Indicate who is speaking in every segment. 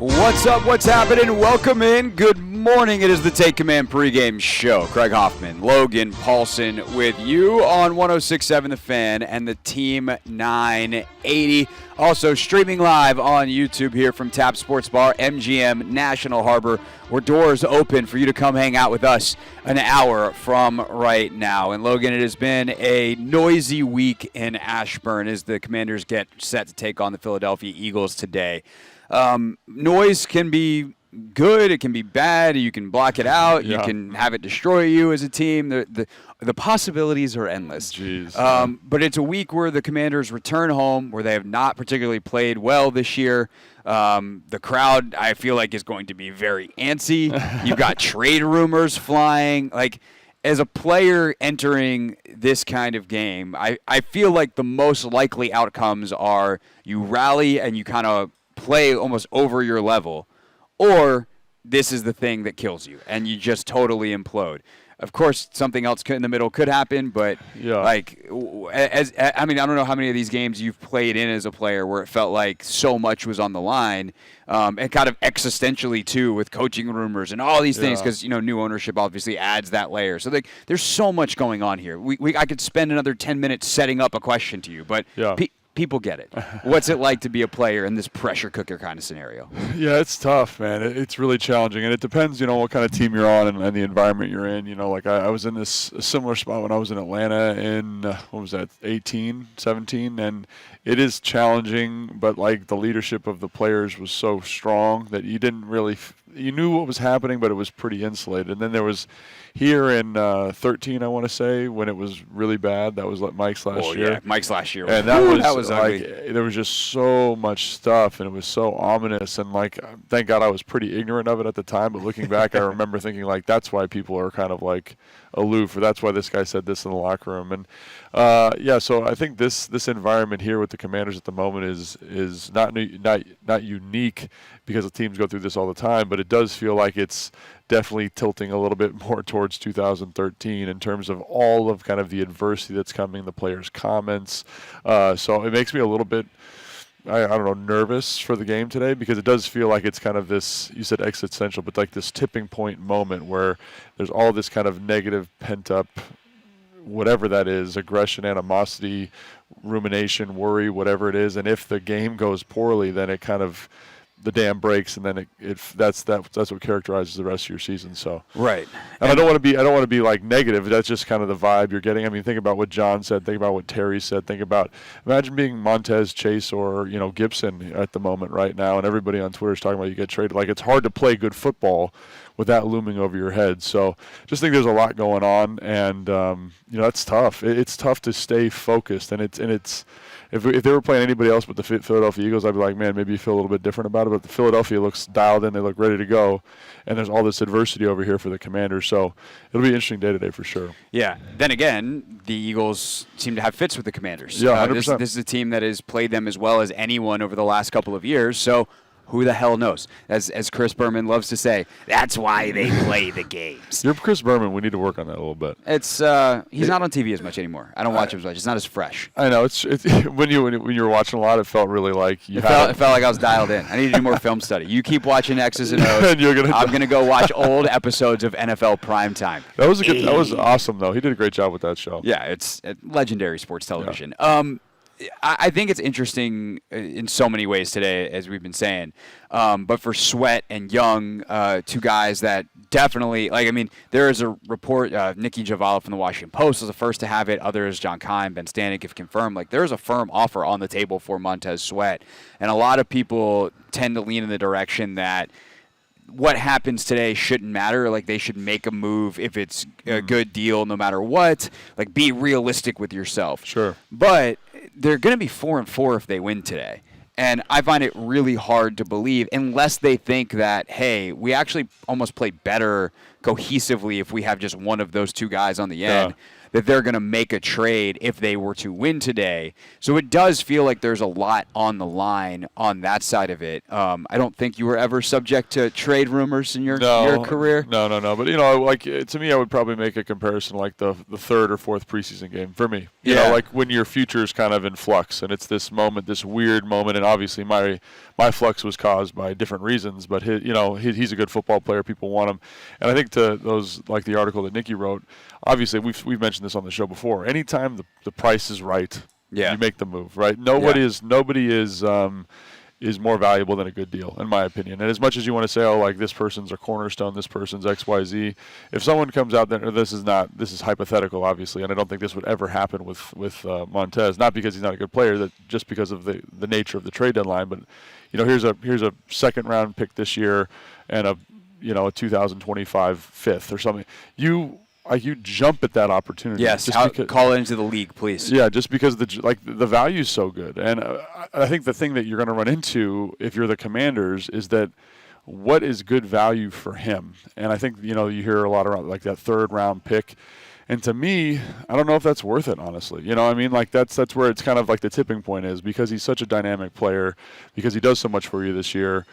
Speaker 1: What's up? What's happening? Welcome in. Good morning. It is the Take Command pregame show. Craig Hoffman, Logan Paulsen with you on 106.7 The Fan and the Team 980. Also streaming live on YouTube here from Tap Sports Bar, MGM National Harbor, where doors open for you to come hang out with us an hour from right now. And Logan, it has been a noisy week in Ashburn as the Commanders get set to take on the Philadelphia Eagles today. Noise can be good, it can be bad, you can block it out, you can have it destroy you as a team. The possibilities are endless. But it's a week where the Commanders return home, where they have not particularly played well this year. The crowd, I feel like, is going to be very antsy. You've got trade rumors flying. Like, as a player entering this kind of game, I feel like the most likely outcomes are you rally and you kind of play almost over your level, or this is the thing that kills you and you just totally implode. Of course, something else in the middle could happen, but I don't know how many of these games you've played in as a player where it felt like so much was on the line, and kind of existentially too, with coaching rumors and all these things, because new ownership obviously adds that layer. So there's so much going on here. I could spend another 10 minutes setting up a question to you, but people get it. What's it like to be a player in this pressure cooker kind of scenario?
Speaker 2: Yeah, it's tough, man. It's really challenging, and it depends, what kind of team you're on and the environment you're in. Like I was in a similar spot when I was in Atlanta in, 18, 17, and it is challenging, but like the leadership of the players was so strong that you didn't really you knew what was happening, but it was pretty insulated. And then there was here in 13, I want to say, when it was really bad. That was like Mike's last year.
Speaker 1: Yeah, Mike's last year.
Speaker 2: And that was like, there was just so much stuff, and it was so ominous. And like, thank God I was pretty ignorant of it at the time. But looking back, I remember thinking like, that's why people are kind of like aloof, or that's why this guy said this in the locker room. And so I think this environment here with the Commanders at the moment is not unique, because the teams go through this all the time, but it does feel like it's definitely tilting a little bit more towards 2013 in terms of all of kind of the adversity that's coming, the players' comments. So it makes me a little bit, I don't know, nervous for the game today, because it does feel like it's kind of this, you said existential, but like this tipping point moment where there's all this kind of negative pent-up, whatever that is, aggression, animosity, rumination, worry, whatever it is. And if the game goes poorly, then it kind of, the dam breaks, and then that's what characterizes the rest of your season. So
Speaker 1: right.
Speaker 2: And I don't want to be like negative. That's just kind of the vibe you're getting. I mean, think about what John said. Think about what Terry said. Imagine being Montez, Chase, or Gibson at the moment right now, and everybody on Twitter is talking about you get traded. Like, it's hard to play good football with that looming over your head. So just think there's a lot going on, and that's tough. It's tough to stay focused, and it's. If they were playing anybody else but the Philadelphia Eagles, I'd be like, man, maybe you feel a little bit different about it. But the Philadelphia looks dialed in. They look ready to go. And there's all this adversity over here for the Commanders. So it'll be an interesting day today for sure.
Speaker 1: Yeah. Then again, the Eagles seem to have fits with the Commanders.
Speaker 2: Yeah, 100%.
Speaker 1: This is a team that has played them as well as anyone over the last couple of years. So who the hell knows? As Chris Berman loves to say, that's why they play the games.
Speaker 2: You're Chris Berman. We need to work on that a little bit.
Speaker 1: It's he's not on TV as much anymore. I don't watch him as much. It's not as fresh.
Speaker 2: I know. It's when you were watching a lot, it felt really like
Speaker 1: it felt like I was dialed in. I need to do more film study. You keep watching X's and O's. And I'm gonna go watch old episodes of NFL Primetime.
Speaker 2: That was awesome though. He did a great job with that show.
Speaker 1: Yeah, it's legendary sports television. Yeah. I think it's interesting in so many ways today, as we've been saying. But for Sweat and Young, two guys that definitely, there is a report, Nikki Javala from the Washington Post was the first to have it. Others, John Kine, Ben Stanek, have confirmed. There's a firm offer on the table for Montez Sweat. And a lot of people tend to lean in the direction that what happens today shouldn't matter. Like, they should make a move if it's a good deal no matter what. Like, be realistic with yourself.
Speaker 2: Sure.
Speaker 1: But they're going to be 4-4 if they win today. And I find it really hard to believe, unless they think that, hey, we actually almost play better cohesively if we have just one of those two guys on the end, that they're going to make a trade if they were to win today. So it does feel like there's a lot on the line on that side of it. I don't think you were ever subject to trade rumors in your career.
Speaker 2: No. But, like to me, I would probably make a comparison like the third or fourth preseason game for me. You know, like when your future is kind of in flux and it's this moment, this weird moment. And obviously my flux was caused by different reasons, but he's a good football player. People want him. And I think to those, like the article that Nikki wrote, obviously we've mentioned this on the show before. Anytime the price is right, you make the move, right? Nobody is more valuable than a good deal, in my opinion. And as much as you want to say, like this person's a cornerstone, this person's XYZ, if someone comes out there, this is hypothetical, obviously, and I don't think this would ever happen with Montez, not because he's not a good player, that just because of the nature of the trade deadline. But here's a second round pick this year and a 2025 fifth or something. You jump at that opportunity.
Speaker 1: Yes, call it into the league, please.
Speaker 2: Yeah, just because the value is so good. And I think the thing that you're going to run into if you're the Commanders is that what is good value for him? And I think, you hear a lot around like that third round pick. And to me, I don't know if that's worth it, honestly. You know what I mean? Like that's where it's kind of like the tipping point is, because he's such a dynamic player, because he does so much for you this year.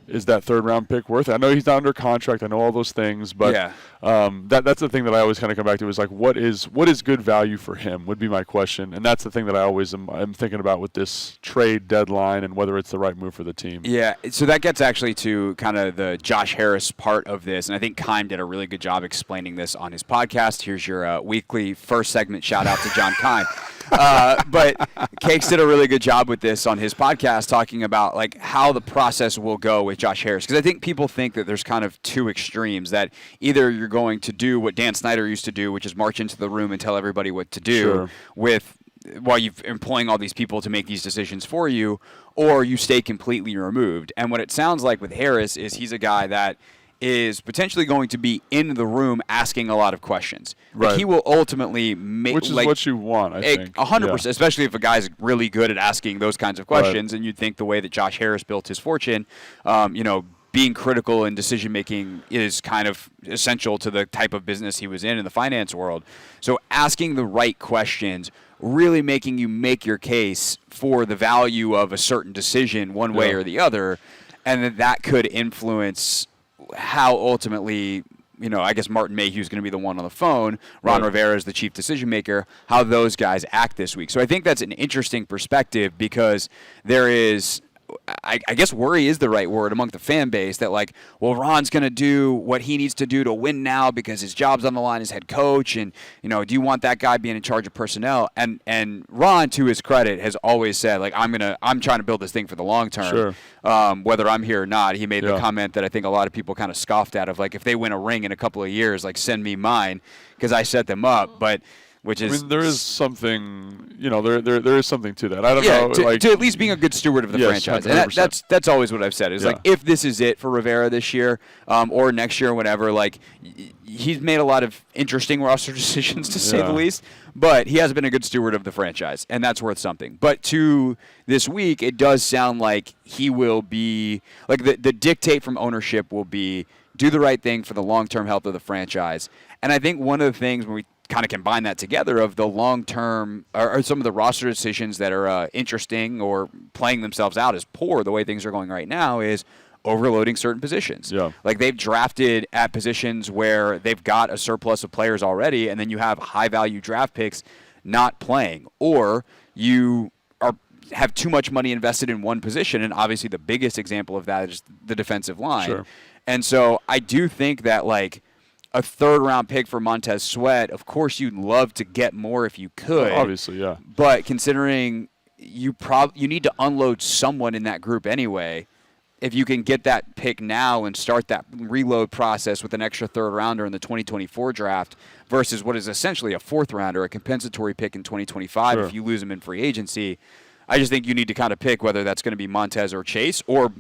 Speaker 2: Is that third round pick worth it? I know he's not under contract. I know all those things, but that's the thing that I always kind of come back to is like what is good value for him would be my question, and that's the thing that I always am thinking about with this trade deadline and whether it's the right move for the team. Yeah,
Speaker 1: so that gets actually to kind of the Josh Harris part of this, and I think Keim did a really good job explaining this on his podcast. Here's your weekly first segment shout out to John Keim. But Cakes did a really good job with this on his podcast, talking about like how the process will go with Josh Harris. Because I think people think that there's kind of two extremes, that either you're going to do what Dan Snyder used to do, which is march into the room and tell everybody what to do while you're employing all these people to make these decisions for you, or you stay completely removed. And what it sounds like with Harris is he's a guy that is potentially going to be in the room asking a lot of questions.
Speaker 2: Right.
Speaker 1: Like he will ultimately make,
Speaker 2: which is what you want, I think.
Speaker 1: 100%, especially if a guy's really good at asking those kinds of questions. Right. And you'd think the way that Josh Harris built his fortune, being critical in decision making is kind of essential to the type of business he was in the finance world. So asking the right questions, really making you make your case for the value of a certain decision one way or the other, and that could influence how ultimately, I guess Martin Mayhew is going to be the one on the phone. Ron Rivera is the chief decision maker, how those guys act this week. So I think that's an interesting perspective, because there is, I guess worry is the right word among the fan base, that like, well, Ron's going to do what he needs to do to win now because his job's on the line as head coach. And, do you want that guy being in charge of personnel? And Ron, to his credit, has always said, like, I'm trying to build this thing for the long term. Sure. Whether I'm here or not. He made the comment that I think a lot of people kind of scoffed at, of like, if they win a ring in a couple of years, like, send me mine because I set them up. But there is
Speaker 2: something, there is something to that. I don't know.
Speaker 1: To at least being a good steward of the franchise. 100%. And that's always what I've said, is like, if this is it for Rivera this year, or next year, whenever, like, he's made a lot of interesting roster decisions, to say the least, but he has been a good steward of the franchise, and that's worth something. But to this week, it does sound like he will be, like, the dictate from ownership will be, do the right thing for the long-term health of the franchise. And I think one of the things when we kind of combine that together of the long-term or some of the roster decisions that are interesting or playing themselves out as poor the way things are going right now is overloading certain positions. Yeah. Like they've drafted at positions where they've got a surplus of players already, and then you have high-value draft picks not playing, or you have too much money invested in one position, and obviously the biggest example of that is the defensive line. Sure. And so I do think that, like, a third-round pick for Montez Sweat, of course you'd love to get more if you could.
Speaker 2: Obviously, yeah.
Speaker 1: But considering you need to unload someone in that group anyway, if you can get that pick now and start that reload process with an extra third-rounder in the 2024 draft versus what is essentially a fourth-rounder, a compensatory pick in 2025 if you lose him in free agency, I just think you need to kind of pick whether that's going to be Montez or Chase, or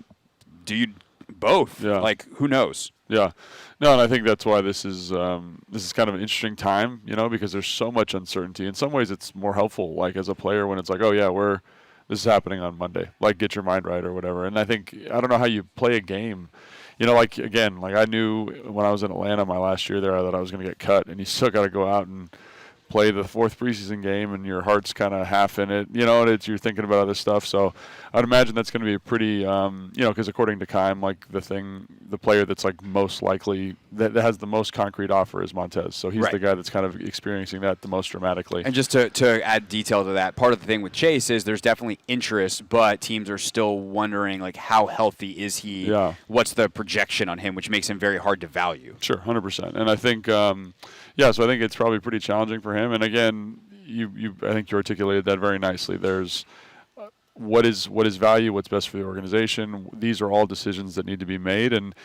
Speaker 1: do you both? Yeah. Like, who knows?
Speaker 2: Yeah. No, and I think that's why this is kind of an interesting time, because there's so much uncertainty. In some ways, it's more helpful, like as a player, when it's like, oh yeah, this is happening on Monday. Like, get your mind right or whatever. And I don't know how you play a game. Like I knew when I was in Atlanta my last year there that I was going to get cut, and you still got to go out and play the 4th preseason game and your heart's kind of half in it, and you're thinking about other stuff. So I'd imagine that's going to be a pretty, because according to Keim, like the player that's like most likely that has the most concrete offer is Montez. So he's the guy that's kind of experiencing that the most dramatically.
Speaker 1: And just to add detail to that, part of the thing with Chase is there's definitely interest, but teams are still wondering like how healthy is he?
Speaker 2: Yeah.
Speaker 1: What's the projection on him, which makes him very hard to value.
Speaker 2: Sure, 100%. And I think, so I think it's probably pretty challenging for him. And again, I think you articulated that very nicely. There's what is value, what's best for the organization. These are all decisions that need to be made, and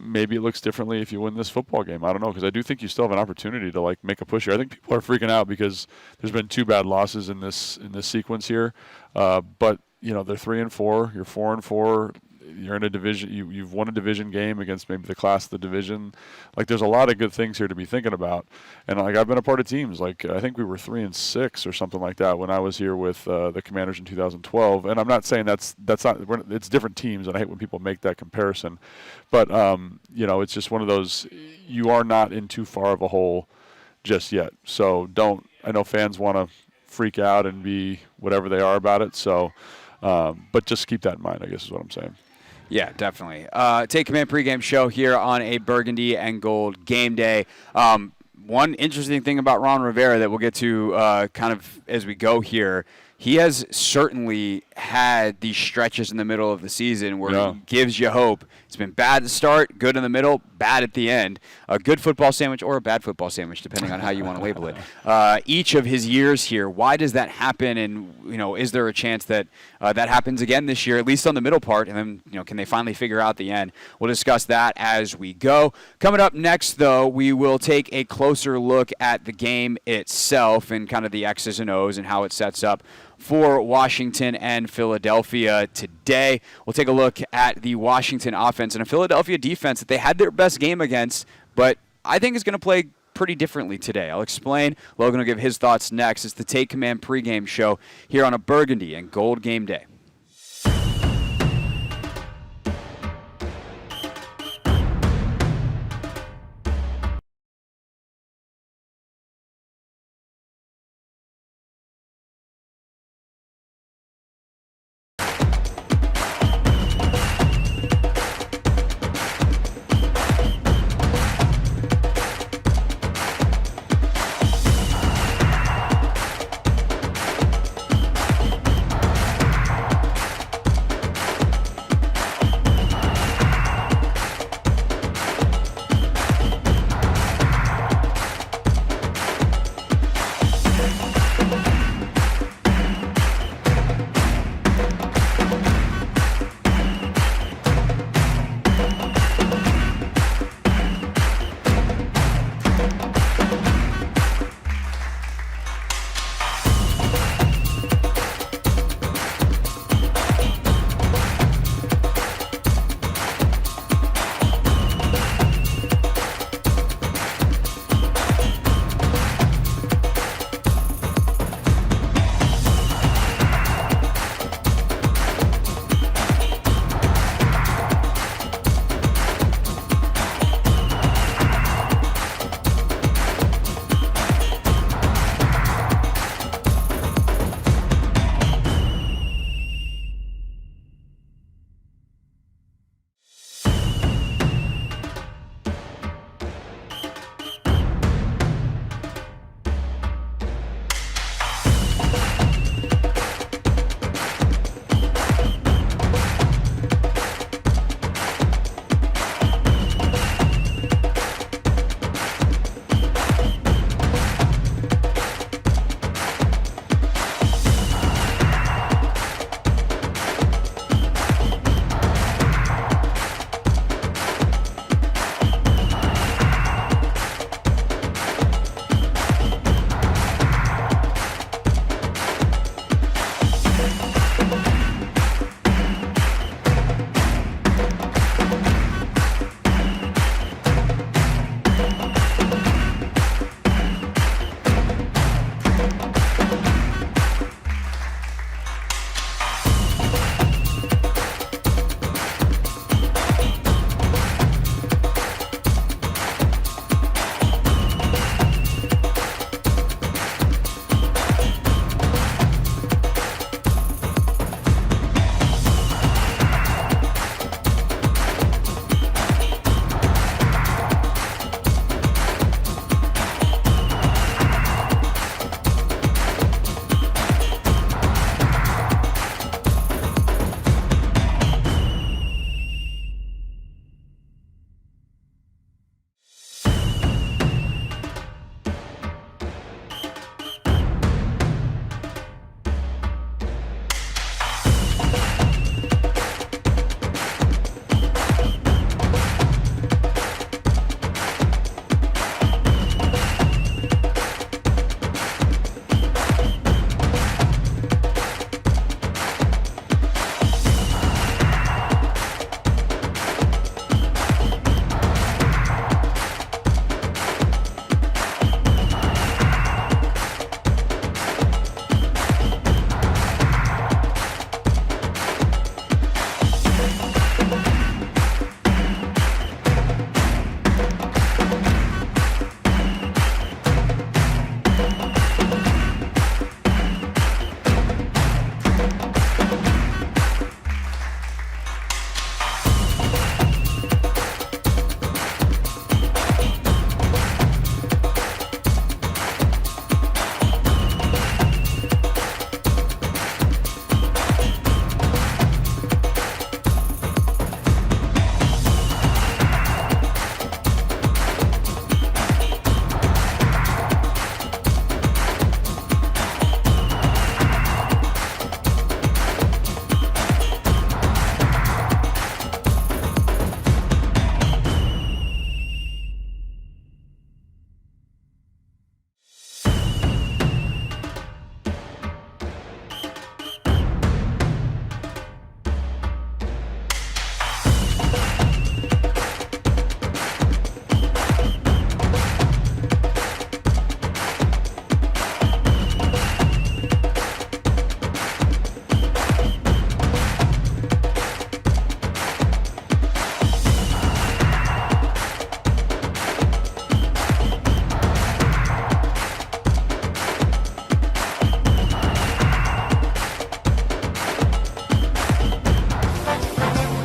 Speaker 2: maybe it looks differently if you win this football game. I don't know, because I do think you still have an opportunity to like make a push here. I think people are freaking out because there's been 2 bad losses in this sequence here, but they're 3-4. You're 4-4. You're in a division. You've won a division game against maybe the class of the division. Like, there's a lot of good things here to be thinking about. And like, I've been a part of teams. Like, I think we were 3-6 or something like that when I was here with the Commanders in 2012. And I'm not saying that's not. It's different teams, and I hate when people make that comparison. But it's just one of those. You are not in too far of a hole just yet. So don't. I know fans want to freak out and be whatever they are about it. So, but just keep that in mind, I guess is what I'm saying.
Speaker 1: Yeah, definitely. Take Command pregame show here on a burgundy and gold game day. One interesting thing about Ron Rivera that we'll get to kind of as we go here, he has certainly had these stretches in the middle of the season where he gives you hope. It's been bad to start, good in the middle, bad at the end. A good football sandwich or a bad football sandwich, depending on how you want to label it. Each of his years here, why does that happen? And, is there a chance that that happens again this year, at least on the middle part? And then, can they finally figure out the end? We'll discuss that as we go. Coming up next, though, we will take a closer look at the game itself and kind of the X's and O's and how it sets up for Washington and Philadelphia today. We'll take a look at the Washington offense and a Philadelphia defense that they had their best game against, but I think is going to play pretty differently today. I'll explain. Logan will give his thoughts next. It's the Take Command pregame show here on a burgundy and gold game day.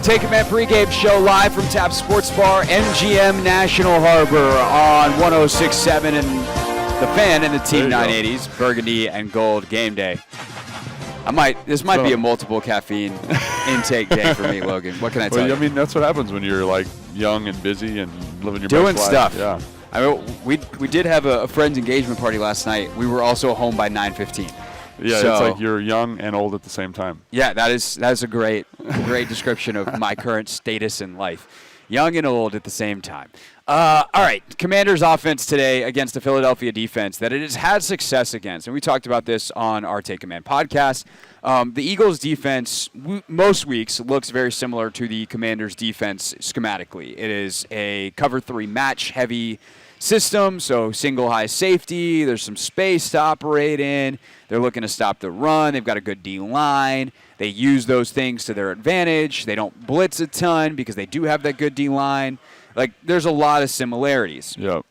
Speaker 1: Take Command pregame show live from Tap Sports Bar, MGM National Harbor on 106.7 and the Fan and the Team 980s, Burgundy and Gold game day. This might be a multiple caffeine intake day for me, Logan. What can I tell you?
Speaker 2: I mean, that's what happens when you're like young and busy and living your
Speaker 1: doing
Speaker 2: best
Speaker 1: stuff.
Speaker 2: life. Yeah.
Speaker 1: I mean, we did have a friend's engagement party last night. We were also home by 9:15.
Speaker 2: Yeah,
Speaker 1: so,
Speaker 2: it's like you're young and old at the same time.
Speaker 1: Yeah, that is a great description of my current status in life. Young and old at the same time. All right, Commanders' offense today against the Philadelphia defense that it has had success against, and we talked about this on our Take Command podcast. The Eagles' defense most weeks looks very similar to the Commanders' defense schematically. It is a cover 3 match heavy system, so single high safety. There's some space to operate in. They're looking to stop the run. They've got a good D-line. They use those things to their advantage. They don't blitz a ton because they do have that good D-line. Like, there's a lot of similarities.
Speaker 2: Yep.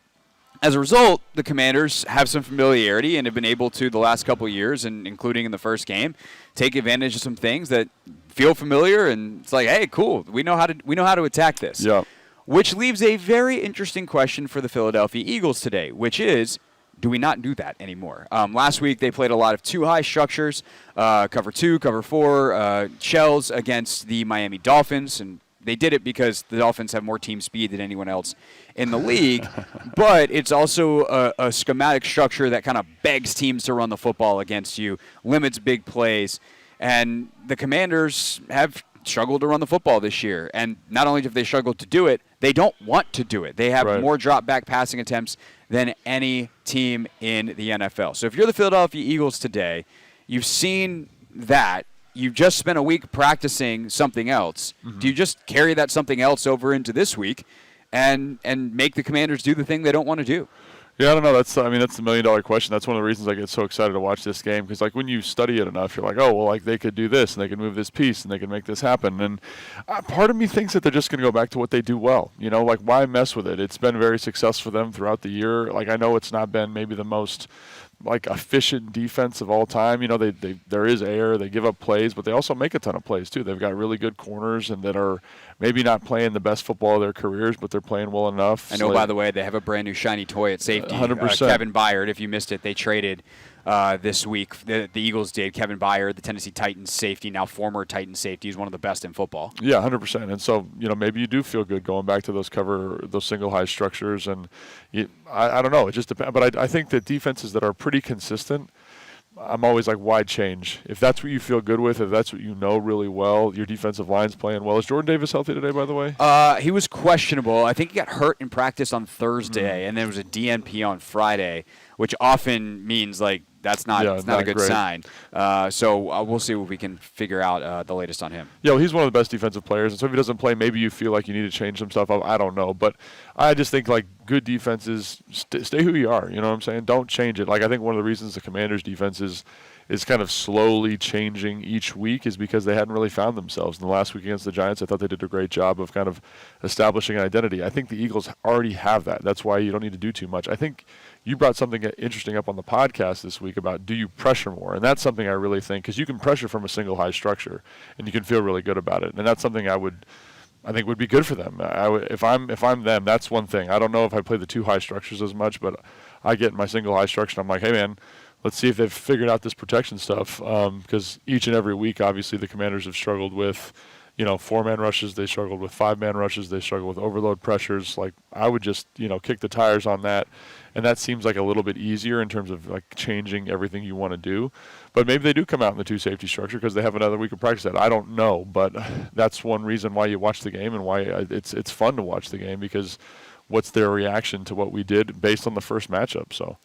Speaker 1: As a result, the Commanders have some familiarity and have been able to, the last couple of years, and including in the first game, take advantage of some things that feel familiar. And it's like, hey, cool. We know how to attack this.
Speaker 2: Yep.
Speaker 1: Which leaves a very interesting question for the Philadelphia Eagles today, which is, do we not do that anymore? Last week they played a lot of 2 high structures, cover 2, cover 4, shells against the Miami Dolphins, and they did it because the Dolphins have more team speed than anyone else in the league, but it's also a schematic structure that kind of begs teams to run the football against you, limits big plays, and the Commanders have struggled to run the football this year. And not only have they struggled to do it, they don't want to do it. They have more drop-back passing attempts than any team in the NFL. So if you're the Philadelphia Eagles today, you've seen that. You've just spent a week practicing something else. Mm-hmm. Do you just carry that something else over into this week and make the Commanders do the thing they don't want to do?
Speaker 2: Yeah, I don't know. That's the $1 million question. That's one of the reasons I get so excited to watch this game, because like when you study it enough, you're like, oh, well, like they could do this and they could move this piece and they could make this happen. And part of me thinks that they're just going to go back to what they do well. You know, like why mess with it? It's been very successful for them throughout the year. Like I know it's not been maybe the most like efficient defense of all time. You know, there is air, they give up plays, but they also make a ton of plays too. They've got really good corners and that are maybe not playing the best football of their careers, but they're playing well enough.
Speaker 1: I know, by the way, they have a brand new shiny toy at safety.
Speaker 2: 100%.
Speaker 1: Kevin Byard, if you missed it, they traded this week. The Eagles did. Kevin Byard, the Tennessee Titans safety, now former Titans safety, is one of the best in football.
Speaker 2: Yeah, 100%. And so, you know, maybe you do feel good going back to those single high structures. And I don't know. It just depends. But I think that defenses that are pretty consistent, I'm always like, why change? If that's what you feel good with, if that's what you know really well, your defensive line's playing well. Is Jordan Davis healthy today, by the way?
Speaker 1: He was questionable. I think he got hurt in practice on Thursday, and there was a DNP on Friday, which often means like that's not a good sign. So we'll see what we can figure out the latest on him.
Speaker 2: Yeah, well, he's one of the best defensive players, and so if he doesn't play, maybe you feel like you need to change some stuff up. I don't know, but I just think like good defenses stay who you are. You know what I'm saying? Don't change it. Like I think one of the reasons the Commanders' defense is kind of slowly changing each week is because they hadn't really found themselves. In the last week against the Giants, I thought they did a great job of kind of establishing an identity. I think the Eagles already have that. That's why you don't need to do too much. I think you brought something interesting up on the podcast this week about do you pressure more? And that's something I really think, because you can pressure from a single high structure and you can feel really good about it. And that's something I think would be good for them. If I'm them, that's one thing. I don't know if I play the 2 high structures as much, but I get in my single high structure and I'm like, hey man, let's see if they've figured out this protection stuff, because each and every week, obviously, the Commanders have struggled with, 4-man rushes. They struggled with 5-man rushes. They struggle with overload pressures. Like, I would just, kick the tires on that, and that seems like a little bit easier in terms of, like, changing everything you want to do. But maybe they do come out in the 2 safety structure because they have another week of practice that. I don't know, but that's one reason why you watch the game and why it's fun to watch the game, because what's their reaction to what we did based on the first matchup, so.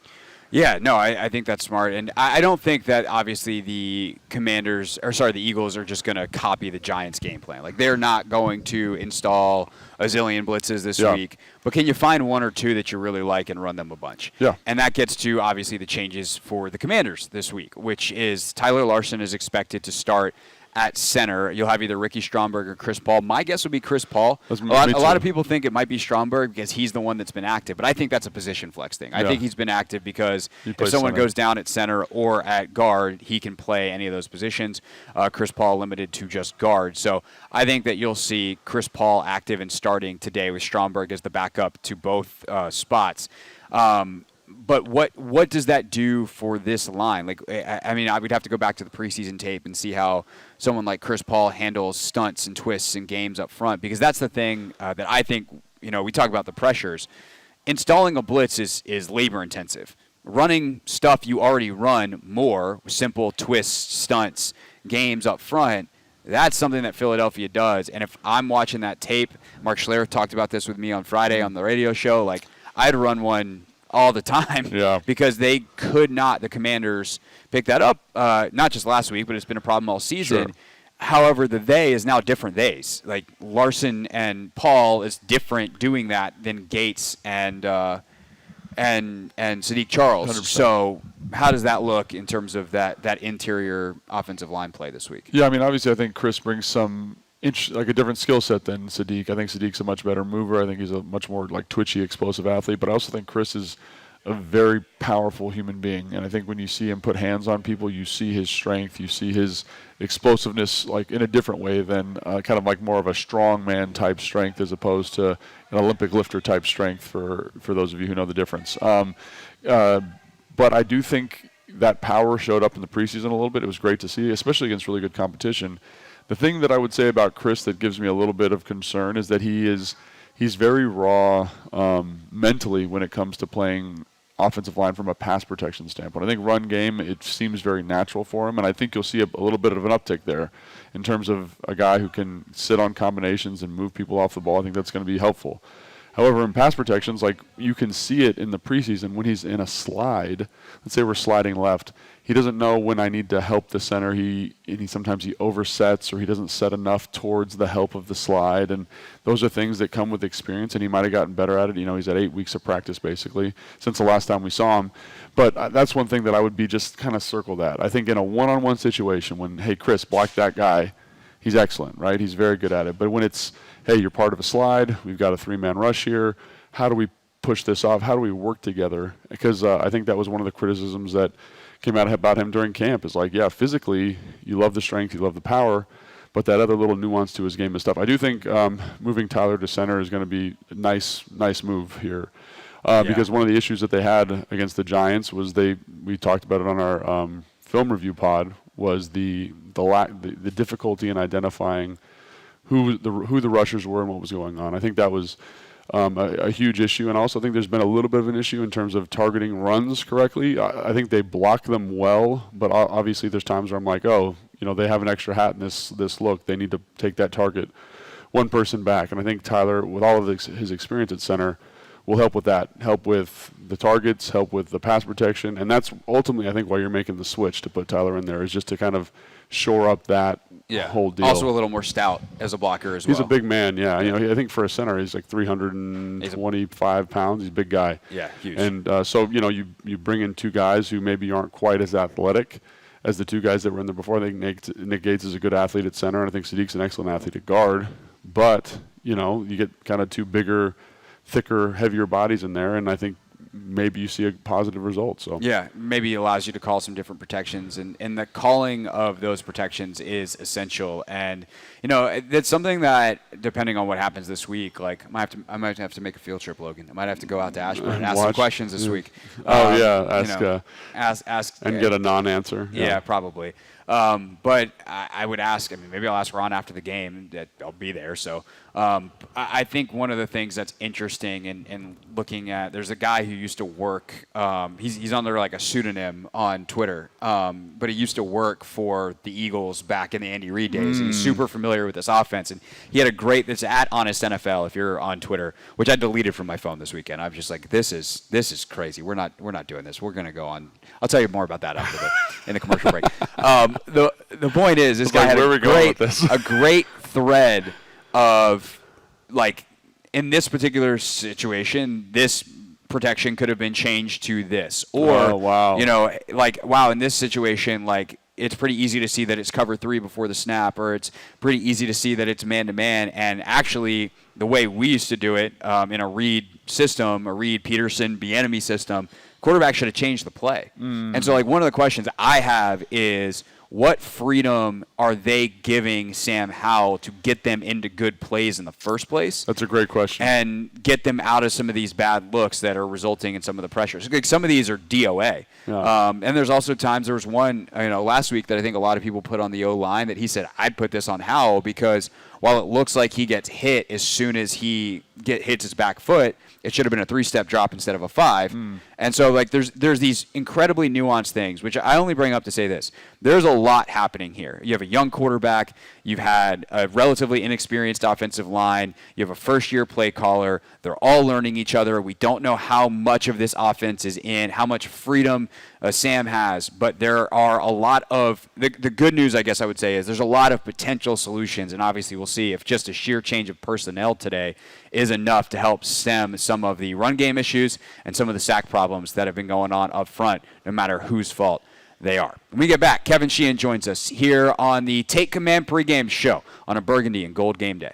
Speaker 1: Yeah, no, I think that's smart. And I don't think that, obviously, the Eagles are just going to copy the Giants' game plan. Like, they're not going to install a zillion blitzes this week. But can you find 1 or 2 that you really like and run them a bunch?
Speaker 2: Yeah.
Speaker 1: And that gets to, obviously, the changes for the Commanders this week, which is Tyler Larsen is expected to start at center, you'll have either Ricky Stromberg or Chris Paul. My guess would be Chris Paul. A lot of people think it might be Stromberg because he's the one that's been active, but I think that's a position flex thing. I think he's been active because if someone goes down at center or at guard, he can play any of those positions. Chris Paul limited to just guard. So I think that you'll see Chris Paul active and starting today with Stromberg as the backup to both spots. But what does that do for this line? Like, I mean, I would have to go back to the preseason tape and see how someone like Chris Paul handles stunts and twists in games up front, because that's the thing that I think, we talk about the pressures. Installing a blitz is labor intensive. Running stuff you already run more, simple twists, stunts, games up front, that's something that Philadelphia does. And if I'm watching that tape, Mark Schler talked about this with me on Friday on the radio show, like I'd run one all the time because they could not, the Commanders, pick that up, not just last week, but it's been a problem all season. Sure. However, the they is now different theys. Like Larson and Paul is different doing that than Gates and Sadiq Charles. 100%. So how does that look in terms of that interior offensive line play this week?
Speaker 2: Yeah, I mean, obviously I think Chris brings some like a different skill set than Sadiq. I think Sadiq's a much better mover. I think he's a much more like twitchy, explosive athlete. But I also think Chris is a very powerful human being. And I think when you see him put hands on people, you see his strength, you see his explosiveness like in a different way than kind of like more of a strongman type strength as opposed to an Olympic lifter type strength for those of you who know the difference. But I do think that power showed up in the preseason a little bit. It was great to see, especially against really good competition. The thing that I would say about Chris that gives me a little bit of concern is that he's very raw mentally when it comes to playing offensive line from a pass protection standpoint. I think run game, it seems very natural for him, and I think you'll see a little bit of an uptick there in terms of a guy who can sit on combinations and move people off the ball. I think that's going to be helpful. However, in pass protections, like you can see it in the preseason when he's in a slide. Let's say we're sliding left. He doesn't know when I need to help the center. Sometimes he oversets or he doesn't set enough towards the help of the slide. And those are things that come with experience, and he might have gotten better at it. He's had 8 weeks of practice basically since the last time we saw him. But that's one thing that I would be just kind of circle that. I think in a one-on-one situation when, hey, Chris, block that guy, he's excellent, right? He's very good at it. But when it's, hey, you're part of a slide, we've got a 3-man rush here, how do we push this off? How do we work together? Because I think that was one of the criticisms that came out about him during camp is like, yeah, physically, you love the strength, you love the power, but that other little nuance to his game is tough. I do think moving Tyler to center is going to be a nice move here. Because one of the issues that they had against the Giants was we talked about it on our film review pod, was the difficulty in identifying who the rushers were and what was going on. I think that was a huge issue, and I also think there's been a little bit of an issue in terms of targeting runs correctly. I think they block them well, but obviously there's times where I'm like, they have an extra hat in this look. They need to take that target one person back, and I think Tyler, with all of his experience at center, will help with that, help with the targets, help with the pass protection, and that's ultimately, I think, why you're making the switch to put Tyler in there, is just to kind of shore up that whole deal.
Speaker 1: Also a little more stout as a blocker as well.
Speaker 2: He's a big man, yeah. I think for a center, he's like 325 pounds. He's a big guy.
Speaker 1: Yeah, huge.
Speaker 2: And so, you bring in two guys who maybe aren't quite as athletic as the two guys that were in there before. I think Nick Gates is a good athlete at center, and I think Sadiq's an excellent athlete at guard. But, you get kind of two bigger, thicker, heavier bodies in there, and I think maybe you see a positive result. So
Speaker 1: yeah, maybe it allows you to call some different protections, and the calling of those protections is essential. And it's something that, depending on what happens this week, like I might have to make a field trip, Logan. I might have to go out to Ashburn and ask some questions this week.
Speaker 2: Ask and get a non-answer.
Speaker 1: Yeah, probably. But I would ask. Maybe I'll ask Ron after the game. That I'll be there. So I think one of the things that's interesting in looking at, there's a guy who used to work. He's under like a pseudonym on Twitter, but he used to work for the Eagles back in the Andy Reid days. And he's super familiar with this offense, and he had a great. It's at Honest NFL if you're on Twitter, which I deleted from my phone this weekend. I was just like, this is crazy. We're not doing this. We're gonna go on. I'll tell you more about that after in the commercial break. The point is, this guy had a great thread of, like, in this particular situation, this protection could have been changed to this, or
Speaker 2: wow,
Speaker 1: in this situation, like, it's pretty easy to see that it's cover 3 before the snap, or it's pretty easy to see that it's man-to-man. And actually, the way we used to do it in a read system, a Reed Peterson Bieniemy system, quarterback should have changed the play. And so, like, one of the questions I have is, what freedom are they giving Sam Howell to get them into good plays in the first place?
Speaker 2: That's a great question.
Speaker 1: And get them out of some of these bad looks that are resulting in some of the pressures. Like, some of these are DOA. Yeah. And there's also times, there was one last week that I think a lot of people put on the O-line that he said, I'd put this on Howell, because while it looks like he gets hit as soon as he hits his back foot, it should have been a 3-step drop instead of a 5. And so, like, there's these incredibly nuanced things, which I only bring up to say this. There's a lot happening here. You have a young quarterback. You've had a relatively inexperienced offensive line. You have a first-year play caller. They're all learning each other. We don't know how much of this offense is in, how much freedom Sam has, but there are a lot of the good news, I guess I would say, is there's a lot of potential solutions, and obviously we'll see if just a sheer change of personnel today is enough to help stem some of the run game issues and some of the sack problems that have been going on up front, no matter whose fault they are. When we get back, Kevin Sheehan joins us here on the Take Command pregame show on a Burgundy and Gold game day.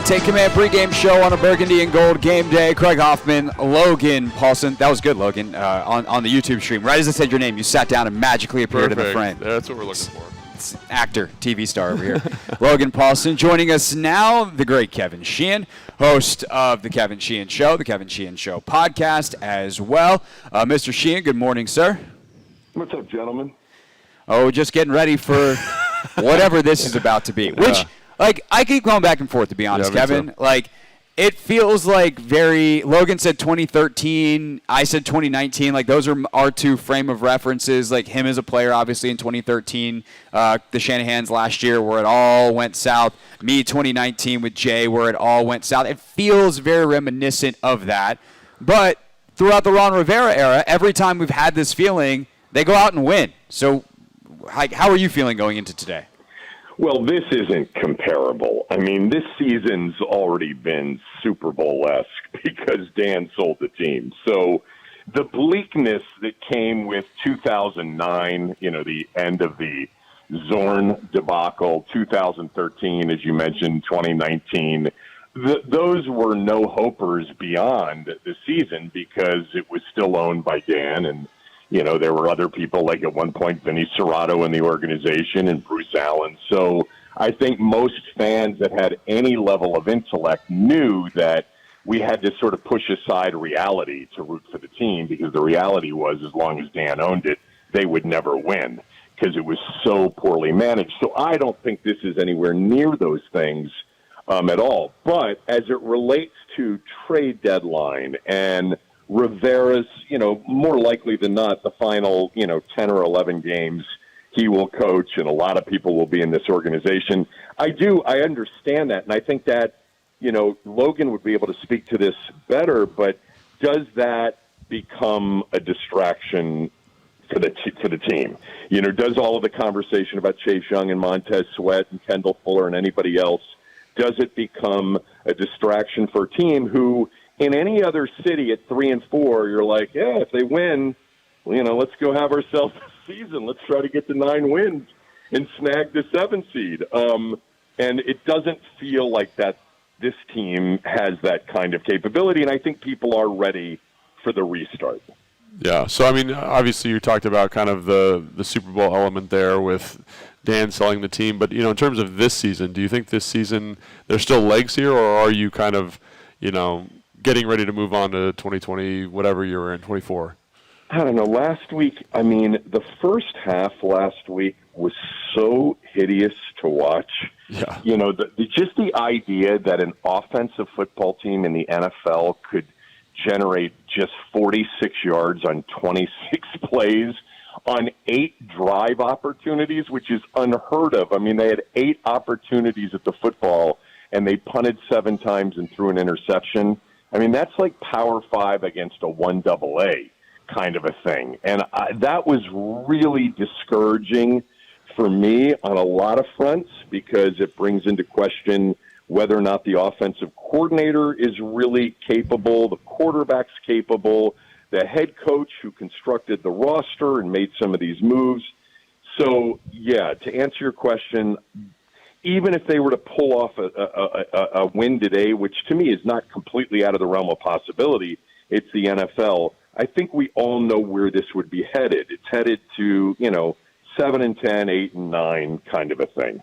Speaker 1: Take Command pregame show on a burgundy and gold game day. Craig Hoffman, Logan Paulsen. That was good, Logan, on the YouTube stream. Right as I said your name, you sat down and magically appeared in the frame.
Speaker 2: That's what we're looking for.
Speaker 1: It's actor, TV star over here. Logan Paulsen. Joining us now, the great Kevin Sheehan, host of The Kevin Sheehan Show, The Kevin Sheehan Show podcast as well. Mr. Sheehan, good morning, sir.
Speaker 3: What's up, gentlemen?
Speaker 1: Oh, just getting ready for whatever this is about to be, which... Like, I keep going back and forth, to be honest, Kevin.
Speaker 2: Too.
Speaker 1: Like, it feels like Logan said 2013, I said 2019. Like, those are our two frame of references. Like, him as a player, obviously, in 2013. The Shanahans last year where it all went south. Me, 2019 with Jay where it all went south. It feels very reminiscent of that. But throughout the Ron Rivera era, every time we've had this feeling, they go out and win. So, how are you feeling going into today?
Speaker 3: Well, this isn't comparable. I mean, this season's already been Super Bowl-esque because Dan sold the team. So the bleakness that came with 2009, the end of the Zorn debacle, 2013, as you mentioned, 2019, those were no-hopers beyond the season because it was still owned by Dan and there were other people, like at one point, Vinny Serrato in the organization and Bruce Allen. So I think most fans that had any level of intellect knew that we had to sort of push aside reality to root for the team because the reality was as long as Dan owned it, they would never win because it was so poorly managed. So I don't think this is anywhere near those things at all. But as it relates to trade deadline and Rivera's, more likely than not, the final, 10 or 11 games he will coach, and a lot of people will be in this organization. I understand that, and I think that, Logan would be able to speak to this better, but does that become a distraction for the team? Does all of the conversation about Chase Young and Montez Sweat and Kendall Fuller and anybody else, does it become a distraction for a team who – in any other city at 3-4, you're like, yeah, if they win, let's go have ourselves a season. Let's try to get to 9 wins and snag the 7 seed. And it doesn't feel like that this team has that kind of capability, and I think people are ready for the restart.
Speaker 2: Yeah, so, obviously you talked about kind of the Super Bowl element there with Dan selling the team, but, in terms of this season, do you think this season there's still legs here, or are you kind of, getting ready to move on to 2020, whatever you're in, 24?
Speaker 3: I don't know. Last week, the first half last week was so hideous to watch.
Speaker 2: Yeah.
Speaker 3: Just the idea that an offensive football team in the NFL could generate just 46 yards on 26 plays on 8 drive opportunities, which is unheard of. They had 8 opportunities at the football, and they punted 7 times and threw an interception. That's like Power 5 against a 1AA kind of a thing. And that was really discouraging for me on a lot of fronts because it brings into question whether or not the offensive coordinator is really capable, the quarterback's capable, the head coach who constructed the roster and made some of these moves. So, yeah, to answer your question, even if they were to pull off a win today, which to me is not completely out of the realm of possibility, it's the NFL. I think we all know where this would be headed. It's headed to, 7-10, 8-9 kind of a thing.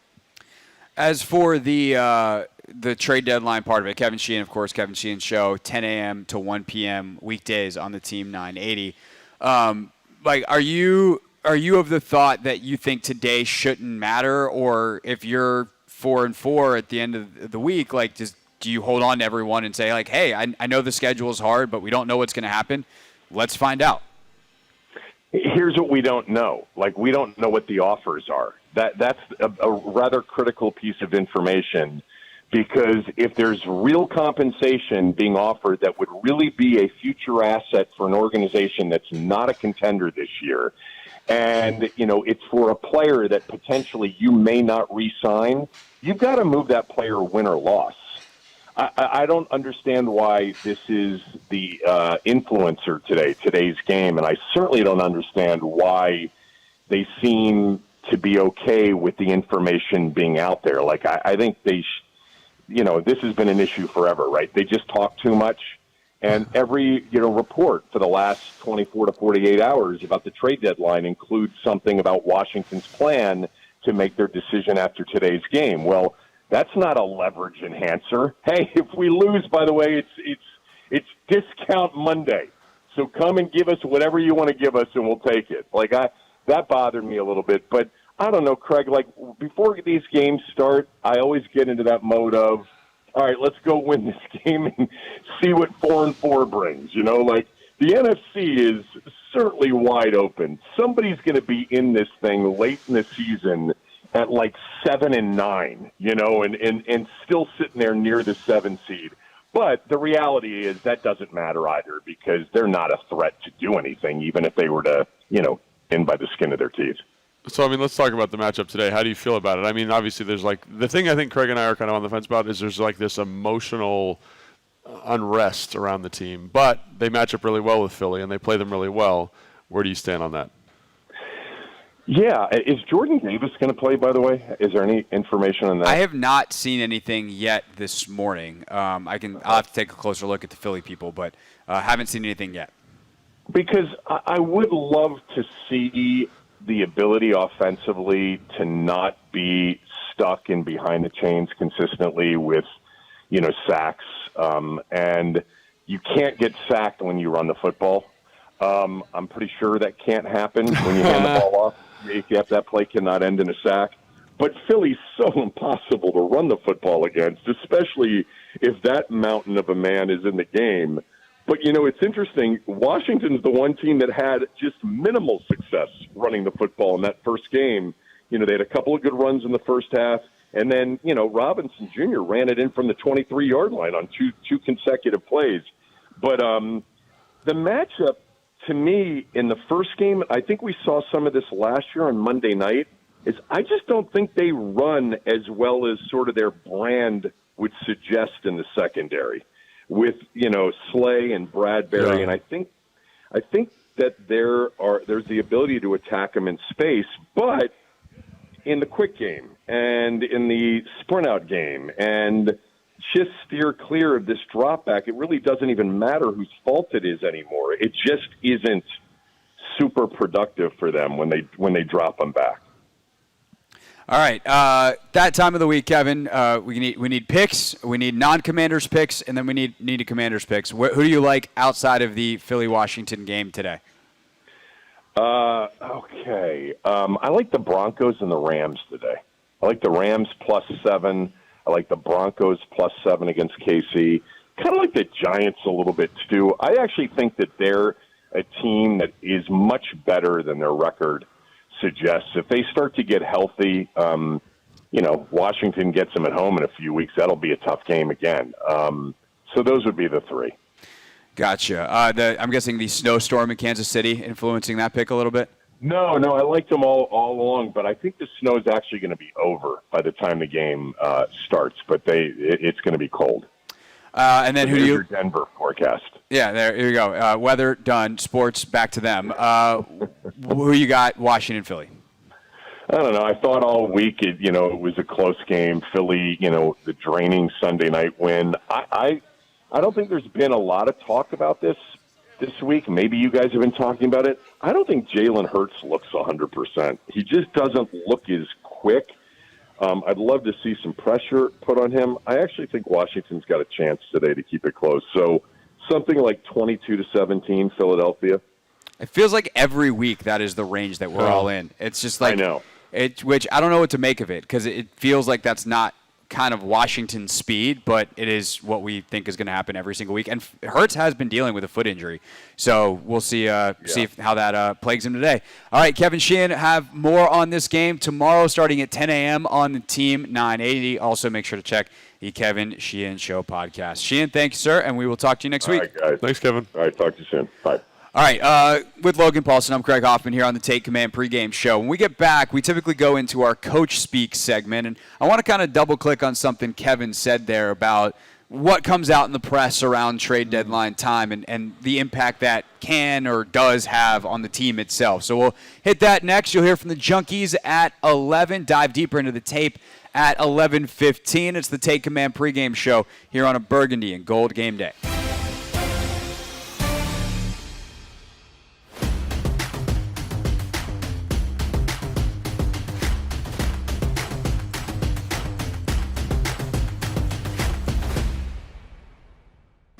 Speaker 1: As for the trade deadline part of it, Kevin Sheehan, of course, Kevin Sheehan Show, 10 a.m. to 1 p.m. weekdays on the Team 980. Are you of the thought that you think today shouldn't matter, or if you're 4-4 at the end of the week, do you hold on to everyone and say, hey, I know the schedule is hard, but we don't know what's going to happen. Let's find out.
Speaker 3: Here's what we don't know. We don't know what the offers are. That's a rather critical piece of information because if there's real compensation being offered that would really be a future asset for an organization that's not a contender this year, and, it's for a player that potentially you may not re-sign, you've got to move that player win or loss. I don't understand why this is the influencer today's game, and I certainly don't understand why they seem to be okay with the information being out there. I think this has been an issue forever, right? They just talk too much. And every, report for the last 24 to 48 hours about the trade deadline includes something about Washington's plan to make their decision after today's game. Well, that's not a leverage enhancer. Hey, if we lose, by the way, it's discount Monday. So come and give us whatever you want to give us, and we'll take it. That bothered me a little bit. But I don't know, Craig, before these games start, I always get into that mode of, all right, let's go win this game and see what 4-4 brings. The NFC is certainly wide open. Somebody's going to be in this thing late in the season at 7-9, and still sitting there near the 7 seed. But the reality is that doesn't matter either, because they're not a threat to do anything, even if they were to, in by the skin of their teeth.
Speaker 2: So, let's talk about the matchup today. How do you feel about it? Obviously there's the thing I think Craig and I are kind of on the fence about is there's this emotional unrest around the team. But they match up really well with Philly, and they play them really well. Where do you stand on that?
Speaker 3: Yeah. Is Jordan Davis going to play, by the way? Is there any information on that?
Speaker 1: I have not seen anything yet this morning. I'll have to take a closer look at the Philly people, but haven't seen anything yet.
Speaker 3: Because I would love to see the ability offensively to not be stuck in behind the chains consistently with, sacks. And you can't get sacked when you run the football. I'm pretty sure that can't happen when you hand the ball off. If that play cannot end in a sack. But Philly's so impossible to run the football against, especially if that mountain of a man is in the game. But, it's interesting. Washington's the one team that had just minimal success running the football in that first game. They had a couple of good runs in the first half. And then, Robinson Jr. ran it in from the 23-yard line on two consecutive plays. But the matchup, to me, in the first game, I think we saw some of this last year on Monday night, is I just don't think they run as well as sort of their brand would suggest in the secondary with, Slay and Bradbury.
Speaker 2: Yeah.
Speaker 3: And I think that there's the ability to attack them in space, but in the quick game and in the sprint out game and just steer clear of this drop back. It really doesn't even matter whose fault it is anymore. It just isn't super productive for them when they drop them back.
Speaker 1: All right, that time of the week, Kevin, we need picks, we need non-Commanders picks, and then we need a Commanders picks. Who do you like outside of the Philly-Washington game today?
Speaker 3: Okay. I like the Broncos and the Rams today. I like the Rams +7. I like the Broncos +7 against KC. Kind of like the Giants a little bit, too. I actually think that they're a team that is much better than their record suggests. If they start to get healthy, Washington gets them at home in a few weeks. That'll be a tough game again. So those would be the three.
Speaker 1: Gotcha. I'm guessing the snowstorm in Kansas City influencing that pick a little bit?
Speaker 3: No, I liked them all along, but I think the snow is actually going to be over by the time the game starts. But it's going to be cold.
Speaker 1: And then who do you?
Speaker 3: Denver forecast.
Speaker 1: Yeah, here you go. Weather done. Sports back to them. Who you got? Washington, Philly.
Speaker 3: I don't know. I thought all week it was a close game. Philly, the draining Sunday night win. I don't think there's been a lot of talk about this week. Maybe you guys have been talking about it. I don't think Jalen Hurts looks 100%. He just doesn't look as quick. I'd love to see some pressure put on him. I actually think Washington's got a chance today to keep it close. So something like 22-17, Philadelphia.
Speaker 1: It feels like every week that is the range that we're all in. It's just like
Speaker 3: I know.
Speaker 1: Which I don't know what to make of it because it feels like that's not kind of Washington's speed, but it is what we think is going to happen every single week. And Hurts has been dealing with a foot injury, so we'll see how that plagues him today. All right, Kevin Sheehan, have more on this game tomorrow starting at 10 a.m. on the Team 980. Also, make sure to check the Kevin Sheehan Show podcast. Sheehan, thank you, sir, and we will talk to you next week.
Speaker 3: All right, guys.
Speaker 2: Thanks, Kevin.
Speaker 3: All right, talk to you soon. Bye.
Speaker 1: All right, with Logan Paulsen, I'm Craig Hoffman here on the Take Command pregame show. When we get back, we typically go into our Coach Speak segment, and I want to kind of double-click on something Kevin said there about what comes out in the press around trade deadline time and the impact that can or does have on the team itself. So we'll hit that next. You'll hear from the Junkies at 11, dive deeper into the tape at 11:15. It's the Take Command pregame show here on a Burgundy and Gold game day.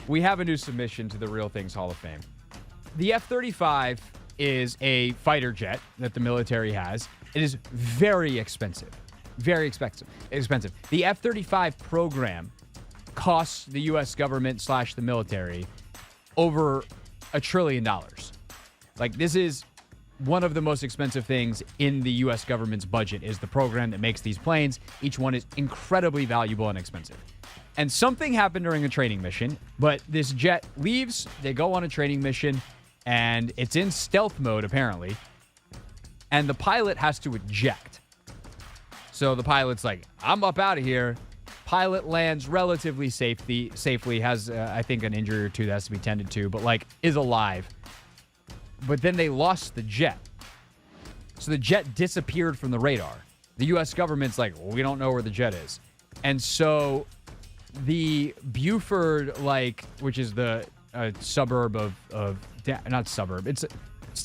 Speaker 4: We have a new submission to the Real Things Hall of Fame. The F-35 is a fighter jet that the military has. It is very expensive. Very expensive. The F-35 program costs the U.S. government / the military over $1 trillion. Like, this is one of the most expensive things in the U.S. government's budget is the program that makes these planes. Each one is incredibly valuable and expensive. And something happened during a training mission, but this jet leaves, they go on a training mission, and it's in stealth mode, apparently, and the pilot has to eject. So the pilot's like, I'm up out of here. Pilot lands relatively safely, has, I think, an injury or two that has to be tended to, but, like, is alive. But then they lost the jet. So the jet disappeared from the radar. The U.S. government's like, well, we don't know where the jet is. And so the Buford, which is the suburb not suburb, it's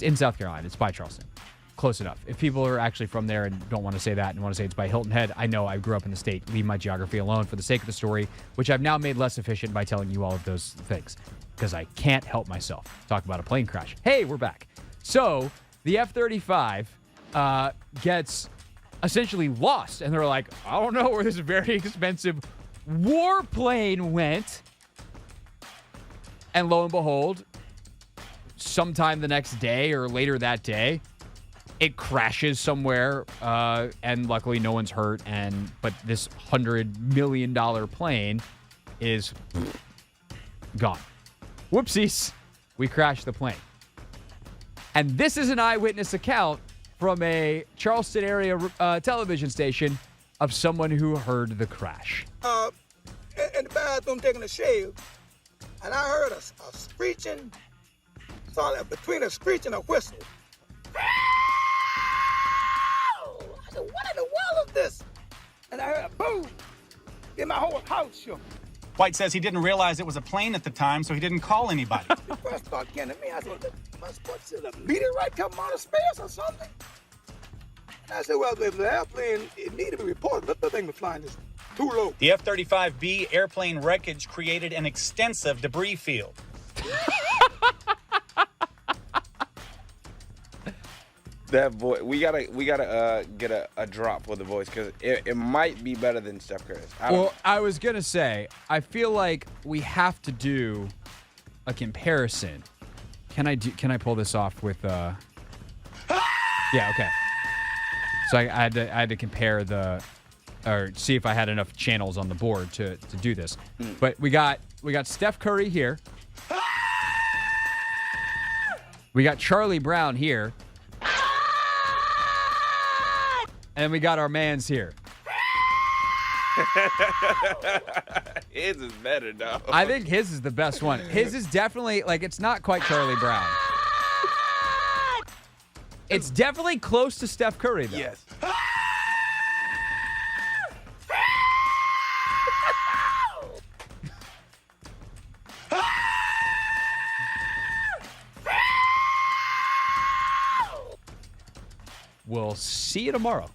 Speaker 4: in South Carolina. It's by Charleston. Close enough. If people are actually from there and don't want to say that and want to say it's by Hilton Head, I know I grew up in the state. Leave my geography alone for the sake of the story, which I've now made less efficient by telling you all of those things because I can't help myself. Talk about a plane crash. Hey, we're back. So the F-35 gets essentially lost, and they're like, I don't know where this very expensive warplane went. And lo and behold, sometime the next day or later that day, it crashes somewhere, and luckily no one's hurt. But this $100 million plane is gone. Whoopsies, we crashed the plane. And this is an eyewitness account from a Charleston area television station of someone who heard the crash.
Speaker 5: In the bathroom taking a shave, and I heard a screeching, between a screech and a whistle. I said, what in the world is this? And I heard a boom. Then my whole house shook.
Speaker 6: White says he didn't realize it was a plane at the time, so he didn't call anybody.
Speaker 5: The first thought came to me, I said, what's it, a meteorite coming out of space or something? And I said, well, if the airplane, it needed to be reported, but the thing was flying just too low.
Speaker 6: The F-35B airplane wreckage created an extensive debris field.
Speaker 7: That voice, we gotta get a drop for the voice because it might be better than Steph Curry's.
Speaker 4: I was gonna say, I feel like we have to do a comparison. Can I pull this off with? Yeah, okay. So I had to compare or see if I had enough channels on the board to do this. But we got Steph Curry here. We got Charlie Brown here. And we got our mans here.
Speaker 7: His is better, though.
Speaker 4: I think his is the best one. His is definitely, it's not quite Charlie Brown. It's definitely close to Steph Curry, though.
Speaker 7: Yes.
Speaker 4: We'll see you tomorrow.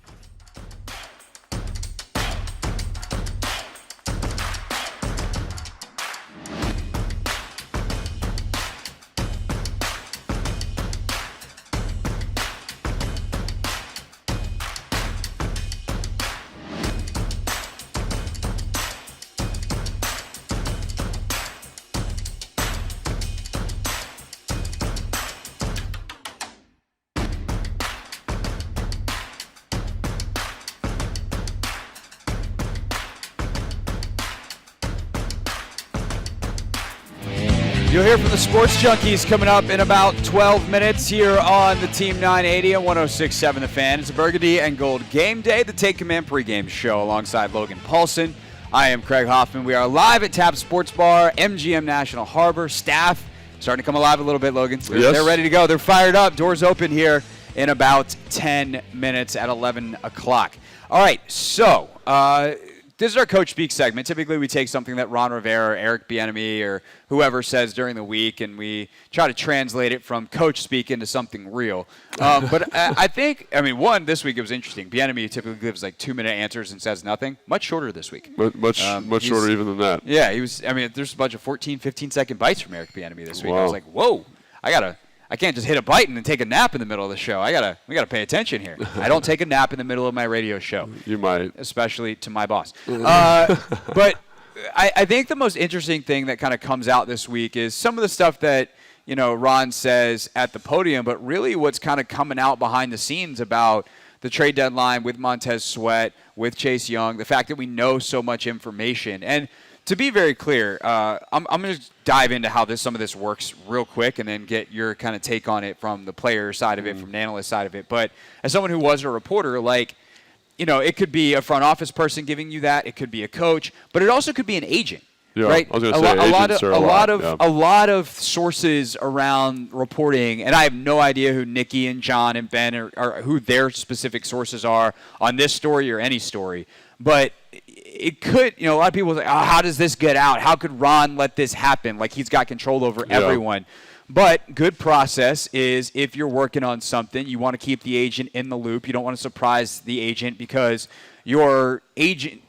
Speaker 1: You'll hear from the Sports Junkies coming up in about 12 minutes here on the Team 980 and 106.7 The Fan. It's a Burgundy and Gold game day, the Take Command pregame show alongside Logan Paulsen I am Craig Hoffman. We are live at Tap Sports Bar, MGM National Harbor. Staff starting to come alive a little bit, Logan. They're ready to go. They're fired up. Doors open here in about 10 minutes at 11 o'clock. All right, so this is our Coach Speak segment. Typically, we take something that Ron Rivera or Eric Bieniemy or whoever says during the week, and we try to translate it from Coach Speak into something real. But I think, one, this week it was interesting. Bieniemy typically gives like 2-minute answers and says nothing. Much shorter this week.
Speaker 2: Much shorter even than that.
Speaker 1: Yeah, he was. There's a bunch of 14, 15-second bites from Eric Bieniemy this week.
Speaker 2: Wow.
Speaker 1: I was like, whoa, I can't just hit a bite and then take a nap in the middle of the show. We gotta pay attention here. I don't take a nap in the middle of my radio show.
Speaker 2: You might.
Speaker 1: Especially to my boss. But I think the most interesting thing that kind of comes out this week is some of the stuff that, Ron says at the podium, but really what's kind of coming out behind the scenes about the trade deadline with Montez Sweat, with Chase Young, the fact that we know so much information. And to be very clear, I'm going to dive into how some of this works real quick and then get your kind of take on it from the player side of it, from the analyst side of it. But as someone who was a reporter, it could be a front office person giving you that. It could be a coach, but it also could be an agent.
Speaker 2: Yeah,
Speaker 1: right?
Speaker 2: I was going to say
Speaker 1: a lot of sources around reporting, and I have no idea who Nikki and John and Ben or who their specific sources are on this story or any story. But it could, a lot of people say, how does this get out? How could Ron let this happen? Like he's got control over everyone. But good process is if you're working on something, you want to keep the agent in the loop. You don't want to surprise the agent because your agent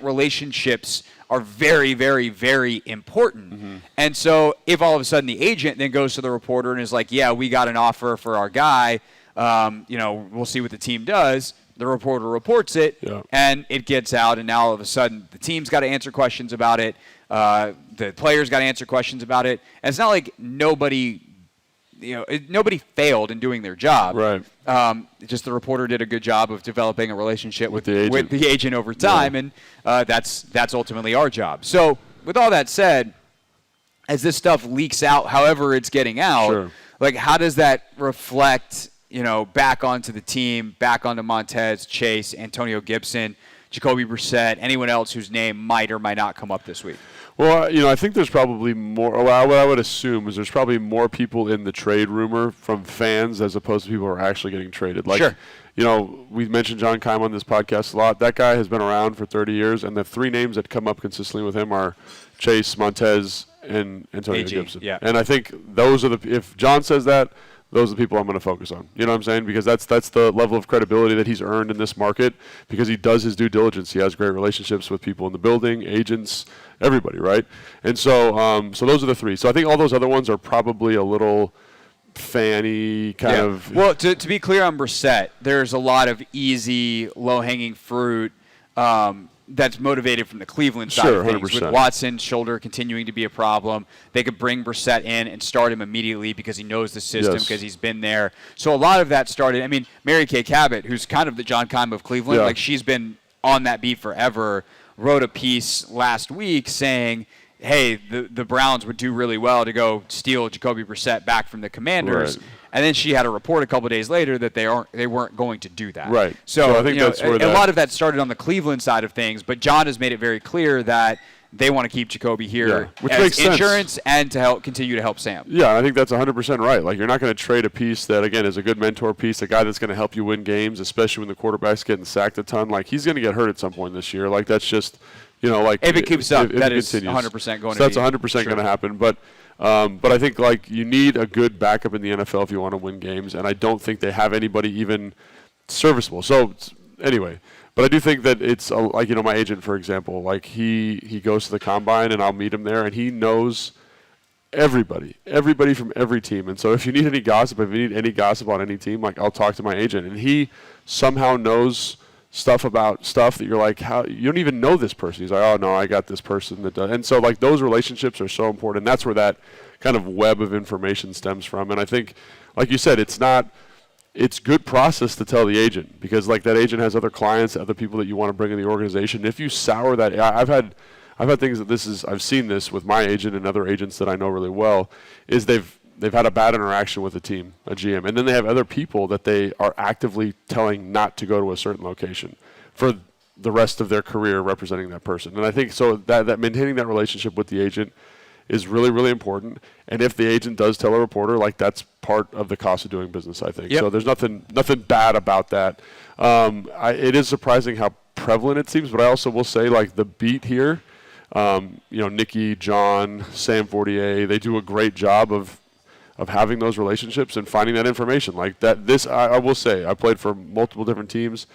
Speaker 1: relationships are very, very, very important. Mm-hmm. And so if all of a sudden the agent then goes to the reporter and is like, yeah, we got an offer for our guy, we'll see what the team does. The reporter reports it, and it gets out, and now all of a sudden the team's got to answer questions about it. The players got to answer questions about it. And it's not like nobody failed in doing their job.
Speaker 2: Right.
Speaker 1: Just the reporter did a good job of developing a relationship with
Speaker 2: the
Speaker 1: agent over time, and that's ultimately our job. So with all that said, as this stuff leaks out, however it's getting out, how does that reflect back onto the team, back onto Montez, Chase, Antonio Gibson, Jacoby Brissett, anyone else whose name might or might not come up this week?
Speaker 2: Well, I think there's probably more. What I would assume is there's probably more people in the trade rumor from fans as opposed to people who are actually getting traded.
Speaker 1: Sure.
Speaker 2: We mentioned John Keim on this podcast a lot. That guy has been around for 30 years, and the three names that come up consistently with him are Chase, Montez, and Antonio Gibson.
Speaker 1: Yeah.
Speaker 2: And I think those are if John says that, those are the people I'm going to focus on. You know what I'm saying? Because that's the level of credibility that he's earned in this market because he does his due diligence. He has great relationships with people in the building, agents, everybody, right? And so those are the three. So I think all those other ones are probably a little fanny kind of.
Speaker 1: Well, to be clear on Brissett, there's a lot of easy, low-hanging fruit that's motivated from the Cleveland side of things.
Speaker 2: 100%.
Speaker 1: With Watson's shoulder continuing to be a problem, they could bring Brissett in and start him immediately because he knows the system, because he's been there. So a lot of that started. Mary Kay Cabot, who's kind of the John Keim of Cleveland, she's been on that beat forever, wrote a piece last week saying, hey, the Browns would do really well to go steal Jacoby Brissett back from the Commanders. Right. And then she had a report a couple of days later that they weren't going to do that.
Speaker 2: Right.
Speaker 1: So
Speaker 2: I think that's where
Speaker 1: a lot of that started on the Cleveland side of things, but John has made it very clear that they want to keep Jacoby here
Speaker 2: which
Speaker 1: as
Speaker 2: makes
Speaker 1: insurance
Speaker 2: sense.
Speaker 1: and to continue to help Sam.
Speaker 2: Yeah, I think that's 100% right. Like, you're not going to trade a piece that, again, is a good mentor piece, a guy that's going to help you win games, especially when the quarterback's getting sacked a ton. Like, he's going to get hurt at some point this year. Like, that's just, if
Speaker 1: it keeps up, that is
Speaker 2: continues.
Speaker 1: 100% going to
Speaker 2: that's 100% going to happen. But I think, you need a good backup in the NFL if you want to win games, and I don't think they have anybody even serviceable. So, anyway, but I do think that it's, my agent, for example, he goes to the Combine, and I'll meet him there, and he knows everybody from every team. And so if you need any gossip, on any team, I'll talk to my agent, and he somehow knows stuff about stuff that you're like, how you don't even know this person. He's like, oh no, I got this person that does. And so those relationships are so important. And that's where that kind of web of information stems from. And I think, like you said, it's good process to tell the agent because that agent has other clients, other people that you want to bring in the organization. If you sour that, I've had things that I've seen this with my agent and other agents that I know really well, is they've had a bad interaction with a team, a GM, and then they have other people that they are actively telling not to go to a certain location for the rest of their career representing that person. And I think so that maintaining that relationship with the agent is really, really important. And if the agent does tell a reporter, like, that's part of the cost of doing business, I think.
Speaker 1: Yep.
Speaker 2: So there's nothing bad about that. It is surprising how prevalent it seems, but I also will say, like, the beat here, Nikki, John, Sam Fortier, they do a great job of having those relationships and finding that information. Like that, I will say, I played for multiple different teams.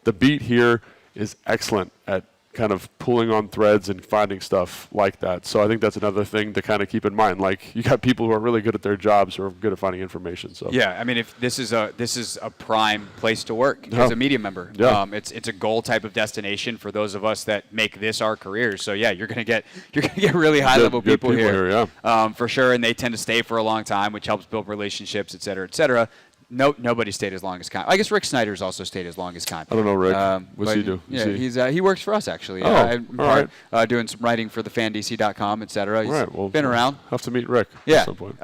Speaker 2: The beat here is excellent at kind of pulling on threads and finding stuff like that. So I think that's another thing to kind of keep in mind. Like, you got people who are really good at their jobs who are good at finding information. So
Speaker 1: yeah, I mean, if this is a prime place to work as a media member.
Speaker 2: Yeah.
Speaker 1: It's a goal type of destination for those of us that make this our careers. So yeah, you're gonna get really high level people here, for sure, and they tend to stay for a long time, which helps build relationships, et cetera, et cetera. Nobody stayed as long as Kime. I guess Rick Snyder's also stayed as long as Kime.
Speaker 2: I don't know, Rick. What's he do?
Speaker 1: Yeah, he works for us, actually.
Speaker 2: All right.
Speaker 1: Doing some writing for thefandc.com, et cetera. He's
Speaker 2: all right, well,
Speaker 1: been around.
Speaker 2: Have to meet Rick
Speaker 1: at
Speaker 2: some point.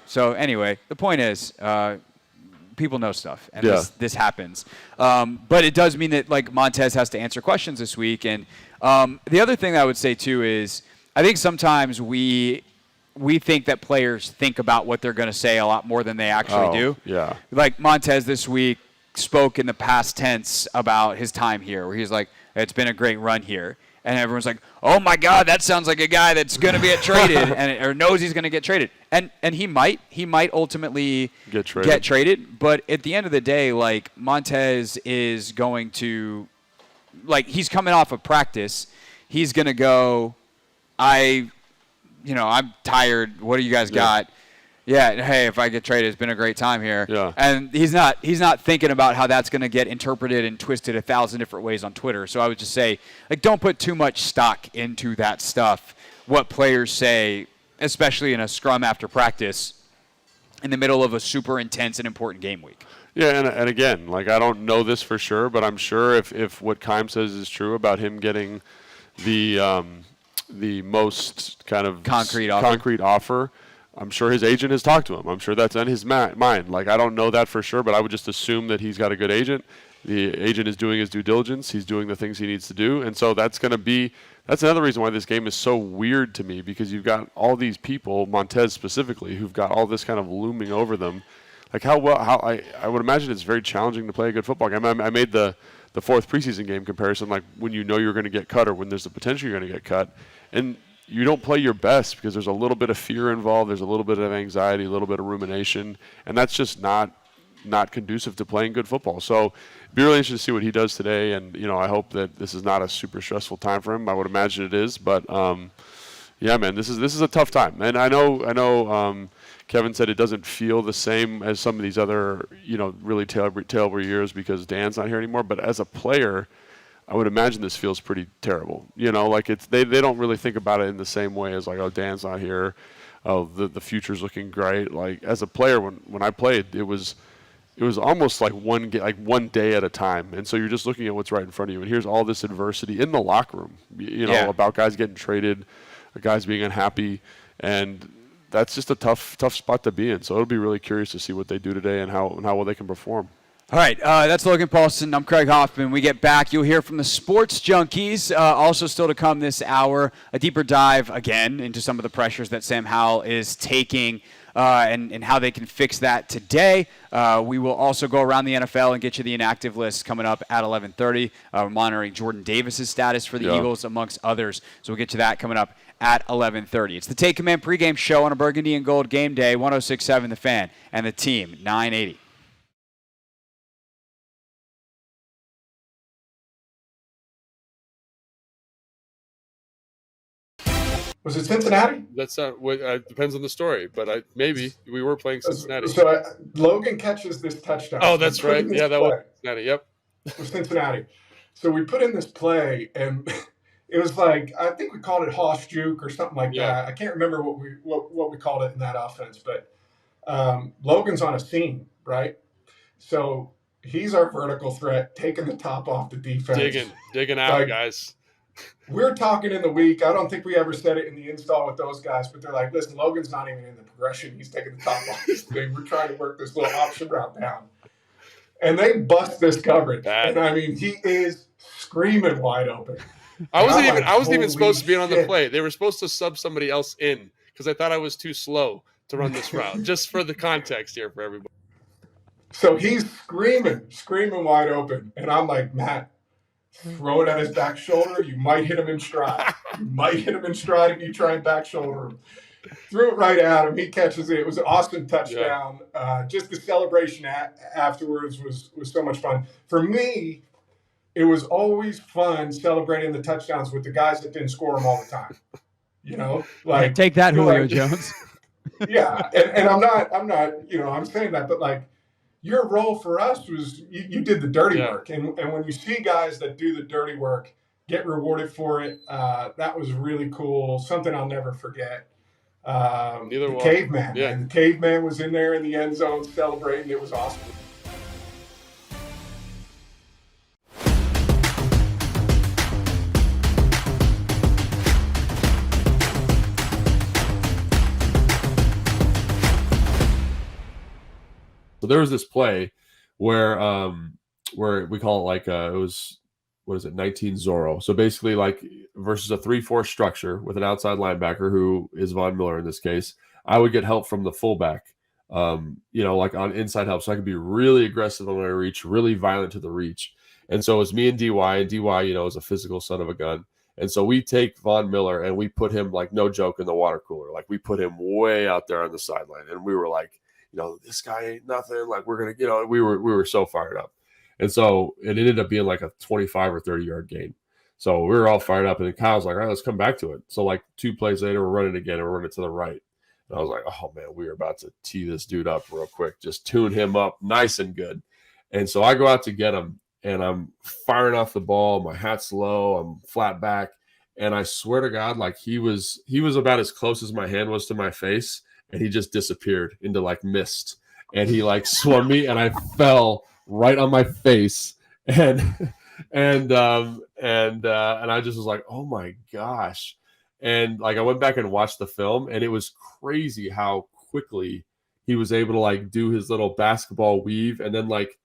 Speaker 1: So anyway, the point is, people know stuff, and this happens. But it does mean that, like, Montez has to answer questions this week. And the other thing I would say, too, is I think sometimes we think that players think about what they're going to say a lot more than they actually do.
Speaker 2: Yeah.
Speaker 1: Like Montez this week spoke in the past tense about his time here, where he's like, it's been a great run here. And everyone's like, oh, my God, that sounds like a guy that's going to get traded or knows he's going to get traded. And he might ultimately get traded. But at the end of the day, like, Montez is going to, like, he's coming off of practice. He's going to go, I'm tired. What do you guys got? Yeah, hey, if I get traded, it's been a great time here.
Speaker 2: Yeah.
Speaker 1: And he's not thinking about how that's going to get interpreted and twisted 1,000 different ways on Twitter. So I would just say, like, don't put too much stock into that stuff, what players say, especially in a scrum after practice in the middle of a super intense and important game week.
Speaker 2: Yeah, and again, like, I don't know this for sure, but I'm sure if what Kime says is true about him getting the most kind of concrete offer, I'm sure his agent has talked to him. I'm sure that's on his mind. Like, I don't know that for sure, but I would just assume that he's got a good agent. The agent is doing his due diligence. He's doing the things he needs to do. And so that's another reason why this game is so weird to me, because you've got all these people, Montez specifically, who've got all this kind of looming over them. Like, I would imagine it's very challenging to play a good football game. I made the fourth preseason game comparison, like when you know you're going to get cut or when there's the potential you're going to get cut. And you don't play your best because there's a little bit of fear involved. There's a little bit of anxiety, a little bit of rumination. And that's just not conducive to playing good football. So it'd be really interesting to see what he does today. And, I hope that this is not a super stressful time for him. I would imagine it is. But, yeah, man, this is a tough time. And I know Kevin said it doesn't feel the same as some of these other, really terrible years because Dan's not here anymore. But as a player, I would imagine this feels pretty terrible. Like they don't really think about it in the same way as, like, oh, Dan's not here. Oh, the future's looking great. Like, as a player, when I played, it was almost like one day at a time. And so you're just looking at what's right in front of you. And here's all this adversity in the locker room, about guys getting traded, guys being unhappy. And that's just a tough spot to be in. So it'll be really curious to see what they do today and how well they can perform.
Speaker 1: All right, that's Logan Paulsen. I'm Craig Hoffman. We get back, you'll hear from the Sports Junkies. Also still to come this hour, a deeper dive, again, into some of the pressures that Sam Howell is taking and how they can fix that today. We will also go around the NFL and get you the inactive list coming up at 11:30. We're monitoring Jordan Davis's status for the Eagles, amongst others. So we'll get you that coming up at 11:30. It's the Take Command pregame show on a Burgundy and Gold game day, 106.7 The Fan, and the team, 980.
Speaker 8: Was it Cincinnati?
Speaker 2: That's depends on the story, but maybe we were playing Cincinnati.
Speaker 8: So Logan catches this touchdown.
Speaker 2: Oh, that's right. Yeah, that was Cincinnati. Yep.
Speaker 8: It was Cincinnati. So we put in this play, and it was like, I think we called it Hoss Juke or something like that. I can't remember what we called it in that offense, but Logan's on a seam, right? So he's our vertical threat, taking the top off the defense.
Speaker 2: Digging out, guys.
Speaker 8: We're talking in the week. I don't think we ever said it in the install with those guys, but they're like, listen, Logan's not even in the progression. He's taking the top off this thing. We're trying to work this little option route down. and they bust this coverage. And I mean, he is screaming wide open.
Speaker 9: I wasn't even supposed to be on the
Speaker 8: shit.
Speaker 9: play. They were supposed to sub somebody else in because I thought I was too slow to run this route. Just for the context here for everybody.
Speaker 8: So he's screaming wide open. And I'm like, Matt, throw it at his back shoulder. You might hit him in stride. If you try and back shoulder him. Threw it right at him. He catches it. It was an awesome touchdown. Yeah. Just the celebration afterwards was so much fun. For me, it was always fun celebrating the touchdowns with the guys that didn't score them all the time. You know, like
Speaker 4: take that, Julio Jones.
Speaker 8: Yeah, and I'm not, I'm saying that, but like your role for us was you did the dirty work, and when you see guys that do the dirty work get rewarded for it, that was really cool. Something I'll never forget. The caveman, man. The caveman was in there in the end zone celebrating. It was awesome.
Speaker 9: So there was this play where we call it like it was, what is it, 19 Zorro. So basically like versus a 3-4 structure with an outside linebacker who is Von Miller in this case, I would get help from the fullback, like on inside help. So I could be really aggressive on my reach, really violent to the reach. And so it was me and DY, is a physical son of a gun. And so we take Von Miller and we put him, like, no joke, in the water cooler. Like, we put him way out there on the sideline. And we were like, this guy ain't nothing. Like, we're going to, we were so fired up. And so it ended up being like a 25 or 30 yard gain. So we were all fired up. And then Kyle's like, all right, let's come back to it. So like 2 plays later, we're running again and we're running to the right. And I was like, oh man, we are about to tee this dude up real quick. Just tune him up nice and good. And so I go out to get him and I'm firing off the ball. My hat's low. I'm flat back. And I swear to God, like he was about as close as my hand was to my face. And he just disappeared into like mist. And he like swung me and I fell right on my face. And I just was like, oh my gosh. And like I went back and watched the film and it was crazy how quickly he was able to like do his little basketball weave and then like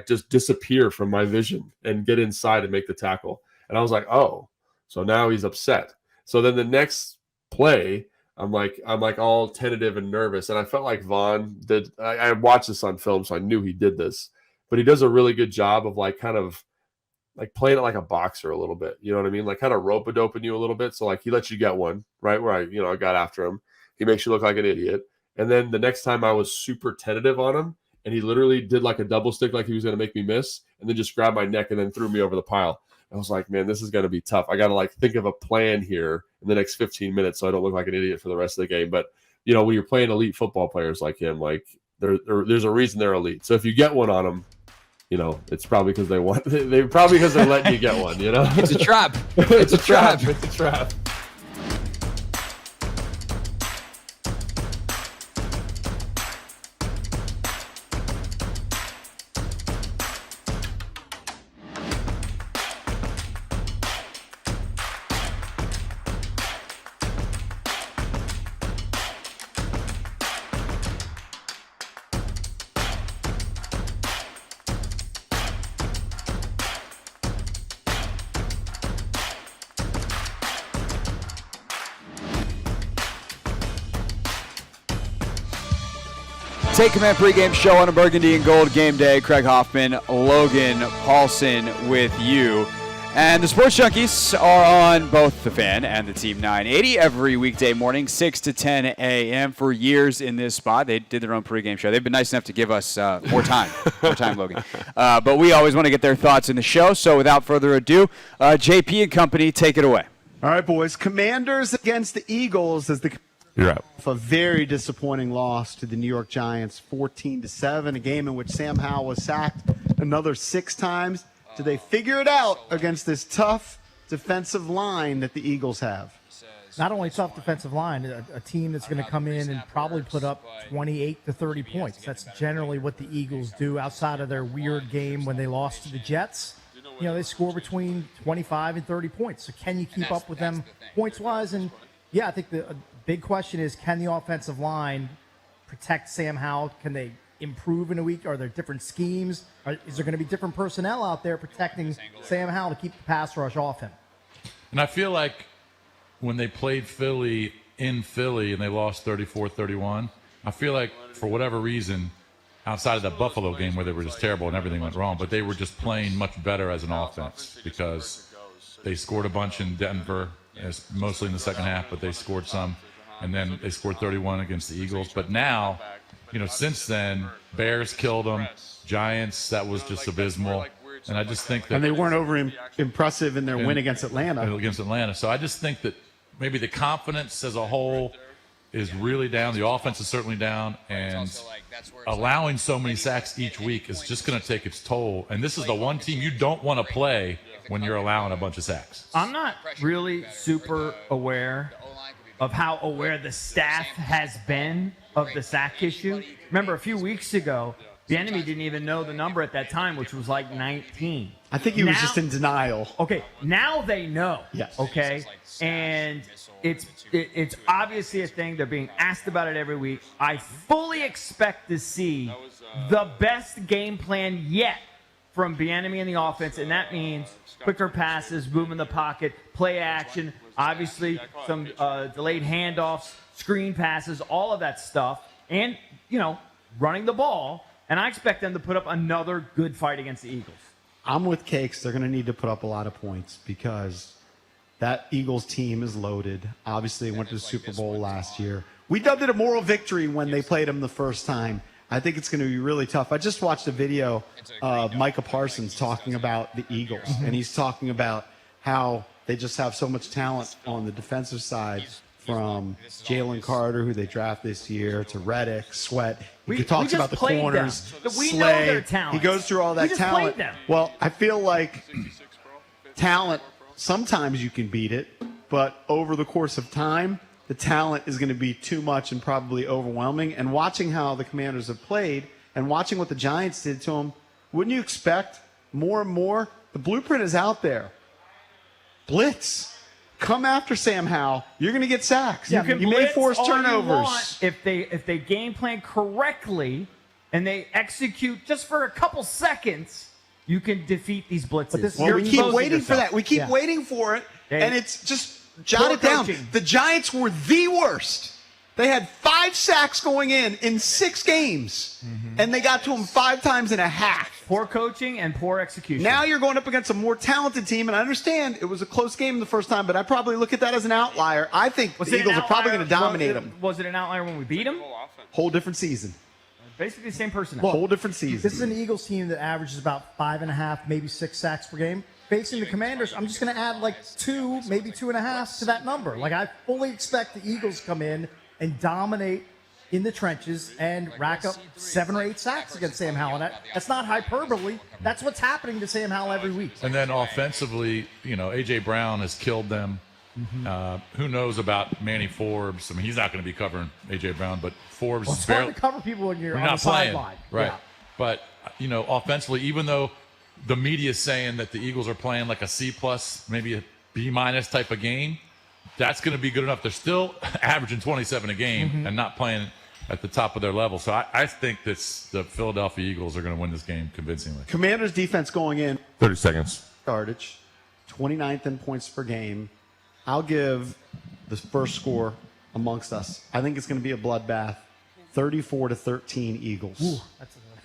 Speaker 9: just disappear from my vision and get inside and make the tackle. And I was like, oh, so now he's upset. So then the next play, I'm like all tentative and nervous. And I felt like Vaughn did. I watched this on film, so I knew he did this. But he does a really good job of like kind of like playing it like a boxer a little bit. You know what I mean? Like kind of rope-a-doping you a little bit. So like he lets you get one, right? Where I got after him. He makes you look like an idiot. And then the next time I was super tentative on him, and he literally did like a double stick like he was going to make me miss, and then just grabbed my neck and then threw me over the pile. I was like, man, this is going to be tough. I got to like think of a plan here in the next 15 minutes so I don't look like an idiot for the rest of the game. But, when you're playing elite football players like him, like there's a reason they're elite. So if you get one on them, it's probably because they want. They probably because they're letting you get one.
Speaker 4: It's a trap. It's a trap.
Speaker 9: It's a trap.
Speaker 1: Take Command pregame show on a burgundy and gold game day. Craig Hoffman, Logan Paulsen with you. And the Sports Junkies are on both the Fan and the Team 980 every weekday morning, 6 to 10 a.m. For years in this spot. They did their own pregame show. They've been nice enough to give us more time, Logan. But we always want to get their thoughts in the show. So without further ado, JP and company, take it away.
Speaker 10: All right, boys. Commanders against the Eagles as the
Speaker 2: You're up.
Speaker 10: A very disappointing loss to the New York Giants, 14-7, a game in which Sam Howell was sacked another 6 times. Did they figure it out against this tough defensive line that the Eagles have?
Speaker 11: Not only tough defensive line, a team that's going to come in and probably put up 28 to 30 points. That's generally what the Eagles do outside of their weird game when they lost to the Jets. They score between 25 and 30 points. So can you keep up with them points-wise? And, yeah, I think the big question is, can the offensive line protect Sam Howell? Can they improve in a week? Are there different schemes? Is there going to be different personnel out there protecting Sam Howell to keep the pass rush off him?
Speaker 12: And I feel like when they played Philly in Philly and they lost 34-31, I feel like for whatever reason, outside of the Buffalo game where they were just terrible and everything went wrong, but they were just playing much better as an offense because they scored a bunch in Denver, mostly in the second half, but they scored some. And then they scored 31 against the Eagles. But now, since then, Bears killed them. Giants, that was just abysmal. And I just think that...
Speaker 10: And they weren't impressive in their win against Atlanta.
Speaker 12: So I just think that maybe the confidence as a whole is really down. The offense is certainly down. And allowing so many sacks each week is just going to take its toll. And this is the one team you don't want to play when you're allowing a bunch of sacks.
Speaker 13: I'm not really super aware of how aware the staff has been of the sack issue. Remember, a few weeks ago, Bieniemy didn't even know the number at that time, which was like 19.
Speaker 10: I think he was just in denial.
Speaker 13: Okay, now they know.
Speaker 10: Yes.
Speaker 13: Okay, and it's obviously a thing. They're being asked about it every week. I fully expect to see the best game plan yet from Bieniemy in the offense, and that means quicker passes, move in the pocket, play action, obviously some delayed handoffs, screen passes, all of that stuff, and, running the ball. And I expect them to put up another good fight against the Eagles.
Speaker 10: I'm with Cakes. They're going to need to put up a lot of points because that Eagles team is loaded. Obviously, they went to the Super Bowl last year. We dubbed it a moral victory when they played them the first time. I think it's going to be really tough. I just watched a video of Micah Parsons talking about the Eagles, and he's talking about how they just have so much talent on the defensive side, from Jalen Carter, who they draft this year, to Reddick, Sweat. He talks about the corners.
Speaker 13: We
Speaker 10: Slay.
Speaker 13: know their talent.
Speaker 10: He goes through all that
Speaker 13: we just
Speaker 10: talent.
Speaker 13: Played them.
Speaker 10: Well, I feel like talent, sometimes you can beat it, but over the course of time, the talent is going to be too much and probably overwhelming. And watching how the Commanders have played and watching what the Giants did to them, wouldn't you expect more and more? The blueprint is out there. Blitz. Come after Sam Howell. You're going to get sacks.
Speaker 13: You
Speaker 10: may force turnovers.
Speaker 13: If they game plan correctly and they execute just for a couple seconds, you can defeat these blitzes.
Speaker 10: Well, we keep waiting for that. We keep waiting for it, and it's just jot it down. The Giants were the worst. They had 5 sacks going in 6 games, and they got to them 5 times and a half.
Speaker 13: Poor coaching and poor execution.
Speaker 10: Now you're going up against a more talented team, and I understand it was a close game the first time, but I probably look at that as an outlier. I think the Eagles are probably going to dominate them.
Speaker 13: Was it an outlier when we beat them?
Speaker 10: Whole different season.
Speaker 13: Basically the same person.
Speaker 10: Well, whole different season.
Speaker 11: This is an Eagles team that averages about 5.5, maybe 6 sacks per game. Facing the Commanders, I'm just going to add like 2, maybe 2.5 to that number. Like, I fully expect the Eagles come in and dominate in the trenches and rack up 7 or 8 sacks against Sam Howell. And that's not hyperbole. That's what's happening to Sam Howell every week.
Speaker 12: And then offensively, A.J. Brown has killed them. Who knows about Manny Forbes? I mean, he's not going to be covering A.J. Brown, but Forbes
Speaker 11: it's hard to cover people when you're on
Speaker 12: not
Speaker 11: the sideline.
Speaker 12: Right.
Speaker 11: Yeah.
Speaker 12: But, offensively, even though the media is saying that the Eagles are playing like a C+, maybe a B- type of game, that's going to be good enough. They're still averaging 27 a game and not playing at the top of their level. So I think that the Philadelphia Eagles are going to win this game convincingly.
Speaker 10: Commanders defense going in.
Speaker 9: 30 seconds.
Speaker 10: Yardage, 29th in points per game. I'll give the first score amongst us. I think it's going to be a bloodbath. 34-13 Eagles.
Speaker 11: Ooh,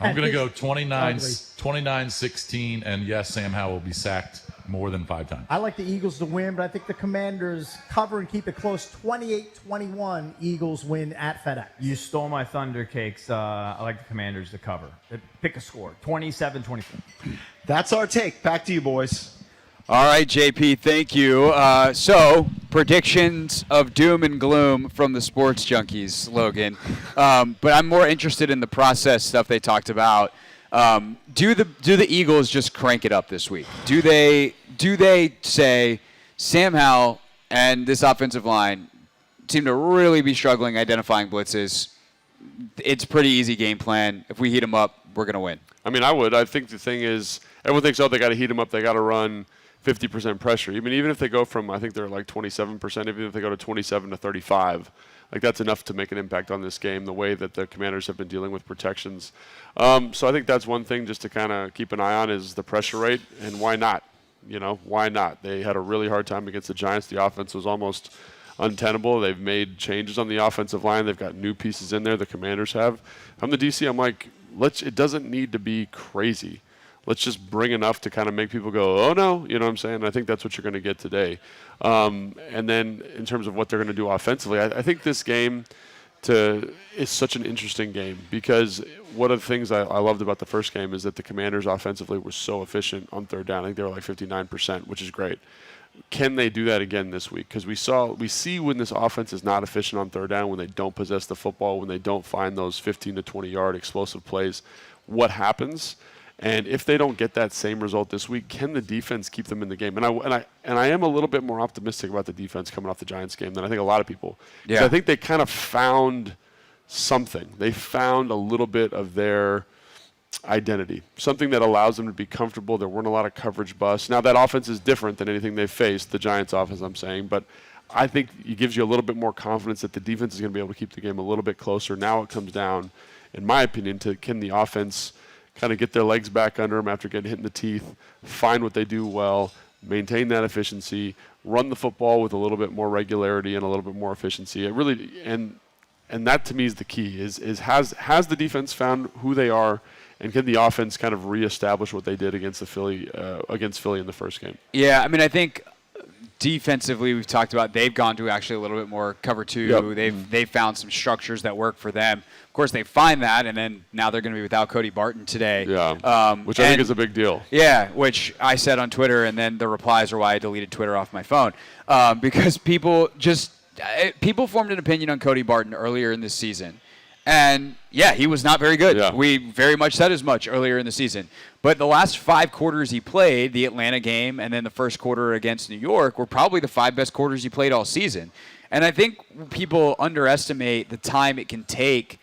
Speaker 12: I'm going to go 29-16, and yes, Sam Howell will be sacked more than 5 times.
Speaker 11: I like the Eagles to win, but I think the Commanders cover and keep it close. 28-21, Eagles win at FedEx.
Speaker 13: You stole my thunder, Cakes. I like the Commanders to cover. Pick a score, 27-24.
Speaker 10: That's our take. Back to you, boys.
Speaker 1: All right, JP, thank you. So, predictions of doom and gloom from the sports junkies, Logan. But I'm more interested in the process stuff they talked about. Do the Eagles just crank it up this week? Do they say Sam Howell and this offensive line seem to really be struggling identifying blitzes? It's a pretty easy game plan. If we heat them up, we're going to win.
Speaker 2: I mean, I would. I think the thing is, everyone thinks, they got to heat them up, they got to run. 50% pressure. Even if they go from, I think they're like 27%, even if they go to 27 to 35, like that's enough to make an impact on this game, the way that the Commanders have been dealing with protections. So I think that's one thing just to kind of keep an eye on is the pressure rate, and why not? Why not? They had a really hard time against the Giants. The offense was almost untenable. They've made changes on the offensive line. They've got new pieces in there. The Commanders have. I'm the DC. I'm like, it doesn't need to be crazy. Let's just bring enough to kind of make people go, oh, no. You know what I'm saying? I think that's what you're going to get today. And then in terms of what they're going to do offensively, I think this game is such an interesting game because one of the things I loved about the first game is that the Commanders offensively were so efficient on third down. I think they were like 59%, which is great. Can they do that again this week? Because we see when this offense is not efficient on third down, when they don't possess the football, when they don't find those 15 to 20-yard explosive plays, what happens? And if they don't get that same result this week, can the defense keep them in the game? And I am a little bit more optimistic about the defense coming off the Giants game than I think a lot of people. Yeah. I think they kind of found something. They found a little bit of their identity, something that allows them to be comfortable. There weren't a lot of coverage busts. Now that offense is different than anything they've faced, the Giants offense, I'm saying, but I think it gives you a little bit more confidence that the defense is going to be able to keep the game a little bit closer. Now it comes down, in my opinion, to can the offense kind of get their legs back under them after getting hit in the teeth, find what they do well, maintain that efficiency, run the football with a little bit more regularity and a little bit more efficiency. It really and that to me is the key. Is has the defense found who they are, and can the offense kind of reestablish what they did against Philly in the first game?
Speaker 1: Yeah, I think defensively, we've talked about they've gone to actually a little bit more cover two. Yep. They've found some structures that work for them. Of course, they find that, and then now they're going to be without Cody Barton today.
Speaker 2: Yeah, which I think is a big deal.
Speaker 1: Yeah, which I said on Twitter, and then the replies are why I deleted Twitter off my phone. Because people formed an opinion on Cody Barton earlier in this season. And, yeah, he was not very good. Yeah. We very much said as much earlier in the season. But the last 5 quarters he played, the Atlanta game and then the first quarter against New York, were probably the 5 best quarters he played all season. And I think people underestimate the time it can take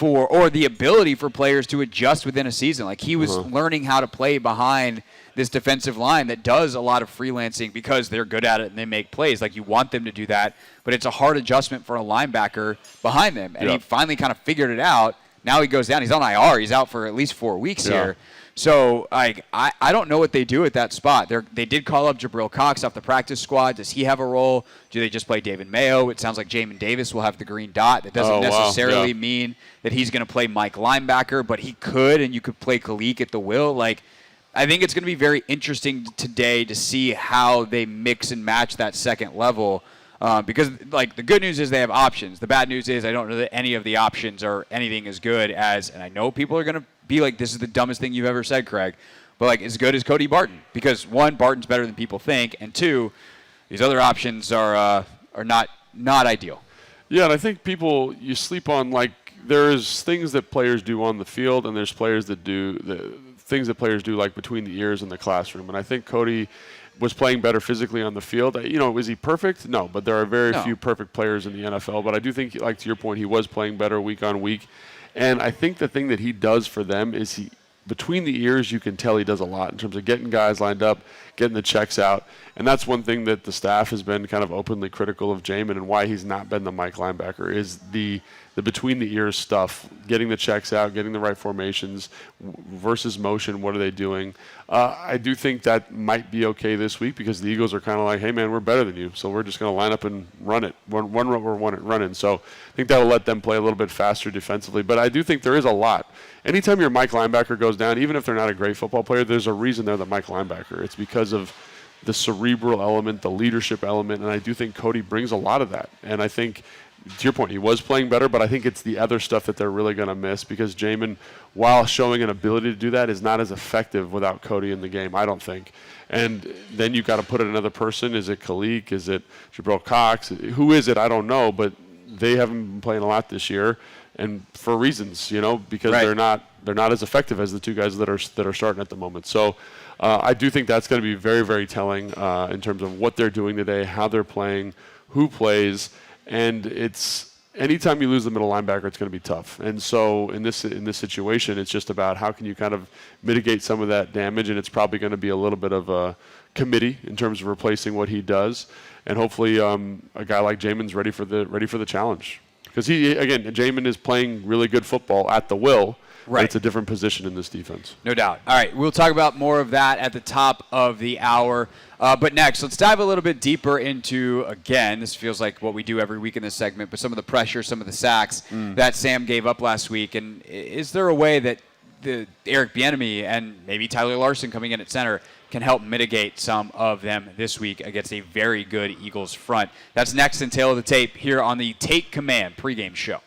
Speaker 1: or the ability for players to adjust within a season. Like he was learning how to play behind this defensive line that does a lot of freelancing because they're good at it and they make plays. Like you want them to do that, but it's a hard adjustment for a linebacker behind them. And he finally kind of figured it out. Now he goes down. He's on IR. He's out for at least 4 weeks here. So I don't know what they do at that spot. They did call up Jabril Cox off the practice squad. Does he have a role? Do they just play David Mayo? It sounds like Jamin Davis will have the green dot. That doesn't necessarily mean that he's going to play Mike linebacker, but he could, and you could play Kalik at the will. Like, I think it's going to be very interesting today to see how they mix and match that second level. Because, like, the good news is they have options. The bad news is I don't know that any of the options are anything as good as, and I know people are going to be like, this is the dumbest thing you've ever said, Craig, but, like, as good as Cody Barton. Because, 1, Barton's better than people think, and 2, these other options are not ideal.
Speaker 2: Yeah, and I think you sleep on, like, there's things that players do on the field, and there's players that do things that players do, like, between the ears in the classroom. And I think Cody was playing better physically on the field. Was he perfect? No, but there are very few perfect players in the NFL. But I do think, like to your point, he was playing better week on week. And I think the thing that he does for them is between the ears, you can tell he does a lot in terms of getting guys lined up, getting the checks out. And that's one thing that the staff has been kind of openly critical of Jamin and why he's not been the Mike linebacker is the between the ears stuff, getting the checks out, getting the right formations versus motion. What are they doing? I do think that might be okay this week because the Eagles are kind of like, hey, man, we're better than you. So we're just going to line up and run it. Run it. So I think that will let them play a little bit faster defensively. But I do think there is a lot. Anytime your Mike linebacker goes down, even if they're not a great football player, there's a reason they're the Mike linebacker. It's because of the cerebral element, the leadership element, and I do think Cody brings a lot of that. And I think, to your point, he was playing better, but I think it's the other stuff that they're really going to miss because Jamin, while showing an ability to do that, is not as effective without Cody in the game, I don't think. And then you got to put it another person. Is it Kalik? Is it Jabril Cox? Who is it? I don't know, but they haven't been playing a lot this year, and for reasons, because they're not as effective as the two guys that are starting at the moment. So I do think that's going to be very, very telling in terms of what they're doing today, how they're playing, who plays. And it's anytime you lose the middle linebacker, it's going to be tough. And so in this situation, it's just about how can you kind of mitigate some of that damage. And it's probably going to be a little bit of a committee in terms of replacing what he does, and hopefully a guy like Jamin's ready for the challenge. Because Jamin is playing really good football at the will. Right. It's a different position in this defense.
Speaker 1: No doubt. All right, we'll talk about more of that at the top of the hour. But next, let's dive a little bit deeper into, again, this feels like what we do every week in this segment, but some of the pressure, some of the sacks that Sam gave up last week. And is there a way that Eric Bieniemy and maybe Tyler Larson coming in at center can help mitigate some of them this week against a very good Eagles front? That's next in Tail of the Tape here on the Take Command pregame show.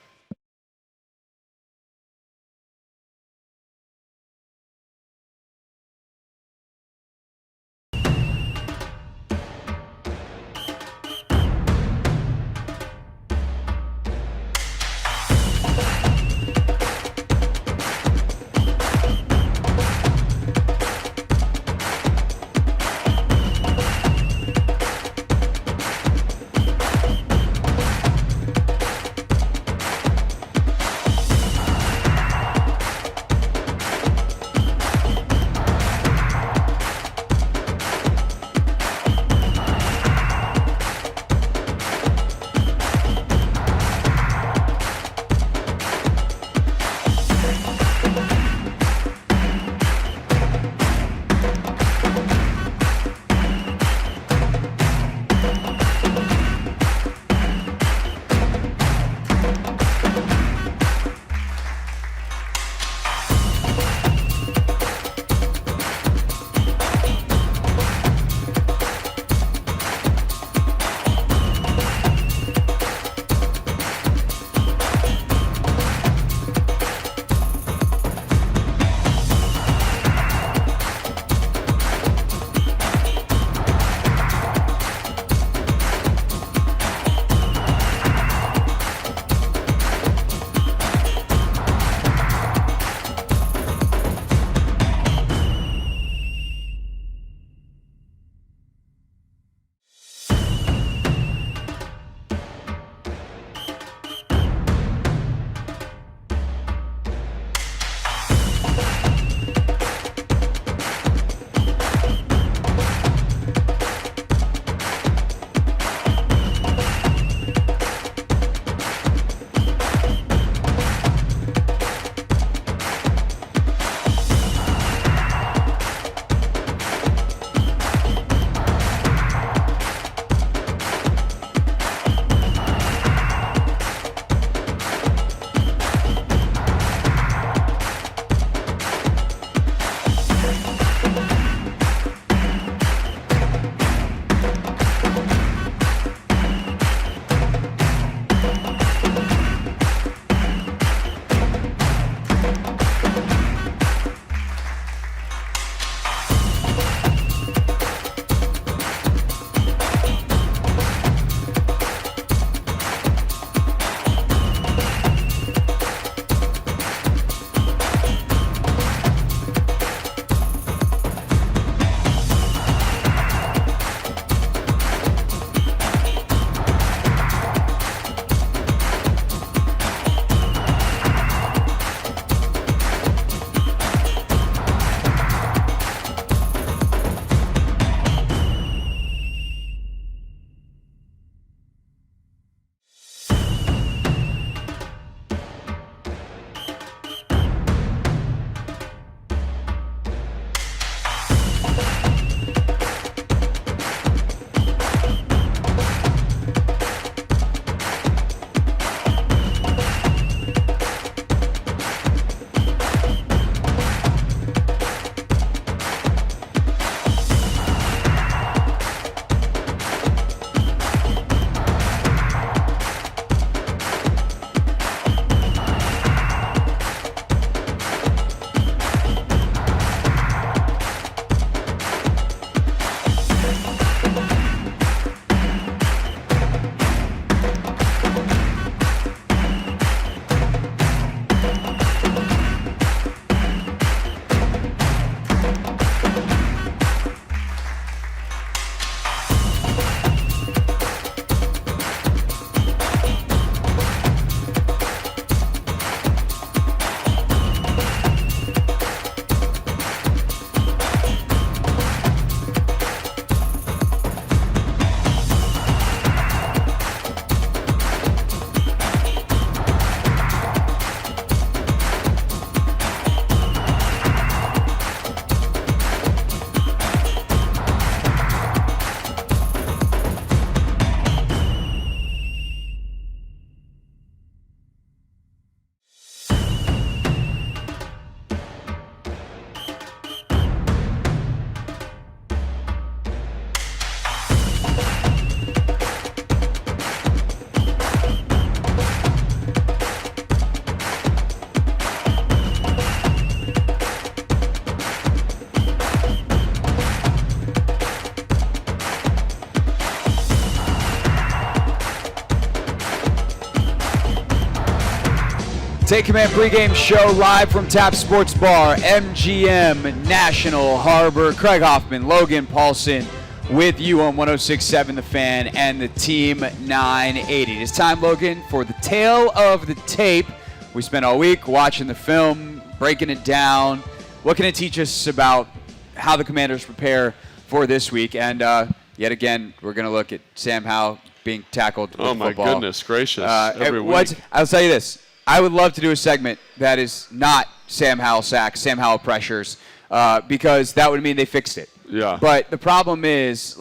Speaker 1: Take Command pregame show live from Tap Sports Bar, MGM National Harbor. Craig Hoffman, Logan Paulsen with you on 106.7 The Fan and the Team 980. It's time, Logan, for the tale of the tape. We spent all week watching the film, breaking it down. What can it teach us about how the Commanders prepare for this week? And yet again, we're going to look at Sam Howell being tackled with
Speaker 2: Oh, my
Speaker 1: football.
Speaker 2: goodness gracious. Every week.
Speaker 1: I'll tell you this. I would love to do a segment that is not Sam Howell sacks, Sam Howell pressures, because that would mean they fixed it.
Speaker 2: Yeah.
Speaker 1: But the problem is,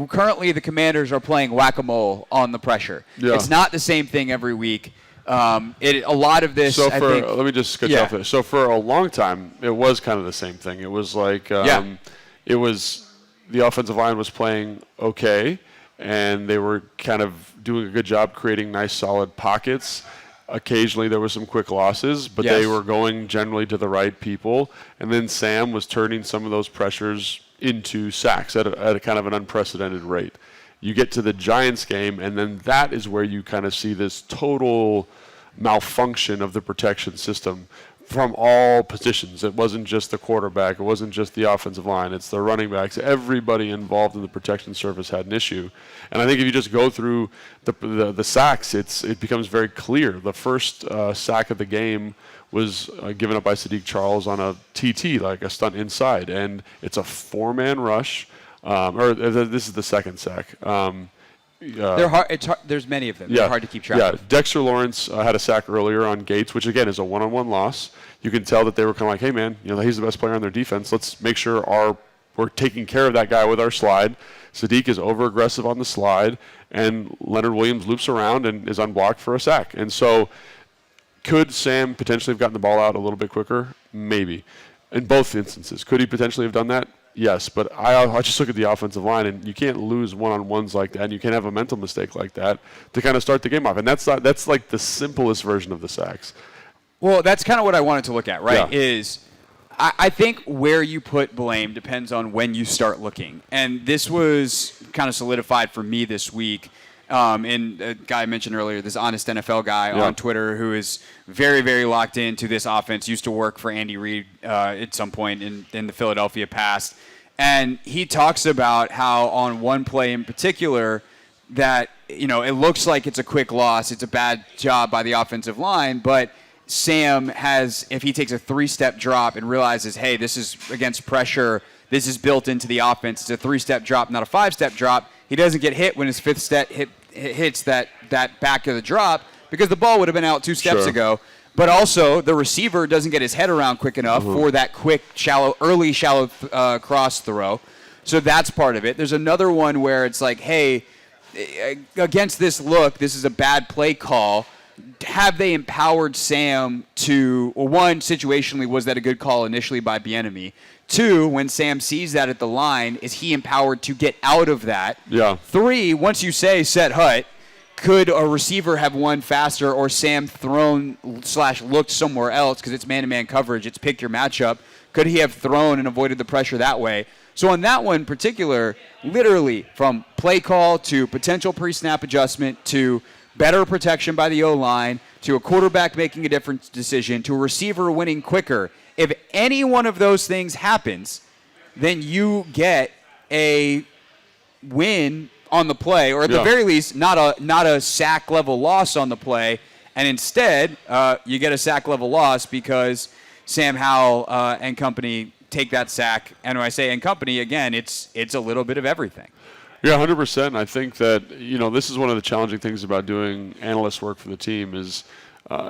Speaker 1: currently the Commanders are playing whack-a-mole on the pressure.
Speaker 2: Yeah.
Speaker 1: It's not the same thing every week. A lot of this,
Speaker 2: let
Speaker 1: think,
Speaker 2: me just cut you off there. So for a long time, it was kind of the same thing. It was like, it was the offensive line was playing okay, and they were kind of doing a good job creating nice, solid pockets. Occasionally there were some quick losses, but they were going generally to the right people. And then Sam was turning some of those pressures into sacks at a kind of an unprecedented rate. You get to the Giants game, and then that is where you kind of see this total malfunction of the protection system from all positions. It wasn't just the quarterback. It wasn't just the offensive line. It's the running backs. Everybody involved in the protection service had an issue. And I think if you just go through the sacks, it becomes very clear. The first sack of the game was given up by Sadiq Charles on a TT, like a stunt inside. And it's a four-man rush. This is the second sack.
Speaker 1: they're hard. There's many of them. They're hard to keep track of.
Speaker 2: Dexter Lawrence had a sack earlier on Gates, which again is a one-on-one loss. You can tell that they were kind of like, hey man, he's the best player on their defense. Let's make sure we're taking care of that guy with our slide. Sadiq is over-aggressive on the slide, and Leonard Williams loops around and is unblocked for a sack. And so could Sam potentially have gotten the ball out a little bit quicker? Maybe. In both instances. Could he potentially have done that? Yes, but I just look at the offensive line, and you can't lose one-on-ones like that, and you can't have a mental mistake like that to kind of start the game off. And that's like the simplest version of the sacks.
Speaker 1: Well, that's kind of what I wanted to look at, right? Yeah. I think where you put blame depends on when you start looking. And this was kind of solidified for me this week. And a guy I mentioned earlier, this Honest NFL guy on Twitter who is very, very locked into this offense, used to work for Andy Reid at some point in the Philadelphia past. And he talks about how on one play in particular that, it looks like it's a quick loss. It's a bad job by the offensive line, but Sam has, if he takes a 3-step drop and realizes, hey, this is against pressure, this is built into the offense, it's a 3-step drop, not a 5-step drop, he doesn't get hit when his 5th step hits that back of the drop because the ball would have been out 2 steps ago. But also, the receiver doesn't get his head around quick enough for that quick, early shallow cross throw. So that's part of it. There's another one where it's like, hey, against this look, this is a bad play call. Have they empowered Sam to, well, one, situationally, was that a good call initially by Bieniemy? 2, when Sam sees that at the line, is he empowered to get out of that?
Speaker 2: Yeah.
Speaker 1: 3, once you say set hut, could a receiver have won faster or Sam thrown/looked somewhere else because it's man-to-man coverage, it's pick your matchup? Could he have thrown and avoided the pressure that way? So on that one in particular, literally from play call to potential pre-snap adjustment to better protection by the O-line to a quarterback making a different decision to a receiver winning quicker, if any one of those things happens, then you get a win on the play, or at the very least, not a sack level loss on the play, and instead you get a sack level loss because Sam Howell and company take that sack. And when I say and company, again, it's a little bit of everything.
Speaker 2: Yeah, 100%. I think that, this is one of the challenging things about doing analyst work for the team is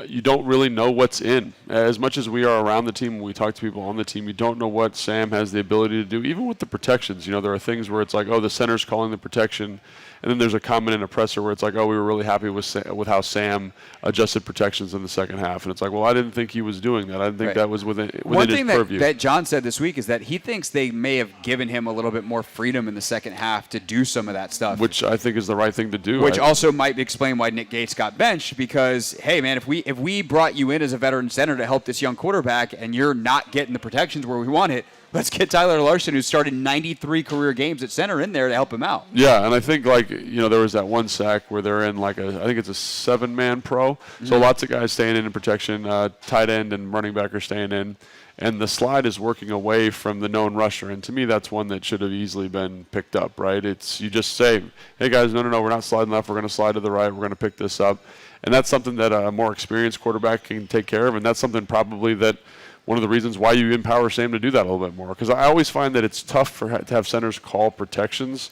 Speaker 2: you don't really know what's in. As much as we are around the team, when we talk to people on the team, you don't know what Sam has the ability to do, even with the protections. There are things where it's like, the center's calling the protection, and then there's a comment in a presser where it's like, we were really happy with how Sam adjusted protections in the second half. And it's like, well, I didn't think he was doing that. I didn't think that was within his purview.
Speaker 1: One thing that John said this week is that he thinks they may have given him a little bit more freedom in the second half to do some of that stuff.
Speaker 2: Which I think is the right thing to do.
Speaker 1: Which also might explain why Nick Gates got benched because, hey, man, if we brought you in as a veteran center to help this young quarterback and you're not getting the protections where we want it, let's get Tyler Larson, who started 93 career games at center, in there to help him out.
Speaker 2: Yeah, and I think, like, there was that one sack where they're in, I think it's a 7-man pro. Mm-hmm. So lots of guys staying in protection, tight end and running back are staying in. And the slide is working away from the known rusher. And to me, that's one that should have easily been picked up, right? You just say, hey, guys, no, we're not sliding left. We're going to slide to the right. We're going to pick this up. And that's something that a more experienced quarterback can take care of. And that's something probably that one of the reasons why you empower Sam to do that a little bit more. Because I always find that it's tough to have centers call protections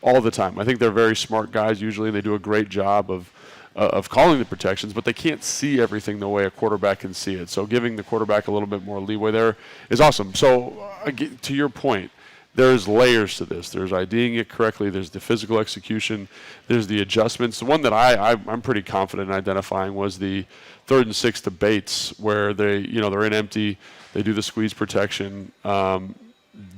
Speaker 2: all the time. I think they're very smart guys usually. They do a great job of calling the protections, but they can't see everything the way a quarterback can see it. So giving the quarterback a little bit more leeway there is awesome. So to your point, there's layers to this. There's IDing it correctly. There's the physical execution. There's the adjustments. The one that I'm pretty confident in identifying was the 3rd and 6 to Bates, where they're in empty. They do the squeeze protection.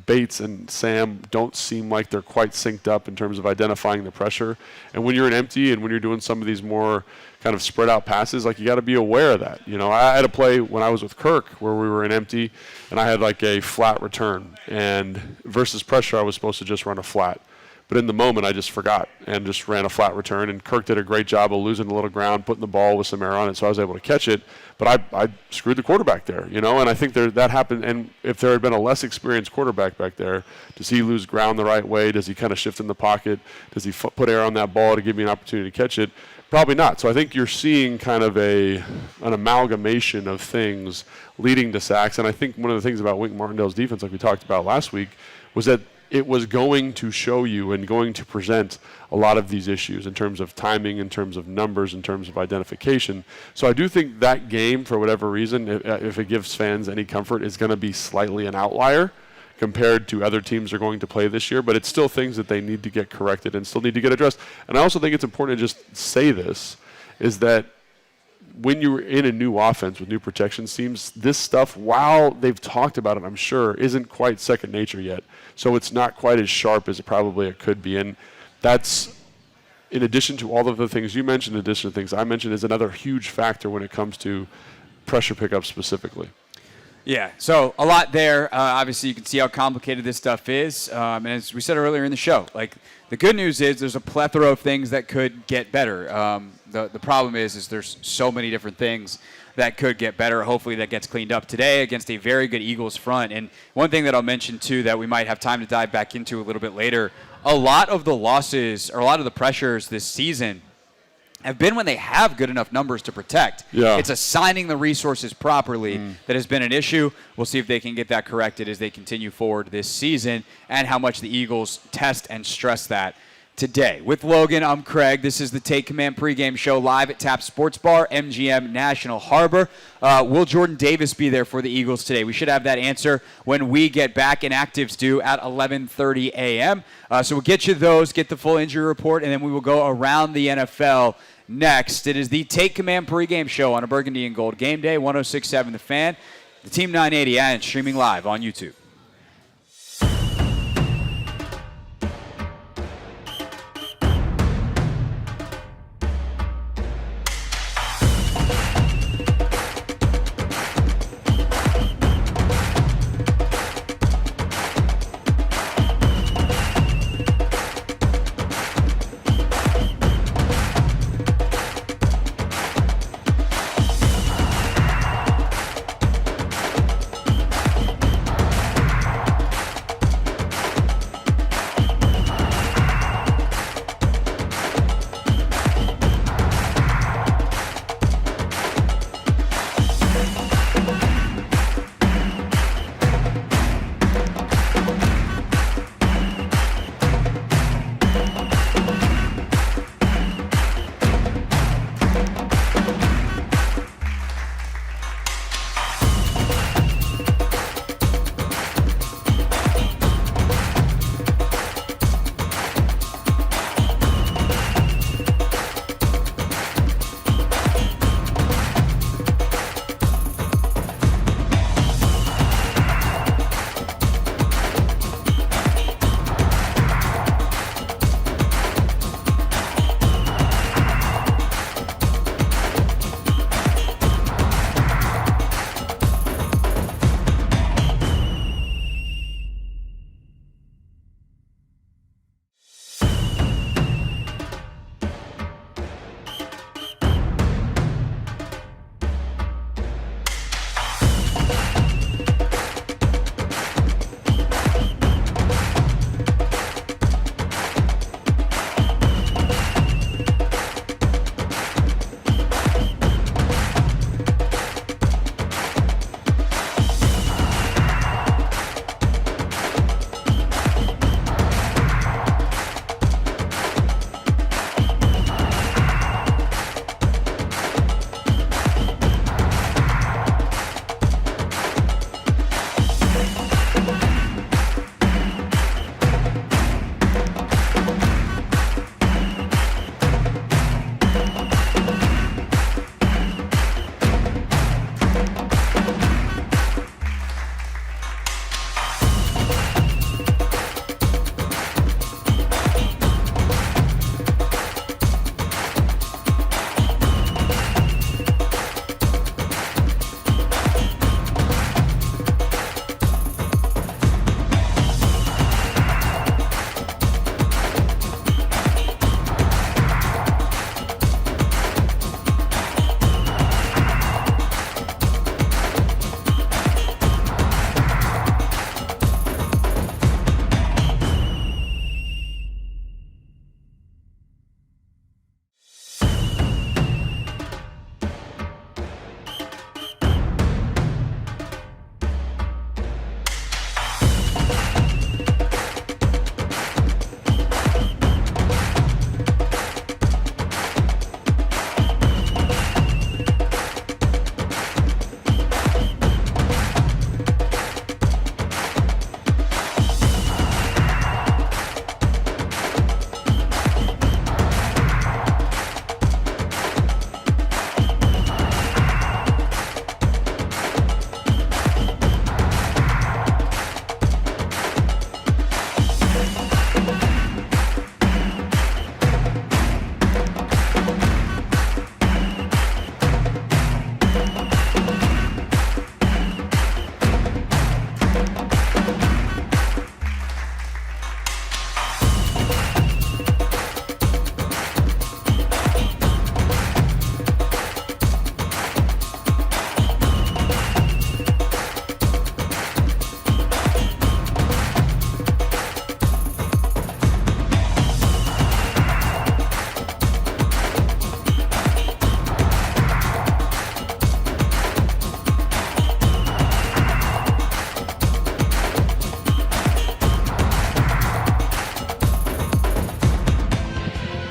Speaker 2: Bates and Sam don't seem like they're quite synced up in terms of identifying the pressure. And when you're in empty and when you're doing some of these more kind of spread out passes, you got to be aware of that. I had a play when I was with Kirk where we were in empty and I had a flat return, and versus pressure I was supposed to just run a flat. But in the moment, I just forgot and just ran a flat return. And Kirk did a great job of losing a little ground, putting the ball with some air on it, so I was able to catch it. But I screwed the quarterback there, And I think that happened. And if there had been a less experienced quarterback back there, does he lose ground the right way? Does he kind of shift in the pocket? Does he put air on that ball to give me an opportunity to catch it? Probably not. So I think you're seeing kind of an amalgamation of things leading to sacks. And I think one of the things about Wink Martindale's defense, like we talked about last week, was that it was going to show you and going to present a lot of these issues in terms of timing, in terms of numbers, in terms of identification. So I do think that game, for whatever reason, if it gives fans any comfort, is going to be slightly an outlier compared to other teams are going to play this year. But it's still things that they need to get corrected and still need to get addressed. And I also think it's important to just say this, is that when you're in a new offense with new protection schemes, this stuff, while they've talked about it, I'm sure, isn't quite second nature yet. So it's not quite as sharp as it could be. And that's, in addition to all of the things you mentioned, in addition to things I mentioned, is another huge factor when it comes to pressure pickup specifically.
Speaker 1: Yeah, so a lot there. Obviously, you can see how complicated this stuff is. And as we said earlier in the show, the good news is there's a plethora of things that could get better. The problem is there's so many different things that could get better. Hopefully that gets cleaned up today against a very good Eagles front. And one thing that I'll mention, too, that we might have time to dive back into a little bit later, a lot of the losses or a lot of the pressures this season have been when they have good enough numbers to protect.
Speaker 2: Yeah.
Speaker 1: It's assigning the resources properly that has been an issue. We'll see if they can get that corrected as they continue forward this season and how much the Eagles test and stress that today. With Logan, I'm Craig. This is the Take Command pregame show live at Tap Sports Bar, MGM National Harbor. Will Jordan Davis be there for the Eagles today? We should have that answer when we get back, and actives due at 11:30 a.m. So we'll get you those, get the full injury report, and then we will go around the NFL next. It is the Take Command pregame show on a Burgundy and Gold game day, 106.7 The Fan, the Team 980, and streaming live on YouTube.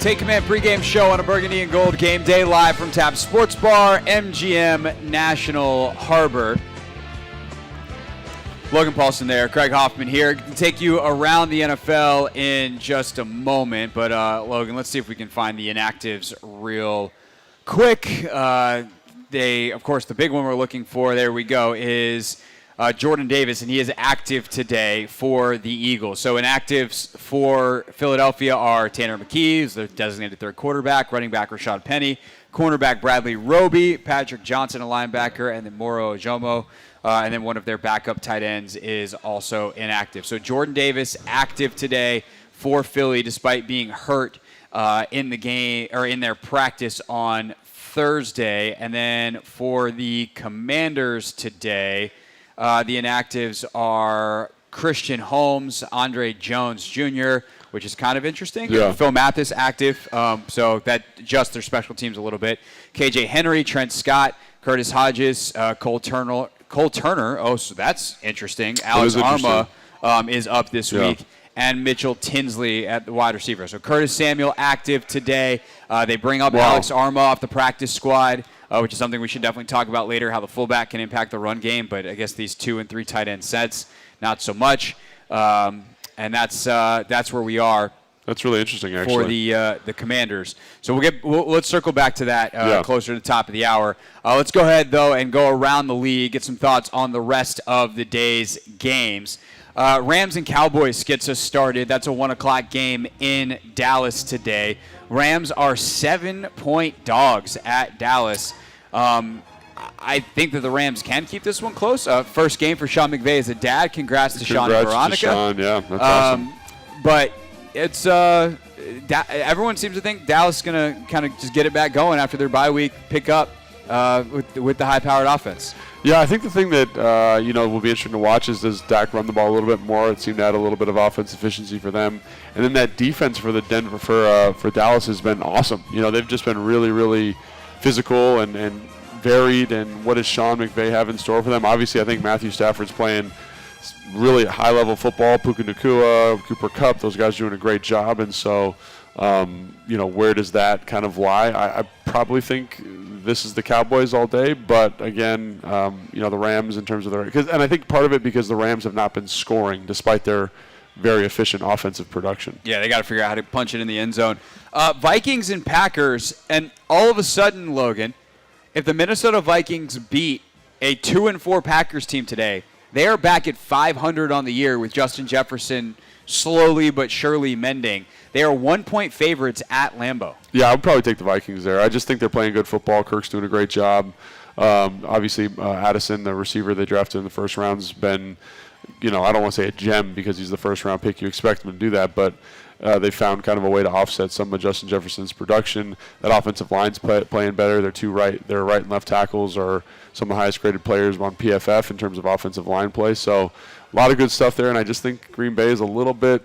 Speaker 1: Take Command pregame show on a Burgundy and Gold game day live from Tap Sports Bar, MGM National Harbor. Logan Paulsen there, Craig Hoffman here. Can take you around the NFL in just a moment, but Logan, let's see if we can find the inactives real quick. Of course, the big one we're looking for, there we go, is Jordan Davis, and he is active today for the Eagles. So inactives for Philadelphia are Tanner McKee, who's the designated third quarterback, running back Rashad Penny, cornerback Bradley Roby, Patrick Johnson, a linebacker, and then Moro Ojomo. And then one of their backup tight ends is also inactive. So Jordan Davis active today for Philly, despite being hurt in the game or in their practice on Thursday. And then for the Commanders today, the inactives are Christian Holmes, Andre Jones Jr., which is kind of interesting.
Speaker 2: Yeah.
Speaker 1: Phil Mathis active, so that adjusts their special teams a little bit. KJ Henry, Trent Scott, Curtis Hodges, Cole Turner. Oh, so that's interesting. Alex Arma is up this week. And Mitchell Tinsley at the wide receiver. So Curtis Samuel active today. They bring up Alex Arma off the practice squad, which is something we should definitely talk about later, how the fullback can impact the run game. But I guess these 2 and 3 tight end sets, not so much. And that's where we are.
Speaker 2: That's really interesting, actually.
Speaker 1: For the Commanders. So let's circle back to that closer to the top of the hour. Let's go ahead, though, and go around the league, get some thoughts on the rest of the day's games. Rams and Cowboys gets us started. That's a 1 o'clock game in Dallas today. Rams are 7-point dogs at Dallas. I think that the Rams can keep this one close. First game for Sean McVay as a dad. Congrats to Sean and Veronica.
Speaker 2: To Sean. Yeah, that's awesome.
Speaker 1: But it's everyone seems to think Dallas is going to kind of just get it back going after their bye week, pick up with the high-powered offense.
Speaker 2: Yeah, I think the thing that will be interesting to watch is, does Dak run the ball a little bit more? It seemed to add a little bit of offense efficiency for them, and then that defense for for Dallas has been awesome. They've just been really, really physical and varied. And what does Sean McVay have in store for them? Obviously, I think Matthew Stafford's playing really high-level football. Puka Nacua, Cooper Kupp, those guys doing a great job, and so. Where does that kind of lie? I probably think this is the Cowboys all day, but again, the Rams in terms of and I think part of it because the Rams have not been scoring despite their very efficient offensive production.
Speaker 1: Yeah, they got to figure out how to punch it in the end zone. Vikings and Packers, and all of a sudden, Logan, if the Minnesota Vikings beat a 2-4 Packers team today, they are back at 500 on the year with Justin Jefferson slowly but surely mending. They are 1-point favorites at Lambeau.
Speaker 2: Yeah, I would probably take the Vikings there. I just think they're playing good football. Kirk's doing a great job. Obviously, Addison, the receiver they drafted in the first round, has been, I don't want to say a gem because he's the first-round pick. You expect him to do that, but they found kind of a way to offset some of Justin Jefferson's production. That offensive line's playing better. Their right and left tackles are some of the highest-graded players on PFF in terms of offensive line play. So a lot of good stuff there, and I just think Green Bay is a little bit,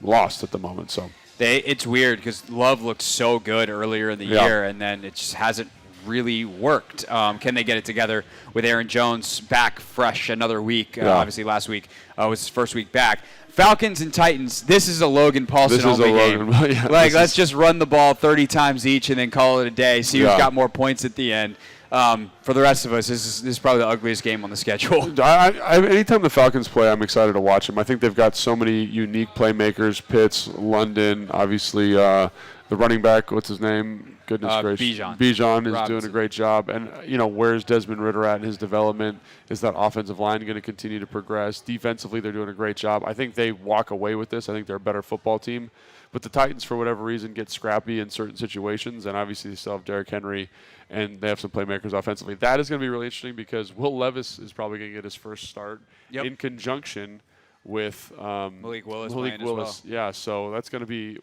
Speaker 2: lost at the moment. So
Speaker 1: it's weird because Love looked so good earlier in the year, and then it just hasn't really worked. Can they get it together with Aaron Jones back fresh another week? Obviously, last week was his first week back. Falcons and Titans. This is a Logan Paulsen only game. Let's just run the ball 30 times each and then call it a day. See who's got more points at the end. For the rest of us, this is probably the ugliest game on the schedule.
Speaker 2: Anytime the Falcons play, I'm excited to watch them. I think they've got so many unique playmakers. Pitts, London, obviously the running back, what's his name? Goodness gracious. Bijan is doing a great job. And, where's Desmond Ridder at in his development? Is that offensive line going to continue to progress? Defensively, they're doing a great job. I think they walk away with this. I think they're a better football team. But the Titans, for whatever reason, get scrappy in certain situations, and obviously they still have Derrick Henry, and they have some playmakers offensively. That is going to be really interesting because Will Levis is probably going to get his first start in conjunction with
Speaker 1: Malik Willis.
Speaker 2: Malik Willis,
Speaker 1: as well.
Speaker 2: yeah. So that's going to be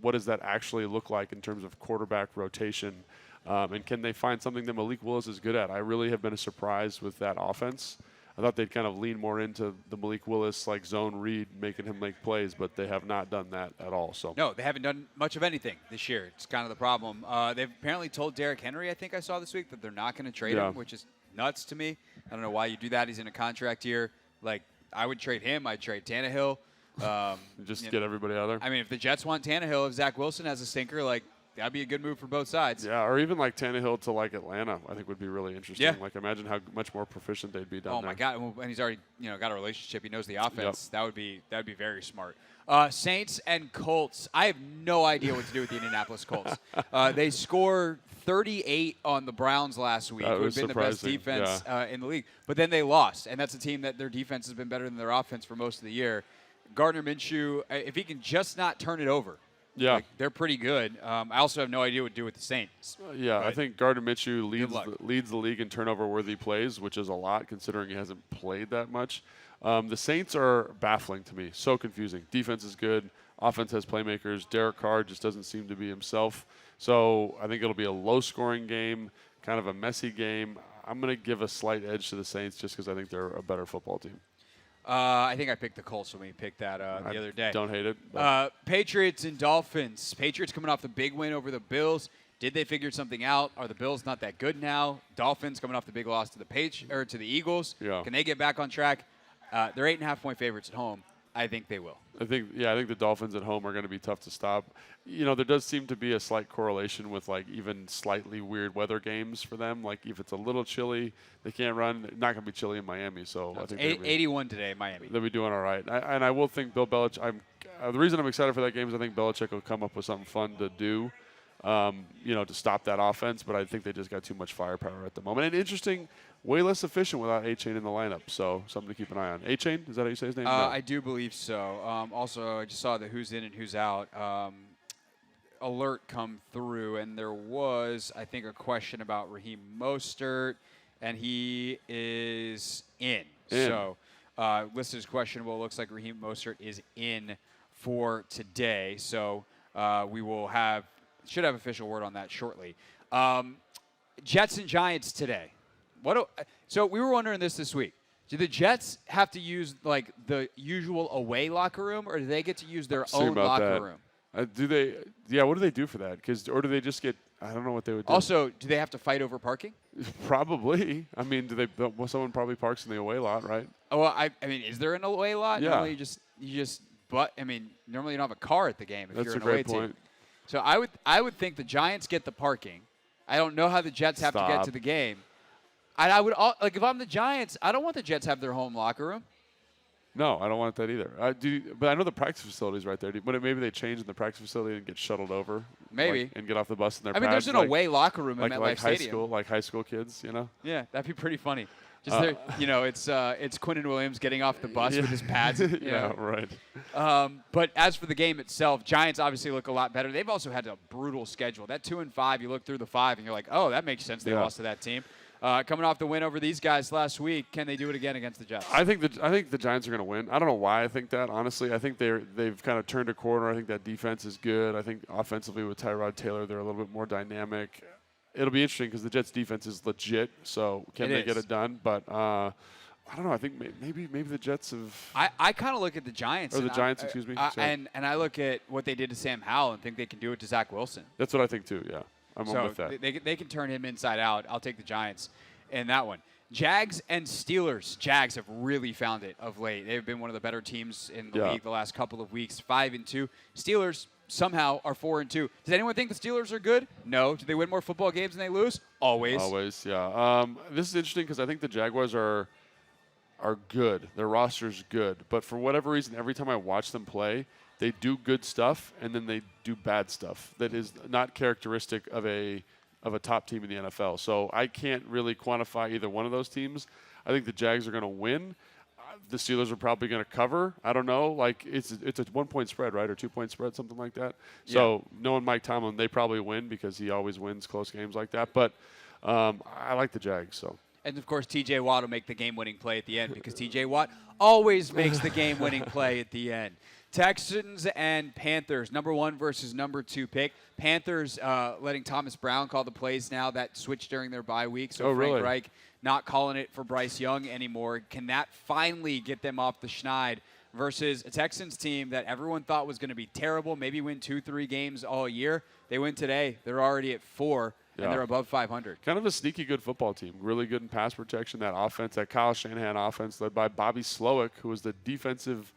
Speaker 2: what does that actually look like in terms of quarterback rotation, and can they find something that Malik Willis is good at? I really have been surprised with that offense. I thought they'd kind of lean more into the Malik Willis zone read, making him make plays, but they have not done that at all. So
Speaker 1: no, they haven't done much of anything this year. It's kind of the problem. They've apparently told Derrick Henry, I think I saw this week, that they're not going to trade him, which is nuts to me. I don't know why you do that. He's in a contract year. I would trade him. I'd trade Tannehill.
Speaker 2: Just get everybody out there.
Speaker 1: I mean, if the Jets want Tannehill, if Zach Wilson has a stinker, like that'd be a good move for both sides.
Speaker 2: Yeah, or even like Tannehill to like Atlanta, I think would be really interesting.
Speaker 1: Yeah.
Speaker 2: Like imagine how much more proficient they'd be down there.
Speaker 1: Oh my God! And he's already got a relationship. He knows the offense.
Speaker 2: Yep.
Speaker 1: That'd be very smart. Saints and Colts. I have no idea what to do with the Indianapolis Colts. They scored 38 on the Browns last week, who have been the best defense in the league. But then they lost, and that's a team that their defense has been better than their offense for most of the year. Gardner Minshew, if he can just not turn it over, they're pretty good. I also have no idea what to do with the Saints.
Speaker 2: I think Gardner Minshew leads the league in turnover-worthy plays, which is a lot considering he hasn't played that much. The Saints are baffling to me. So confusing. Defense is good. Offense has playmakers. Derek Carr just doesn't seem to be himself. So I think it'll be a low-scoring game, kind of a messy game. I'm going to give a slight edge to the Saints just because I think they're a better football team.
Speaker 1: I think I picked the Colts when we picked that the other day.
Speaker 2: Don't hate it.
Speaker 1: Patriots and Dolphins. Patriots coming off the big win over the Bills. Did they figure something out? Are the Bills not that good now? Dolphins coming off the big loss to the Eagles.
Speaker 2: Yeah.
Speaker 1: Can they get back on track? They're 8.5-point favorites at home. I think they will.
Speaker 2: I think the Dolphins at home are going to be tough to stop. There does seem to be a slight correlation with like even slightly weird weather games for them. Like if it's a little chilly, they can't run. Not going to be chilly in Miami, so I think
Speaker 1: 81 today in Miami.
Speaker 2: They'll be doing all right. And I will think Bill Belichick. The reason I'm excited for that game is I think Belichick will come up with something fun to do. To stop that offense, but I think they just got too much firepower at the moment. And interesting, way less efficient without A-Chain in the lineup, so something to keep an eye on. A-Chain, is that how you say his name? No.
Speaker 1: I do believe so. Also, I just saw the who's in and who's out alert come through, and there was, I think, a question about Raheem Mostert, and he is in. So listed as questionable. Looks like Raheem Mostert is in for today, so we will should have official word on that shortly. Jets and Giants today. So we were wondering this week. Do the Jets have to use like the usual away locker room, or do they get to use their own locker room?
Speaker 2: Do they? Yeah. What do they do for that? Or do they just get? I don't know what they would do.
Speaker 1: Also, do they have to fight over parking?
Speaker 2: Probably. I mean, someone probably parks in the away lot, right?
Speaker 1: Oh, well, I mean, is there an away lot?
Speaker 2: Yeah.
Speaker 1: Normally normally you don't have a car at the game if you're an away team. So I would think the Giants get the parking. I don't know how the Jets have to get to the game. And I would if I'm the Giants, I don't want the Jets to have their home locker room.
Speaker 2: No, I don't want that either. But I know the practice facility is right there. But maybe they change in the practice facility and get shuttled over.
Speaker 1: Maybe.
Speaker 2: And get off the bus in their
Speaker 1: I mean, there's an away locker room in MetLife Stadium.
Speaker 2: Like high school kids,
Speaker 1: Yeah, that'd be pretty funny. Just it's Quinnen Williams getting off the bus with his pads.
Speaker 2: Right.
Speaker 1: But as for the game itself, Giants obviously look a lot better. They've also had a brutal schedule. That 2-5, you look through the 5 and you're like, oh, that makes sense. They lost to that team. Coming off the win over these guys last week, can they do it again against the Jets?
Speaker 2: I think the Giants are going to win. I don't know why I think that. Honestly, I think they've kind of turned a corner. I think that defense is good. I think offensively with Tyrod Taylor, they're a little bit more dynamic. It'll be interesting because the Jets' defense is legit. So can they get it done? But I don't know. I think maybe the Jets have.
Speaker 1: I kind of look at the Giants.
Speaker 2: Or the Giants, excuse me.
Speaker 1: And I look at what they did to Sam Howell and think they can do it to Zach Wilson.
Speaker 2: That's what I think too. Yeah, I'm with that.
Speaker 1: They can turn him inside out. I'll take the Giants in that one. Jags and Steelers. Jags have really found it of late. They've been one of the better teams in the league the last couple of weeks. 5-2. Steelers somehow are 4-2. Does anyone think the Steelers are good? No. Do they win more football games than they lose? Always.
Speaker 2: Always, yeah. This is interesting because I think the Jaguars are good. Their roster's good. But for whatever reason, every time I watch them play, they do good stuff and then they do bad stuff that is not characteristic of a top team in the NFL. So I can't really quantify either one of those teams. I think the Jags are going to win. The Steelers are probably going to cover. I don't know. Like it's a 1-point spread, right, or 2-point spread, something like that. Yeah. So knowing Mike Tomlin, they probably win because he always wins close games like that. But I like the Jags. So.
Speaker 1: And of course, T.J. Watt will make the game-winning play at the end because T.J. Watt always makes the game-winning play at the end. Texans and Panthers, number 1 versus number 2 pick. Panthers letting Thomas Brown call the plays now. That switched during their bye week. So Frank Reich not calling it for Bryce Young anymore. Can that finally get them off the schneid versus a Texans team that everyone thought was going to be terrible, maybe win 2-3 games all year? They win today. They're already at 4, and they're above 500.
Speaker 2: Kind of a sneaky good football team. Really good in pass protection. That offense, that Kyle Shanahan offense led by Bobby Slowick, who was the defensive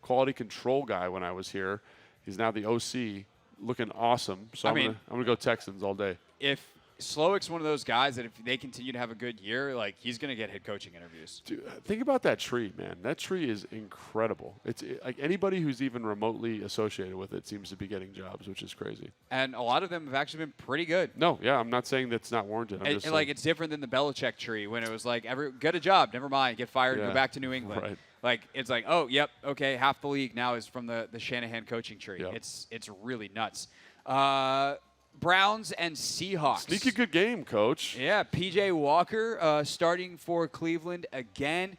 Speaker 2: quality control guy when I was here. He's now the OC, looking awesome. So I'm gonna go Texans all day.
Speaker 1: If Slowick's one of those guys that if they continue to have a good year, like he's going to get head coaching interviews.
Speaker 2: Dude, think about that tree, man. That tree is incredible. Like anybody who's even remotely associated with it seems to be getting jobs, which is crazy.
Speaker 1: And a lot of them have actually been pretty good.
Speaker 2: No, yeah, I'm not saying that's not warranted.
Speaker 1: And like it's different than the Belichick tree when it was like, get a job, never mind, get fired,
Speaker 2: Yeah.
Speaker 1: go back to New England.
Speaker 2: Right.
Speaker 1: Like it's like, oh, yep, okay, half the league now is from the Shanahan coaching tree.
Speaker 2: Yep.
Speaker 1: It's really nuts. Browns and Seahawks.
Speaker 2: Sneaky good game, Coach.
Speaker 1: Yeah, P.J. Walker starting for Cleveland again.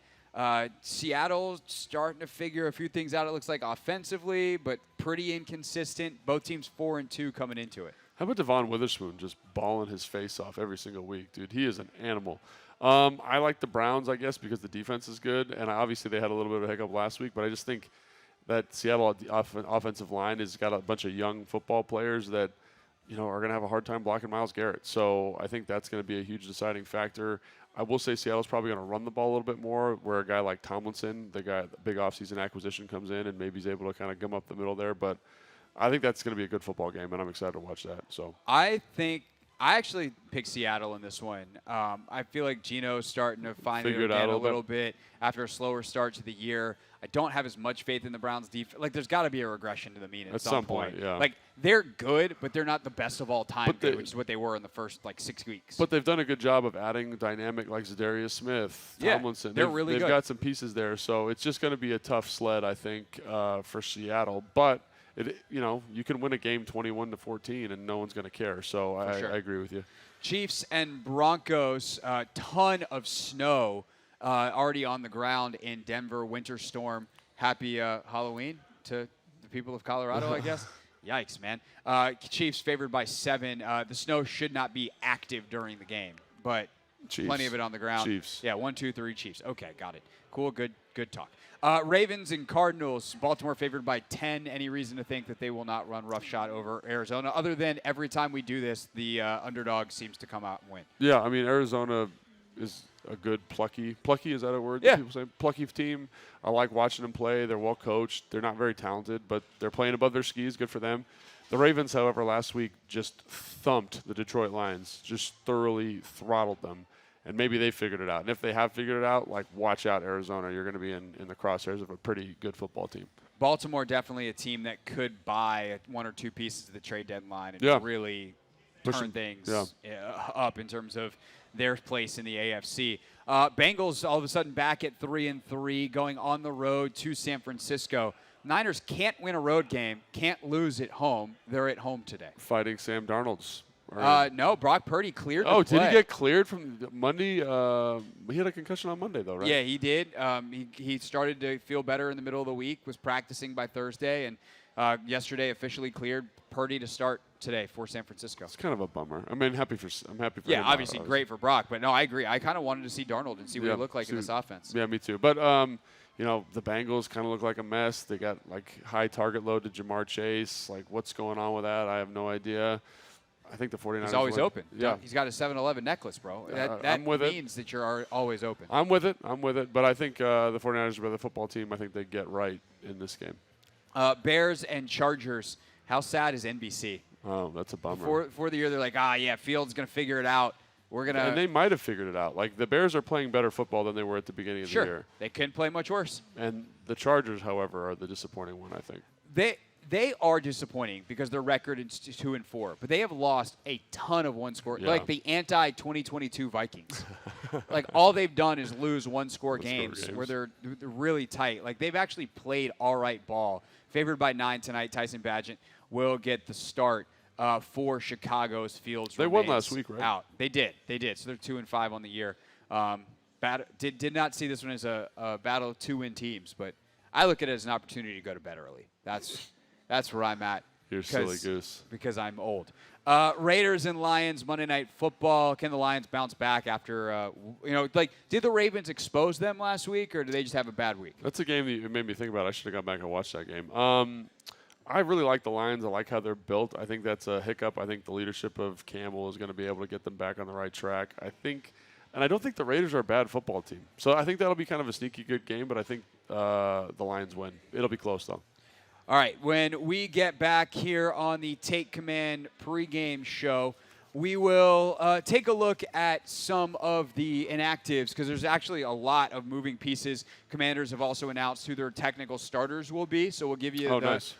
Speaker 1: Seattle starting to figure a few things out, it looks like, offensively, but pretty inconsistent. Both teams 4-2 coming into it.
Speaker 2: How about Devon Witherspoon just balling his face off every single week, dude? He is an animal. I like the Browns, I guess, because the defense is good, and obviously they had a little bit of a hiccup last week, but I just think that Seattle offensive line has got a bunch of young football players that are going to have a hard time blocking Myles Garrett. So I think that's going to be a huge deciding factor. I will say Seattle's probably going to run the ball a little bit more, where a guy like Tomlinson, the big offseason acquisition, comes in and maybe he's able to kind of gum up the middle there. But I think that's going to be a good football game, and I'm excited to watch that. So
Speaker 1: I actually picked Seattle in this one. I feel like Geno's starting to find it again a little bit after a slower start to the year. I don't have as much faith in the Browns' defense. Like, there's got to be a regression to the mean at some point.
Speaker 2: Yeah.
Speaker 1: Like, they're good, but they're not the best of all time, which is what they were in the first, 6 weeks.
Speaker 2: But they've done a good job of adding dynamic like Zadarius Smith, Tomlinson.
Speaker 1: They're really good.
Speaker 2: They've got some pieces there. So it's just going to be a tough sled, I think, for Seattle. But you can win a game 21-14, and no one's going to care. So I agree with you.
Speaker 1: Chiefs and Broncos, ton of snow already on the ground in Denver. Winter storm. Happy Halloween to the people of Colorado, I guess. Yikes, man. Chiefs favored by 7. The snow should not be active during the game, but
Speaker 2: Chiefs.
Speaker 1: Plenty of it on the ground.
Speaker 2: Chiefs.
Speaker 1: Yeah, 1, 2, 3 Chiefs. Okay, got it. Cool, good talk. Ravens and Cardinals. Baltimore favored by 10. Any reason to think that they will not run roughshod over Arizona, other than every time we do this, the underdog seems to come out and win?
Speaker 2: Yeah, I mean, Arizona is a good plucky, is that a word
Speaker 1: Yeah.
Speaker 2: that people say? Plucky team. I like watching them play. They're well coached. They're not very talented, but they're playing above their skis. Good for them. The Ravens, however, last week just thumped the Detroit Lions, just thoroughly throttled them. And maybe they figured it out. And if they have figured it out, watch out, Arizona. You're going to be in the crosshairs of a pretty good football team.
Speaker 1: Baltimore, definitely a team that could buy 1 or 2 pieces of the trade deadline and really turn things up in terms of their place in the AFC. Bengals all of a sudden back at 3-3, going on the road to San Francisco. Niners can't win a road game, can't lose at home. They're at home today.
Speaker 2: Fighting Sam Darnold's.
Speaker 1: No, Brock Purdy cleared.
Speaker 2: Oh, did he get cleared from Monday? He had a concussion on Monday, though, right?
Speaker 1: Yeah, he did. He started to feel better in the middle of the week, was practicing by Thursday, and yesterday officially cleared Purdy to start today for San Francisco.
Speaker 2: It's kind of a bummer. I mean, I'm happy for
Speaker 1: yeah,
Speaker 2: him.
Speaker 1: obviously great for Brock, but no, I agree. I kind of wanted to see Darnold and see what he looked like in this offense.
Speaker 2: Yeah, me too. But the Bengals kind of look like a mess. They got high target load to Jamar Chase. What's going on with that? I have no idea. I think the 49ers.
Speaker 1: He's always open.
Speaker 2: Yeah.
Speaker 1: He's got a 7-Eleven necklace, bro. That means that you're always open.
Speaker 2: I'm with it. But I think the 49ers are the football team. I think they get right in this game.
Speaker 1: Bears and Chargers. How sad is NBC?
Speaker 2: Oh, that's a bummer.
Speaker 1: Before the year, they're like, Fields going to figure it out.
Speaker 2: And they might have figured it out. The Bears are playing better football than they were at the beginning of the year.
Speaker 1: They couldn't play much worse.
Speaker 2: And the Chargers, however, are the disappointing one, I think.
Speaker 1: They are disappointing because their record is 2-4, but they have lost a ton of one-score, like the anti-2022 Vikings. All they've done is lose one-score games where they're really tight. They've actually played all right ball. Favored by 9 tonight, Tyson Bagent will get the start for Chicago's Fields.
Speaker 2: They won last week, right?
Speaker 1: Out. They did. So they're 2-5 on the year. Did not see this one as a battle of 2-win teams, but I look at it as an opportunity to go to bed early. That's where I'm at.
Speaker 2: You're silly goose.
Speaker 1: Because I'm old. Raiders and Lions, Monday Night Football. Can the Lions bounce back after, did the Ravens expose them last week, or did they just have a bad week?
Speaker 2: That's a game that made me think about. I should have gone back and watched that game. I really like the Lions. I like how they're built. I think that's a hiccup. I think the leadership of Campbell is going to be able to get them back on the right track. I think And I don't think the Raiders are a bad football team. So I think that'll be kind of a sneaky good game, but I think the Lions win. It'll be close, though.
Speaker 1: All right, when we get back here on the Take Command pregame show, we will take a look at some of the inactives because there's actually a lot of moving pieces. Commanders have also announced who their technical starters will be, so we'll give you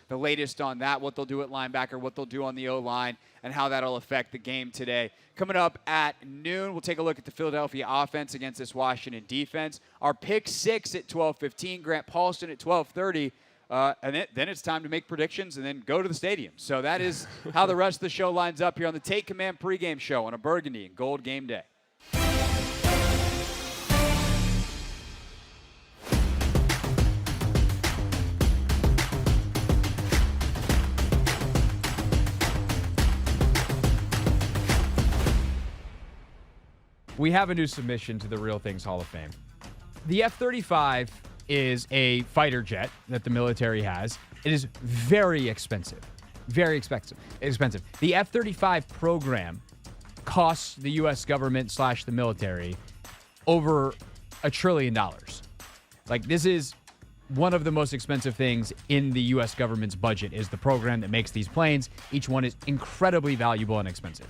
Speaker 1: the latest on that, what they'll do at linebacker, what they'll do on the O-line, and how that'll affect the game today. Coming up at noon, we'll take a look at the Philadelphia offense against this Washington defense. Our pick 6 at 12:15, Grant Paulsen at 12:30. And then it's time to make predictions and then go to the stadium. So that is how the rest of the show lines up here on the Take Command pregame show on a Burgundy and Gold game day.
Speaker 4: We have a new submission to the Real Things Hall of Fame. The F-35 is a fighter jet that the military has. It is very expensive. Very expensive. The F-35 program costs the U.S. government / the military over $1 trillion. Like, this is one of the most expensive things in the U.S. government's budget is the program that makes these planes. Each one is incredibly valuable and expensive.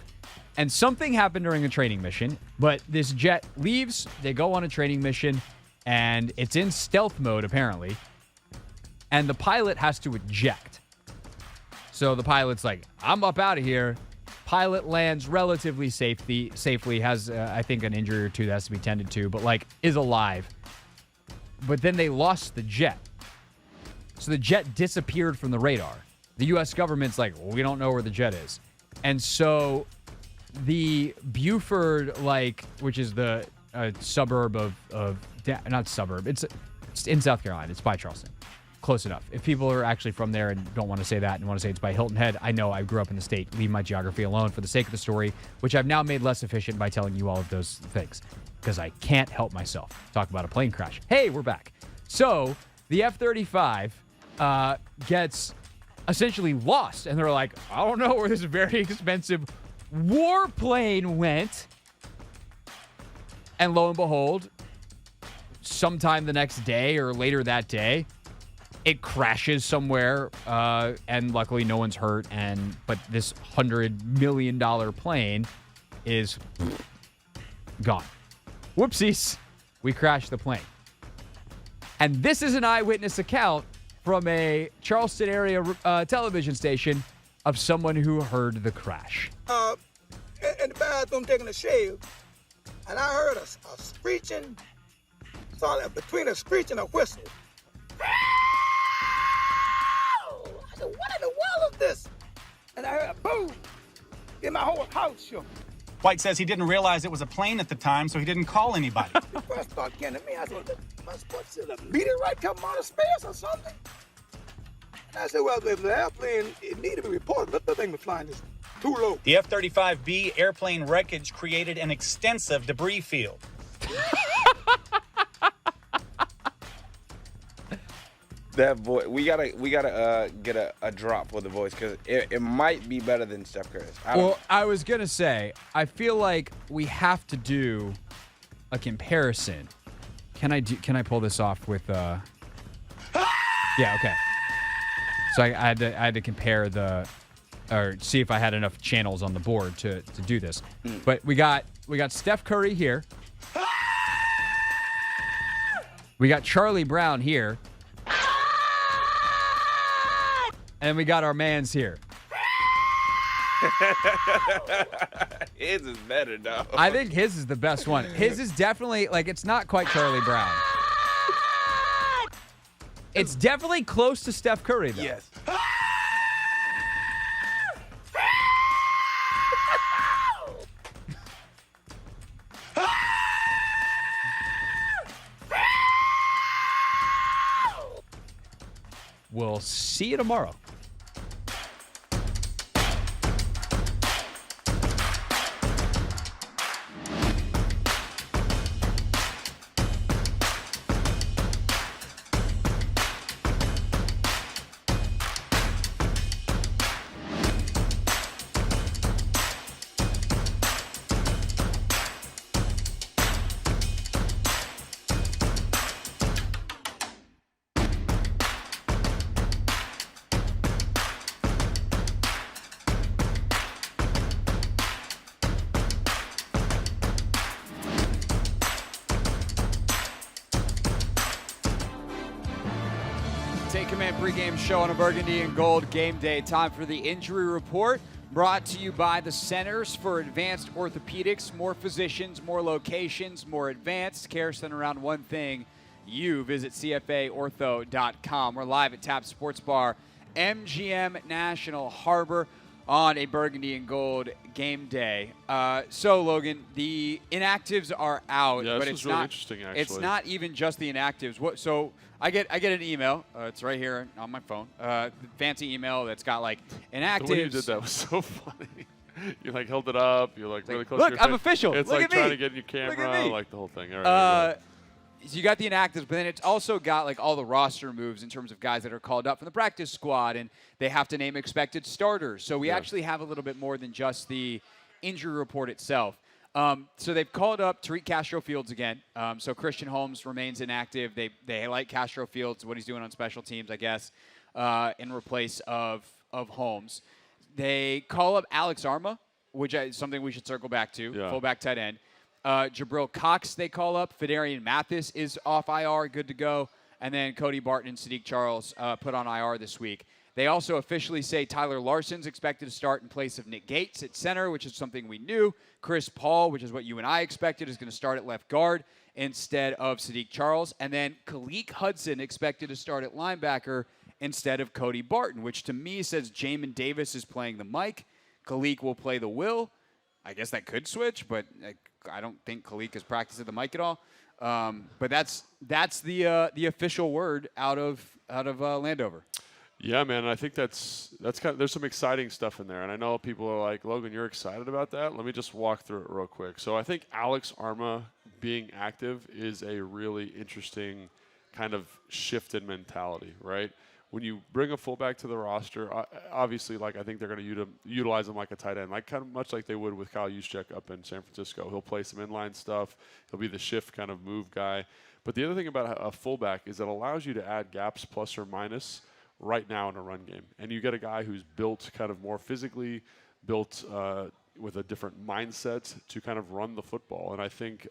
Speaker 4: And something happened during a training mission, but this jet leaves, they go on a training mission, and it's in stealth mode, apparently, and the pilot has to eject. So the pilot's like, I'm up out of here. Pilot lands relatively safely, has, I think, an injury or two that has to be tended to, but, like, is alive. But then they lost the jet. So the jet disappeared from the radar. The U.S. government's like, well, we don't know where the jet is. And so the Buford, which is the suburb not suburb, it's in South Carolina. It's by Charleston. Close enough. If people are actually from there and don't want to say that and want to say it's by Hilton Head, I know I grew up in the state. Leave my geography alone for the sake of the story, which I've now made less efficient by telling you all of those things because I can't help myself. Talk about a plane crash. Hey, we're back. So the F-35 gets essentially lost, and they're like, I don't know where this very expensive warplane went. And lo and behold, sometime the next day or later that day, it crashes somewhere, and luckily no one's hurt. But this $100 million plane is gone. Whoopsies, we crashed the plane. And this is an eyewitness account from a Charleston area television station of someone who heard the crash.
Speaker 5: In the bathroom taking a shave, and I heard a screeching, between a screech and a whistle. I said, what in the world is this? And I heard a boom. Then my whole house shook.
Speaker 6: White says he didn't realize it was a plane at the time, so he didn't call anybody.
Speaker 5: The first thought came to me, I said, what's it, a meteorite coming out of space or something? And I said, well, if the airplane, it needed to be reported, but the thing was flying is too low.
Speaker 6: The F-35B airplane wreckage created an extensive debris field.
Speaker 7: That voice, we gotta get a drop for the voice because it might be better than Steph Curry's.
Speaker 4: I was gonna say, I feel like we have to do a comparison. Can I pull this off with? Yeah, okay. So I had to compare or see if I had enough channels on the board to do this. But we got Steph Curry here. We got Charlie Brown here. And we got our mans here.
Speaker 7: His is better, though.
Speaker 4: I think his is the best one. His is definitely, it's not quite Charlie Brown. It's definitely close to Steph Curry, though.
Speaker 7: Yes.
Speaker 4: We'll see you tomorrow.
Speaker 1: Take Command pregame show on a Burgundy and Gold game day. Time for the injury report, brought to you by the Centers for Advanced Orthopedics. More physicians, more locations, more advanced care centered around one thing. You visit CFAortho.com. We're live at Tap Sports Bar, MGM National Harbor on a Burgundy and Gold game day. So, Logan, the inactives are out,
Speaker 9: Yeah,
Speaker 1: but
Speaker 9: this
Speaker 1: it's
Speaker 9: was really
Speaker 1: not.
Speaker 9: interesting, actually.
Speaker 1: It's not even just the inactives. So I get an email. It's right here on my phone. Fancy email that's got like inactives.
Speaker 9: The way you did that was so funny. You like held it up. You're like really close.
Speaker 1: Look,
Speaker 9: to your
Speaker 1: I'm
Speaker 9: face.
Speaker 1: official.
Speaker 9: It's
Speaker 1: Look
Speaker 9: like
Speaker 1: at
Speaker 9: trying
Speaker 1: me.
Speaker 9: to get in your
Speaker 1: Look at
Speaker 9: camera,
Speaker 1: me.
Speaker 9: like the whole thing. All right.
Speaker 1: So you got the inactives, but then it's also got like all the roster moves in terms of guys that are called up from the practice squad, and they have to name expected starters. So we actually have a little bit more than just the injury report itself. So they've called up Tariq Castro-Fields again. So Christian Holmes remains inactive. They like Castro-Fields, what he's doing on special teams, I guess, in replace of Holmes. They call up Alex Arma, which is something we should circle back to, fullback tight end. Jabril Cox they call up. Fedarian Mathis is off IR, good to go. And then Cody Barton and Sadiq Charles put on IR this week. They also officially say Tyler Larson's expected to start in place of Nick Gates at center, which is something we knew. Chris Paul, which is what you and I expected, is going to start at left guard instead of Sadiq Charles. And then Khaleke Hudson expected to start at linebacker instead of Cody Barton, which to me says Jamin Davis is playing the Mike. Khaleke will play the Will. I guess that could switch, but I don't think Khaleke has practiced at the mic at all. But that's the official word out of Landover.
Speaker 9: Yeah, man. I think that's kind of, there's some exciting stuff in there, and I know people are like, Logan, you're excited about that. Let me just walk through it real quick. So I think Alex Arma being active is a really interesting kind of shift in mentality, right? When you bring a fullback to the roster, obviously, like I think they're going to utilize him like a tight end, like kind of much like they would with Kyle Juszczyk up in San Francisco. He'll play some inline stuff. He'll be the shift kind of move guy. But the other thing about a fullback is it allows you to add gaps plus or minus right now in a run game. And you get a guy who's built kind of more physically, built with a different mindset to kind of run the football. And I think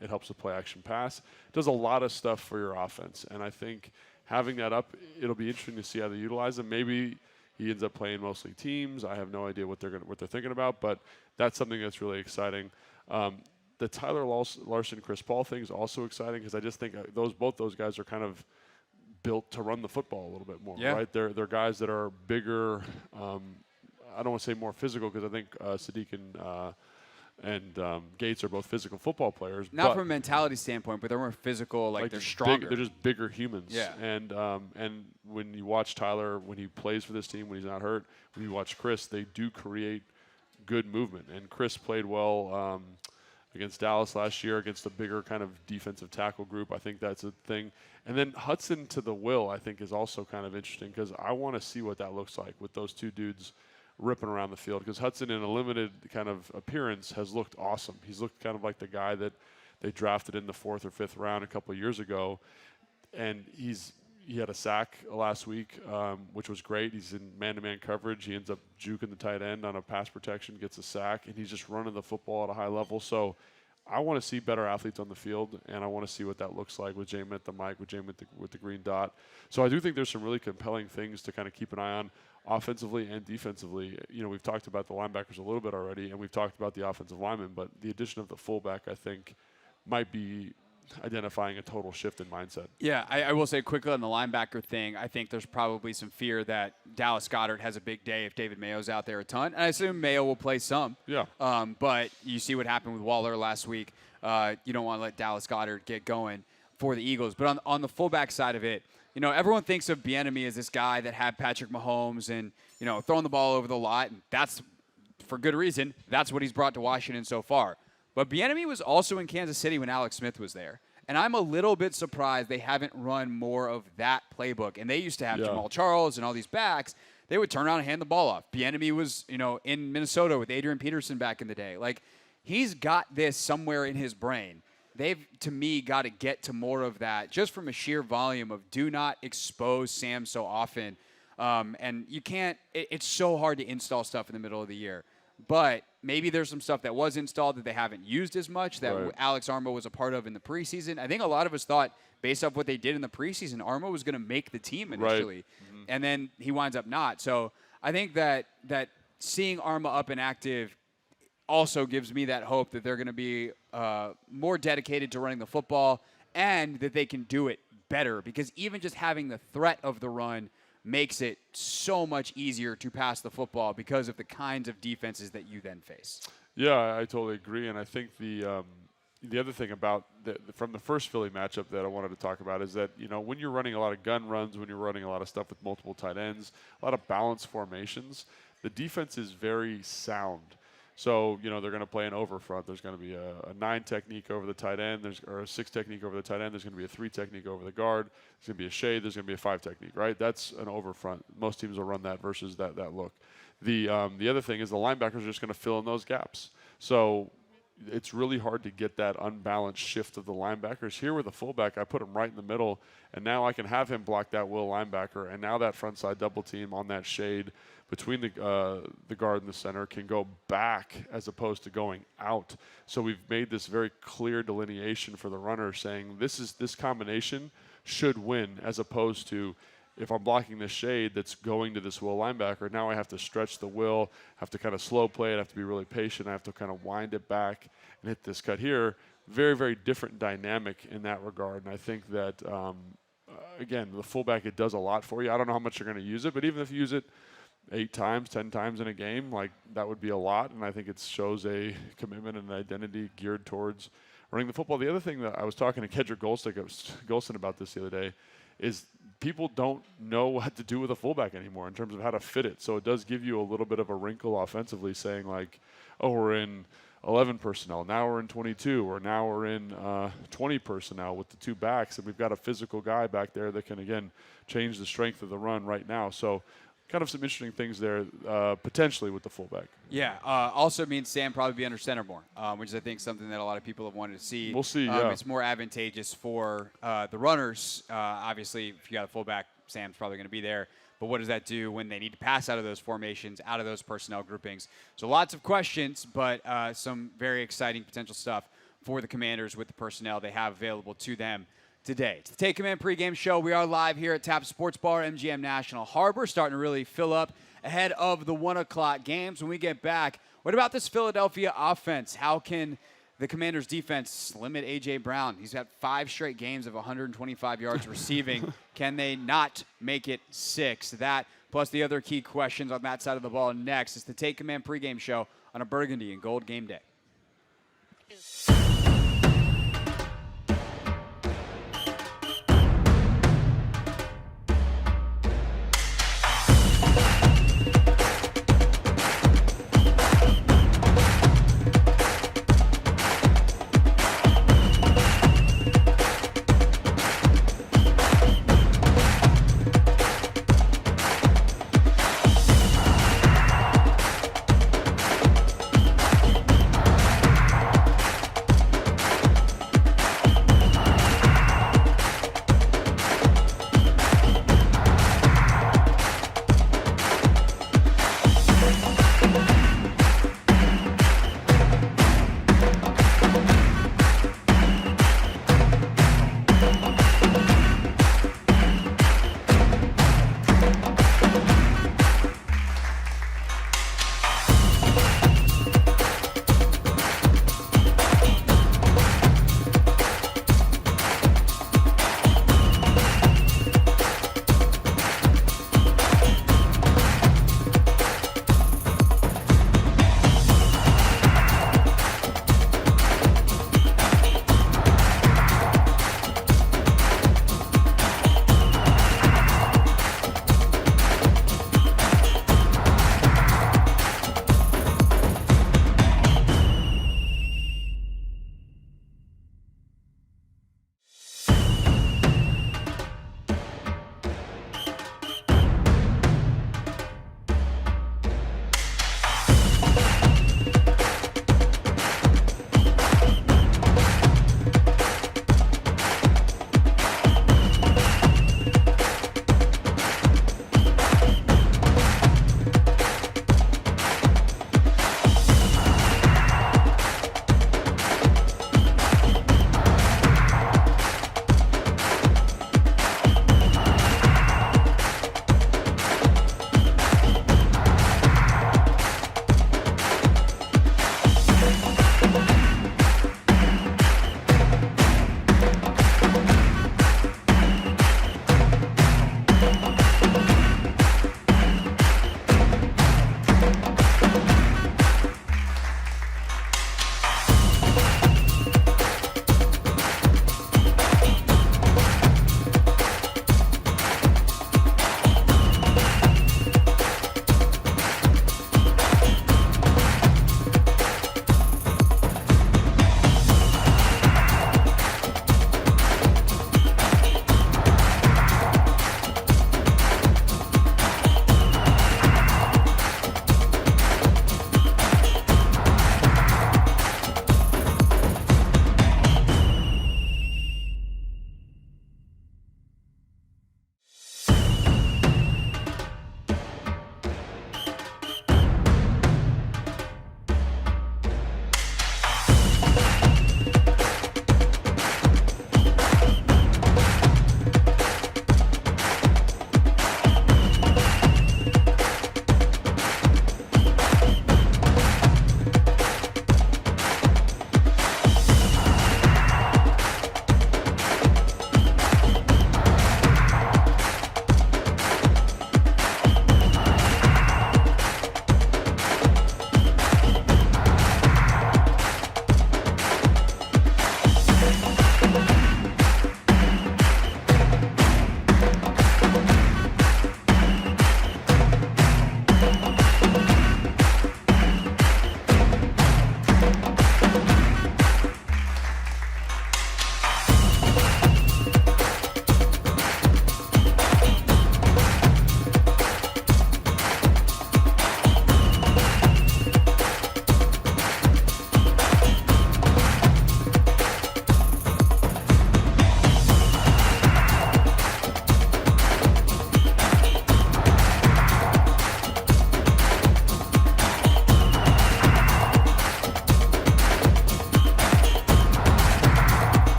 Speaker 9: it helps with play action pass. It does a lot of stuff for your offense. And I think having that up, it'll be interesting to see how they utilize him. Maybe he ends up playing mostly teams. I have no idea what they're thinking about, but that's something that's really exciting. The Tyler Larson, Chris Paul thing is also exciting because I just think both those guys are kind of built to run the football a little bit more, right? They're guys that are bigger. I don't want to say more physical because I think Sadiq and Gates are both physical football players.
Speaker 1: Not from a mentality standpoint, but they're more physical, like they're stronger.
Speaker 9: They're just bigger humans.
Speaker 1: Yeah.
Speaker 9: And when you watch Tyler, when he plays for this team, when he's not hurt, when you watch Chris, they do create good movement. And Chris played well against Dallas last year against a bigger kind of defensive tackle group. I think that's a thing. And then Hudson to the Will, I think, is also kind of interesting because I want to see what that looks like with those two dudes ripping around the field, because Hudson in a limited kind of appearance has looked awesome. He's looked kind of like the guy that they drafted in the 4th or 5th round a couple of years ago, and he had a sack last week, which was great. He's in man-to-man coverage. He ends up juking the tight end on a pass protection, gets a sack, and he's just running the football at a high level. So I want to see better athletes on the field, and I want to see what that looks like with Jamin at the mic, with Jamin with the green dot. So I do think there's some really compelling things to kind of keep an eye on offensively and defensively. You know, we've talked about the linebackers a little bit already, and we've talked about the offensive linemen, but the addition of the fullback, I think, might be identifying a total shift in mindset.
Speaker 1: Yeah, I will say quickly on the linebacker thing, I think there's probably some fear that Dallas Goedert has a big day if David Mayo's out there a ton. And I assume Mayo will play some.
Speaker 9: Yeah.
Speaker 1: But you see what happened with Waller last week. You don't want to let Dallas Goedert get going for the Eagles. But on the fullback side of it, you know, everyone thinks of Bieniemy as this guy that had Patrick Mahomes and, you know, throwing the ball over the lot. And that's, for good reason, that's what he's brought to Washington so far. But Bieniemy was also in Kansas City when Alex Smith was there. And I'm a little bit surprised they haven't run more of that playbook. And they used to have Jamal Charles and all these backs. They would turn around and hand the ball off. Bieniemy was, you know, in Minnesota with Adrian Peterson back in the day. Like, he's got this somewhere in his brain. They've, to me, got to get to more of that just from a sheer volume of do not expose Sam so often. And you can't – it's so hard to install stuff in the middle of the year. but maybe there's some stuff that was installed that they haven't used as much that
Speaker 2: Right.
Speaker 1: Alex Armo was a part of in the preseason. I think a lot of us thought, based off what they did in the preseason, Armo was going to make the team initially, and then he winds up not. So I think that seeing Armo up and active also gives me that hope that they're going to be more dedicated to running the football and that they can do it better, because even just having the threat of the run makes it so much easier to pass the football because of the kinds of defenses that you then face.
Speaker 2: Yeah, I totally agree, and I think the other thing about from the first Philly matchup that I wanted to talk about is that, when you're running a lot of gun runs, when you're running a lot of stuff with multiple tight ends, a lot of balanced formations, the defense is very sound. So, they're going to play an overfront. There's going to be a 9 technique over the tight end, or a 6 technique over the tight end. There's going to be a 3 technique over the guard. There's going to be a shade. There's going to be a 5 technique, right? That's an overfront. Most teams will run that versus that look. The other thing is the linebackers are just going to fill in those gaps. So it's really hard to get that unbalanced shift of the linebackers. Here with the fullback, I put him right in the middle, and now I can have him block that will linebacker, and now that front side double team on that shade between the guard and the center can go back as opposed to going out. So we've made this very clear delineation for the runner, saying this combination should win, as opposed to if I'm blocking this shade that's going to this will linebacker, now I have to stretch the will, have to kind of slow play it, have to be really patient, I have to kind of wind it back and hit this cut here. Very, very different dynamic in that regard. And I think that, again, the fullback, it does a lot for you. I don't know how much you're going to use it, but even if you use it 8 times, 10 times in a game, like, that would be a lot. And I think it shows a commitment and an identity geared towards running the football. The other thing that I was talking to Kedrick Golston about this the other day is people don't know what to do with a fullback anymore in terms of how to fit it. So it does give you a little bit of a wrinkle offensively, saying like, oh, we're in 11 personnel, now we're in 22, or now we're in 20 personnel with the 2 backs, and we've got a physical guy back there that can, again, change the strength of the run right now. So kind of some interesting things there potentially with the fullback.
Speaker 1: Yeah, also means Sam probably be under center more, which is, I think, something that a lot of people have wanted to see.
Speaker 2: We'll see, yeah.
Speaker 1: It's more advantageous for the runners. Obviously, if you got a fullback, Sam's probably going to be there. But what does that do when they need to pass out of those formations, out of those personnel groupings? So lots of questions, but some very exciting potential stuff for the Commanders with the personnel they have available to them today. It's the Take Command pregame show. We are live here at Tap Sports Bar, MGM National Harbor, starting to really fill up ahead of the 1 o'clock games. When we get back, what about this Philadelphia offense? How can the Commanders defense limit A.J. Brown? He's had 5 straight games of 125 yards receiving. Can they not make it 6? That plus the other key questions on that side of the ball next. It's the Take Command pregame show on a Burgundy and Gold game day.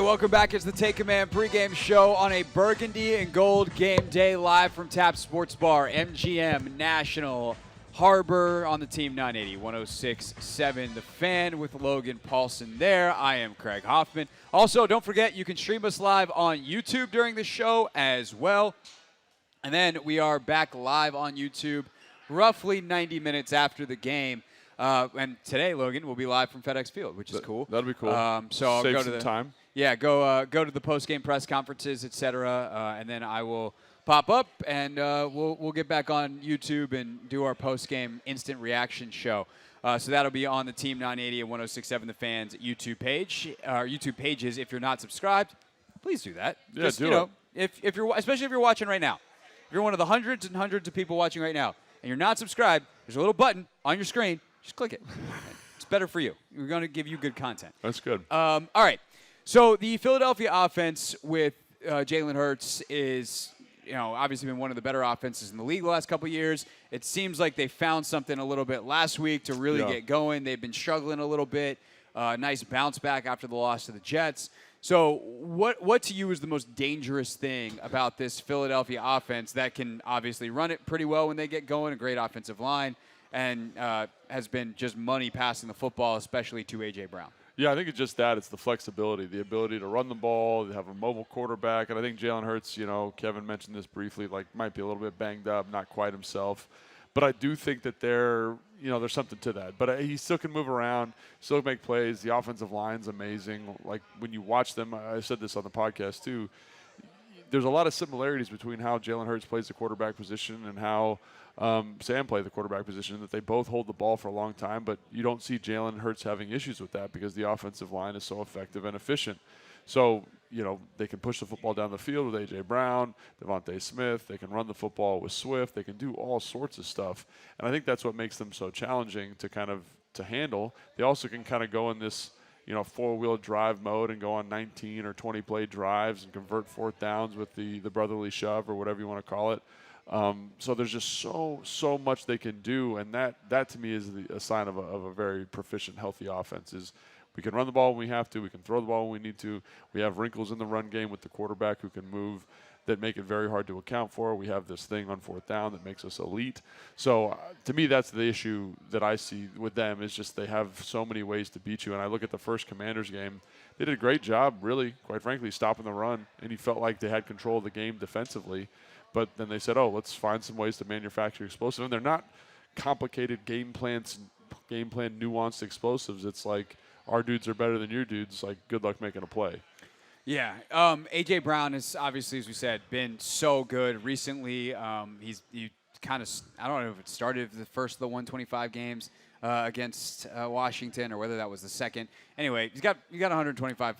Speaker 1: right, welcome back. It's the Take Command pregame show on a burgundy and gold game day live from Tap Sports Bar, MGM National Harbor on the Team 980, 106.7 The Fan with Logan Paulsen there. I am Craig Hoffman. Also, don't forget, you can stream us live on YouTube during the show as well. And then we are back live on YouTube roughly 90 minutes after the game. And today, Logan, we'll be live from FedEx Field, which is cool.
Speaker 2: That'll be cool.
Speaker 1: So I'll
Speaker 2: Save
Speaker 1: go
Speaker 2: some
Speaker 1: to the
Speaker 2: time.
Speaker 1: Yeah, go to the post-game press conferences, etc., and then I will pop up and we'll get back on YouTube and do our post-game instant reaction show. So that'll be on the Team 980 and 106.7 The Fans YouTube page, or YouTube pages. If you're not subscribed, please do that.
Speaker 2: Yeah,
Speaker 1: Just,
Speaker 2: do it.
Speaker 1: If you're, especially if you're watching right now. If you're one of the hundreds and hundreds of people watching right now and you're not subscribed, there's a little button on your screen. Just click it. It's better for you. We're going to give you good content.
Speaker 2: That's good.
Speaker 1: All right. So the Philadelphia offense with Jalen Hurts is, obviously been one of the better offenses in the league the last couple of years. It seems like they found something a little bit last week to really get going. They've been struggling a little bit. Nice bounce back after the loss to the Jets. So what to you is the most dangerous thing about this Philadelphia offense that can obviously run it pretty well when they get going, a great offensive line, and has been just money passing the football, especially to A.J. Brown?
Speaker 2: Yeah, I think it's just that. It's the flexibility, the ability to run the ball, to have a mobile quarterback. And I think Jalen Hurts, Kevin mentioned this briefly, might be a little bit banged up, not quite himself. But I do think that there's something to that. But he still can move around, still make plays. The offensive line's amazing. Like, when you watch them, I said this on the podcast too, there's a lot of similarities between how Jalen Hurts plays the quarterback position and how Sam played the quarterback position, that they both hold the ball for a long time, but you don't see Jalen Hurts having issues with that because the offensive line is so effective and efficient. So, they can push the football down the field with A.J. Brown, Devontae Smith. They can run the football with Swift. They can do all sorts of stuff. And I think that's what makes them so challenging to handle. They also can kind of go in this, four-wheel drive mode and go on 19 or 20-play drives and convert fourth downs with the brotherly shove or whatever you want to call it. So there's just so much they can do, and that to me is a sign of a very proficient, healthy offense. Is we can run the ball when we have to, we can throw the ball when we need to. We have wrinkles in the run game with the quarterback who can move that make it very hard to account for. We have this thing on fourth down that makes us elite. So to me, that's the issue that I see with them, is just they have so many ways to beat you. And I look at the first Commanders game, they did a great job, really, quite frankly, stopping the run, and you felt like they had control of the game defensively. But then they said, let's find some ways to manufacture explosive. And they're not complicated game plan nuanced explosives. It's like, our dudes are better than your dudes. Like, good luck making a play.
Speaker 1: Yeah. A.J. Brown has obviously, as we said, been so good recently. He kind of, I don't know if it started the first of the 125 games against Washington or whether that was the second. Anyway, he got 125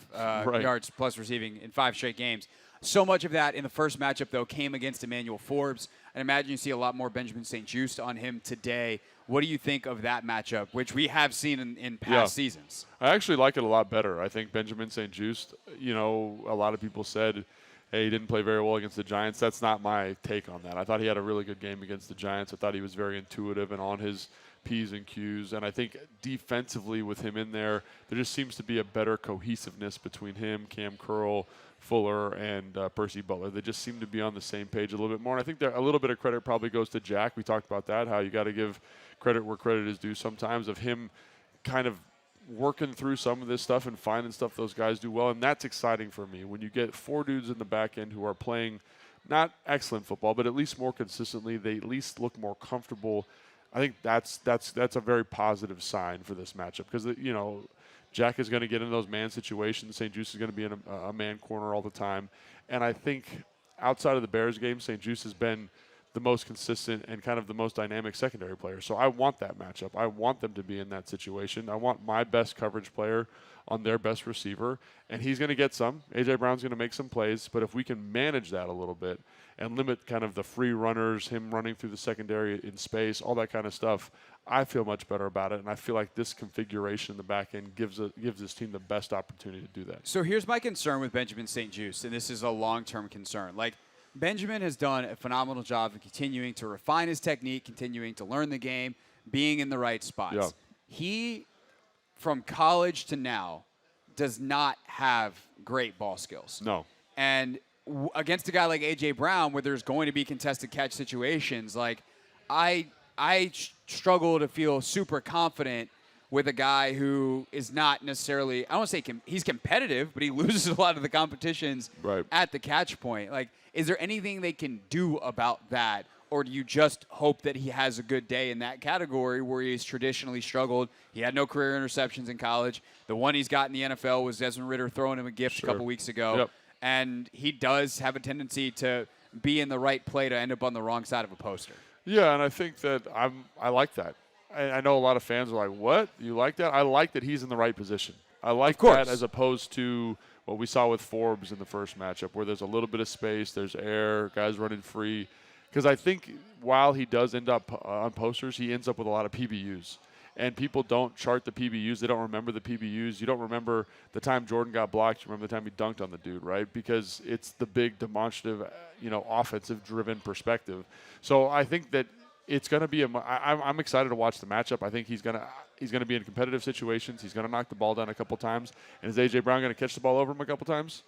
Speaker 1: yards plus receiving in 5 straight games. So much of that in the first matchup, though, came against Emmanuel Forbes. I imagine you see a lot more Benjamin St-Juste on him today. What do you think of that matchup, which we have seen in past seasons?
Speaker 2: I actually like it a lot better. I think Benjamin St-Juste, a lot of people said, hey, he didn't play very well against the Giants. That's not my take on that. I thought he had a really good game against the Giants. I thought he was very intuitive and on his P's and Q's. And I think defensively with him in there just seems to be a better cohesiveness between him, Cam Curl, Fuller, and Percy Butler. They just seem to be on the same page a little bit more. And I think a little bit of credit probably goes to Jack. We talked about that, how you got to give credit where credit is due sometimes, of him kind of working through some of this stuff and finding stuff those guys do well. And that's exciting for me. When you get 4 dudes in the back end who are playing not excellent football, but at least more consistently, they at least look more comfortable. I think that's a very positive sign for this matchup, because, Jack is going to get in those man situations. St-Juste is going to be in a man corner all the time. And I think outside of the Bears game, St-Juste has been the most consistent and kind of the most dynamic secondary player. So I want that matchup. I want them to be in that situation. I want my best coverage player on their best receiver, and he's going to get some. A.J. Brown's going to make some plays, but if we can manage that a little bit and limit kind of the free runners, him running through the secondary in space, all that kind of stuff, I feel much better about it, and I feel like this configuration in the back end gives this team the best opportunity to do that.
Speaker 1: So here's my concern with Benjamin St-Juste, and this is a long-term concern. Like, Benjamin has done a phenomenal job of continuing to refine his technique, continuing to learn the game, being in the right spots.
Speaker 2: Yeah.
Speaker 1: He, from college to now, does not have great ball skills.
Speaker 2: No.
Speaker 1: And against a guy like A.J. Brown, where there's going to be contested catch situations, like I struggle to feel super confident with a guy who is not necessarily, I don't want to say he's competitive, but he loses a lot of the competitions at the catch point. Like, is there anything they can do about that? Or do you just hope that he has a good day in that category where he's traditionally struggled? He had no career interceptions in college. The one he's got in the NFL was Desmond Ridder throwing him a gift a couple weeks ago.
Speaker 2: Yep.
Speaker 1: And he does have a tendency to be in the right play to end up on the wrong side of a poster.
Speaker 2: Yeah, and I think that I like that. I know a lot of fans are like, what? You like that? I like that he's in the right position. I like that as opposed to what we saw with Forbes in the first matchup, where there's a little bit of space, there's air, guys running free. Because I think while he does end up on posters, he ends up with a lot of PBUs. And people don't chart the PBUs. They don't remember the PBUs. You don't remember the time Jordan got blocked. You remember the time he dunked on the dude, right? Because it's the big demonstrative, offensive-driven perspective. So I think that it's going to be I'm excited to watch the matchup. I think he's going to be in competitive situations. He's going to knock the ball down a couple times. And is A.J. Brown going to catch the ball over him a couple times?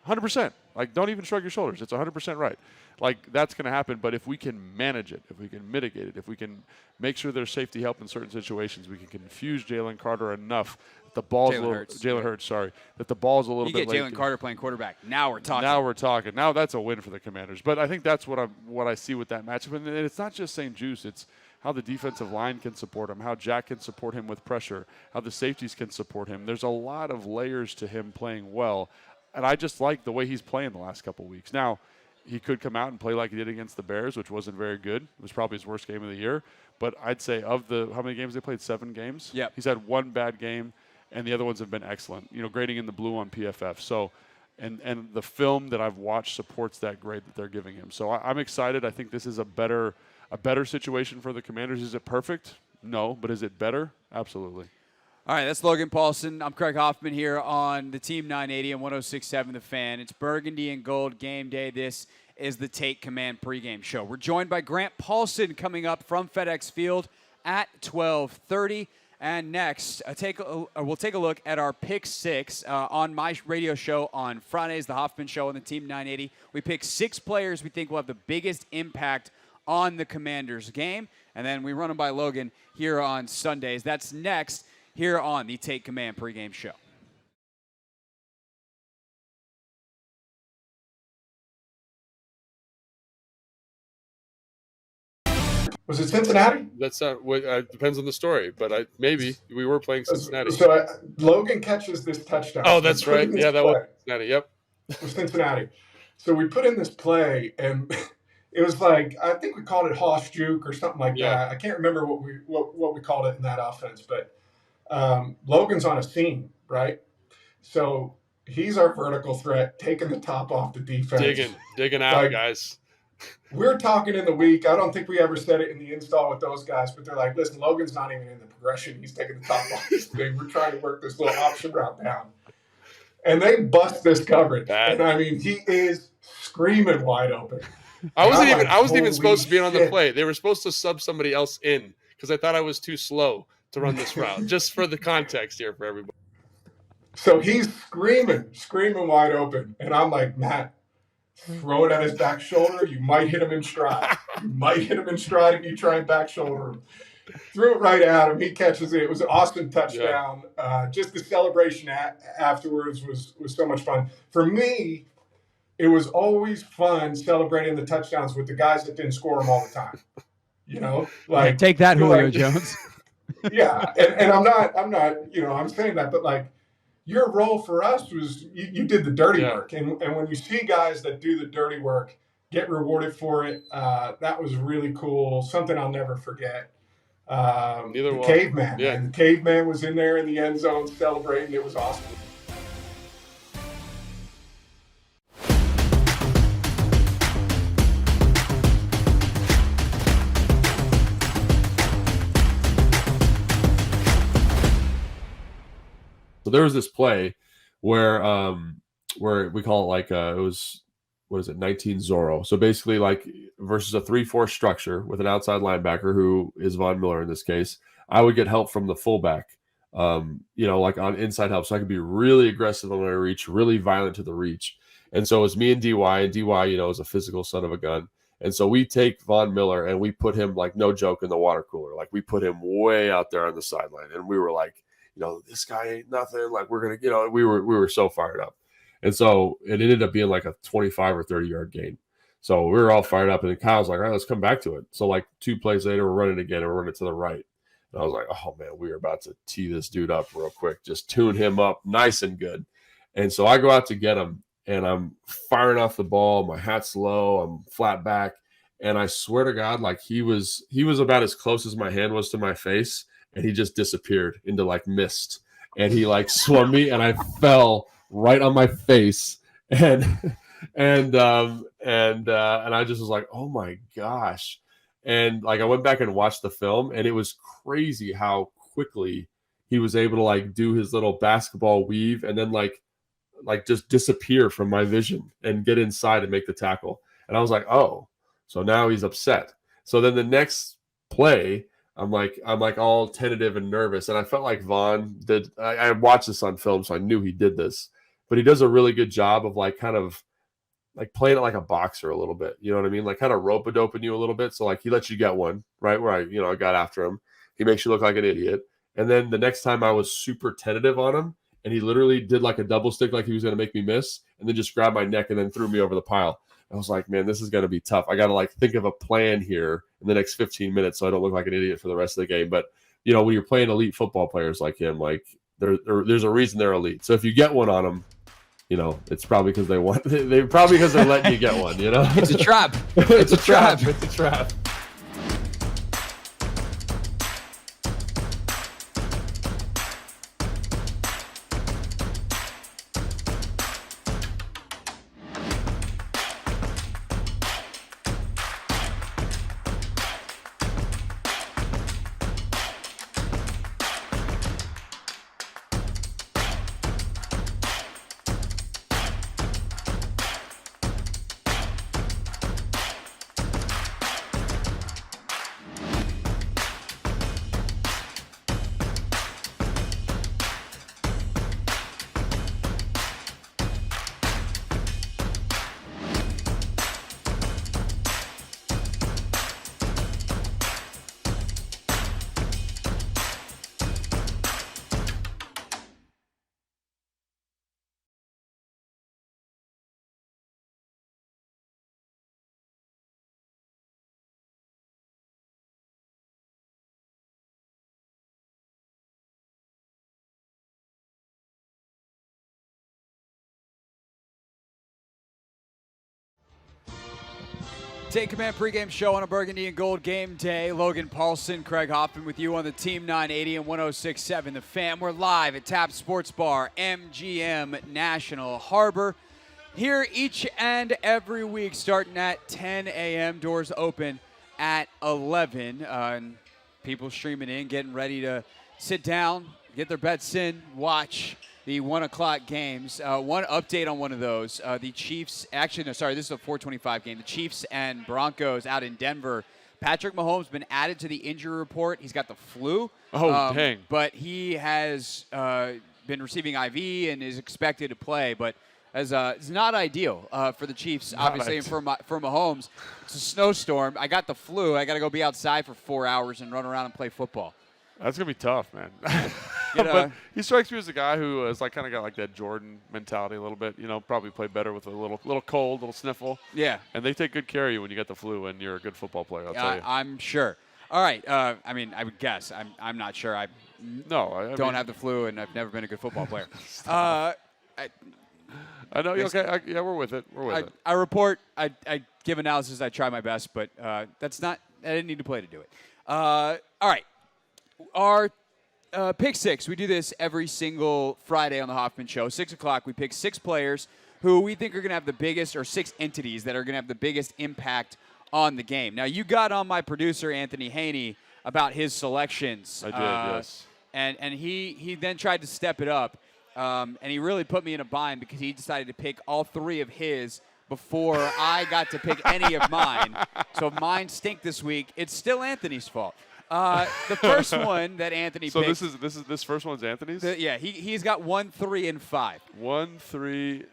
Speaker 2: 100%. Like, don't even shrug your shoulders. It's 100% right. Like, that's going to happen. But if we can manage it, if we can mitigate it, if we can make sure there's safety help in certain situations, we can confuse Jalen Carter enough that the ball's Jalen Hurts, that the ball's a little bit late.
Speaker 1: You get Jalen Carter playing quarterback. Now we're talking.
Speaker 2: Now that's a win for the Commanders. But I think that's what I see with that matchup. And it's not just St. Juice. It's how the defensive line can support him, how Jack can support him with pressure, how the safeties can support him. There's a lot of layers to him playing well. And I just like the way he's playing the last couple of weeks. Now, he could come out and play like he did against the Bears, which wasn't very good. It was probably his worst game of the year. But I'd say how many games they played? 7 games?
Speaker 1: Yeah.
Speaker 2: He's had one bad game, and the other ones have been excellent. Grading in the blue on PFF. So, and the film that I've watched supports that grade that they're giving him. So I'm excited. I think this is a better situation for the Commanders. Is it perfect? No. But is it better? Absolutely.
Speaker 1: All right, that's Logan Paulsen. I'm Craig Hoffman here on the Team 980 and 106.7 The Fan. It's Burgundy and Gold game day. This is the Take Command pregame show. We're joined by Grant Paulsen coming up from FedEx Field at 12:30. And next, we'll take a look at our Pick 6 on my radio show on Fridays, the Hoffman Show on the Team 980. We pick 6 players we think will have the biggest impact on the Commanders game. And then we run them by Logan here on Sundays. That's next here on the Take Command pregame show.
Speaker 8: Was it Cincinnati?
Speaker 9: That's not what depends on the story, but maybe we were playing Cincinnati.
Speaker 8: So Logan catches this touchdown.
Speaker 9: Oh, that's right. Yeah, that was Cincinnati. Yep.
Speaker 8: It was Cincinnati. So we put in this play, and it was like, I think we called it Hoss Juke or something like that. I can't remember what we called it in that offense, but Logan's on a seam, right? So he's our vertical threat, taking the top off the defense.
Speaker 9: Digging out, guys.
Speaker 8: We're talking in the week. I don't think we ever said it in the install with those guys, but they're like, listen, Logan's not even in the progression. He's taking the top off this thing. We're trying to work this little option route down. And they bust this coverage. And I mean, he is screaming wide open.
Speaker 9: I wasn't even supposed to be on the play. They were supposed to sub somebody else in because I thought I was too slow to run this route. Just for the context here for everybody.
Speaker 8: So he's screaming wide open. And I'm like, Matt, throw it at his back shoulder. You might hit him in stride. If you try and back shoulder him. Threw it right at him. He catches it. It was an awesome touchdown. Just the celebration afterwards was so much fun. For me, it was always fun celebrating the touchdowns with the guys that didn't score them all the time. Like
Speaker 4: take that, Julio Jones.
Speaker 8: Yeah, and I'm not, I'm saying that, but like your role for us was you did the dirty work, and when you see guys that do the dirty work get rewarded for it, that was really cool. Something I'll never forget. The caveman.
Speaker 9: Yeah.
Speaker 8: And the caveman was in there in the end zone celebrating. It was awesome.
Speaker 9: So there was this play where we call it like it was 19 Zorro. So basically like versus a 3-4 structure with an outside linebacker who is Von Miller in this case, I would get help from the fullback like on inside help. So I could be really aggressive on my reach, really violent to the reach. And so it's me and DY, and DY, is a physical son of a gun. And so we take Von Miller and we put him, like, no joke, in the water cooler. Like, we put him way out there on the sideline. And we were like, this guy ain't nothing. Like, we're going to, we were so fired up. And so it ended up being like a 25 or 30-yard gain. So we were all fired up. And then Kyle's like, all right, let's come back to it. So, like, 2 plays later, we're running again, and we're running to the right. And I was like, oh, man, we are about to tee this dude up real quick. Just tune him up nice and good. And so I go out to get him. And I'm firing off the ball. My hat's low. I'm flat back. And I swear to God, like, he was about as close as my hand was to my face. And he just disappeared into, like, mist. And he, like, swung me. And I fell right on my face. And I just was like, oh, my gosh. And, like, I went back and watched the film. And it was crazy how quickly he was able to, like, do his little basketball weave. And then, like just disappear from my vision and get inside and make the tackle. And I was like, oh, so now he's upset. So then the next play, I'm like all tentative and nervous. And I felt like Vaughn did. I watched this on film, so I knew he did this, but he does a really good job of, like, kind of like playing it like a boxer a little bit. You know what I mean? Like, kind of rope-a-doping you a little bit. So, like, he lets you get one, right? Where I got after him. He makes you look like an idiot. And then the next time I was super tentative on him, and he literally did like a double stick, like he was going to make me miss, and then just grabbed my neck and then threw me over the pile. I was like, man, this is going to be tough. I got to, like, think of a plan here in the next 15 minutes so I don't look like an idiot for the rest of the game. But, when you're playing elite football players like him, like, there's a reason they're elite. So if you get one on them, it's probably because they want. They probably because they're letting you get one.
Speaker 4: It's a trap. It's a trap.
Speaker 9: It's a trap.
Speaker 1: Take Command pregame show on a burgundy and gold game day. Logan Paulsen, Craig Hoffman with you on the Team 980 and 106.7 The Fan. We're live at Tap Sports Bar, MGM National Harbor. Here each and every week starting at 10 a.m. Doors open at 11. And people streaming in, getting ready to sit down, get their bets in, watch the 1 o'clock games. One update on one of those. The Chiefs, this is a 4:25 game. The Chiefs and Broncos out in Denver. Patrick Mahomes been added to the injury report. He's got the flu.
Speaker 2: Oh, dang.
Speaker 1: But he has been receiving IV and is expected to play. But it's not ideal for the Chiefs, obviously, and for Mahomes. It's a snowstorm. I got the flu. I got to go be outside for 4 hours and run around and play football.
Speaker 2: That's going to be tough, man. But he strikes me as a guy who is kind of got like that Jordan mentality a little bit. Probably play better with a little cold, little sniffle.
Speaker 1: Yeah.
Speaker 2: And they take good care of you when you get the flu and you're a good football player, I'll tell you.
Speaker 1: I'm sure. All right. I would guess. I'm not sure. I don't have the flu, and I've never been a good football player.
Speaker 2: I know. Okay. We're with it.
Speaker 1: I report. I give analysis. I try my best, but that's not. I didn't need to play to do it. All right. Our Pick Six. We do this every single Friday on the Hoffman Show. 6 o'clock, we pick 6 players who we think are going to have the biggest, or 6 entities that are going to have the biggest impact on the game. Now, you got on my producer, Anthony Haney, about his selections.
Speaker 2: I did, yes.
Speaker 1: And he then tried to step it up, and he really put me in a bind because he decided to pick all 3 of his before I got to pick any of mine. So if mine stink this week, it's still Anthony's fault. The first one that Anthony
Speaker 2: So
Speaker 1: picked.
Speaker 2: this first one's Anthony's?
Speaker 1: Yeah, he's got 1, 3, and 5.
Speaker 2: 1, 3,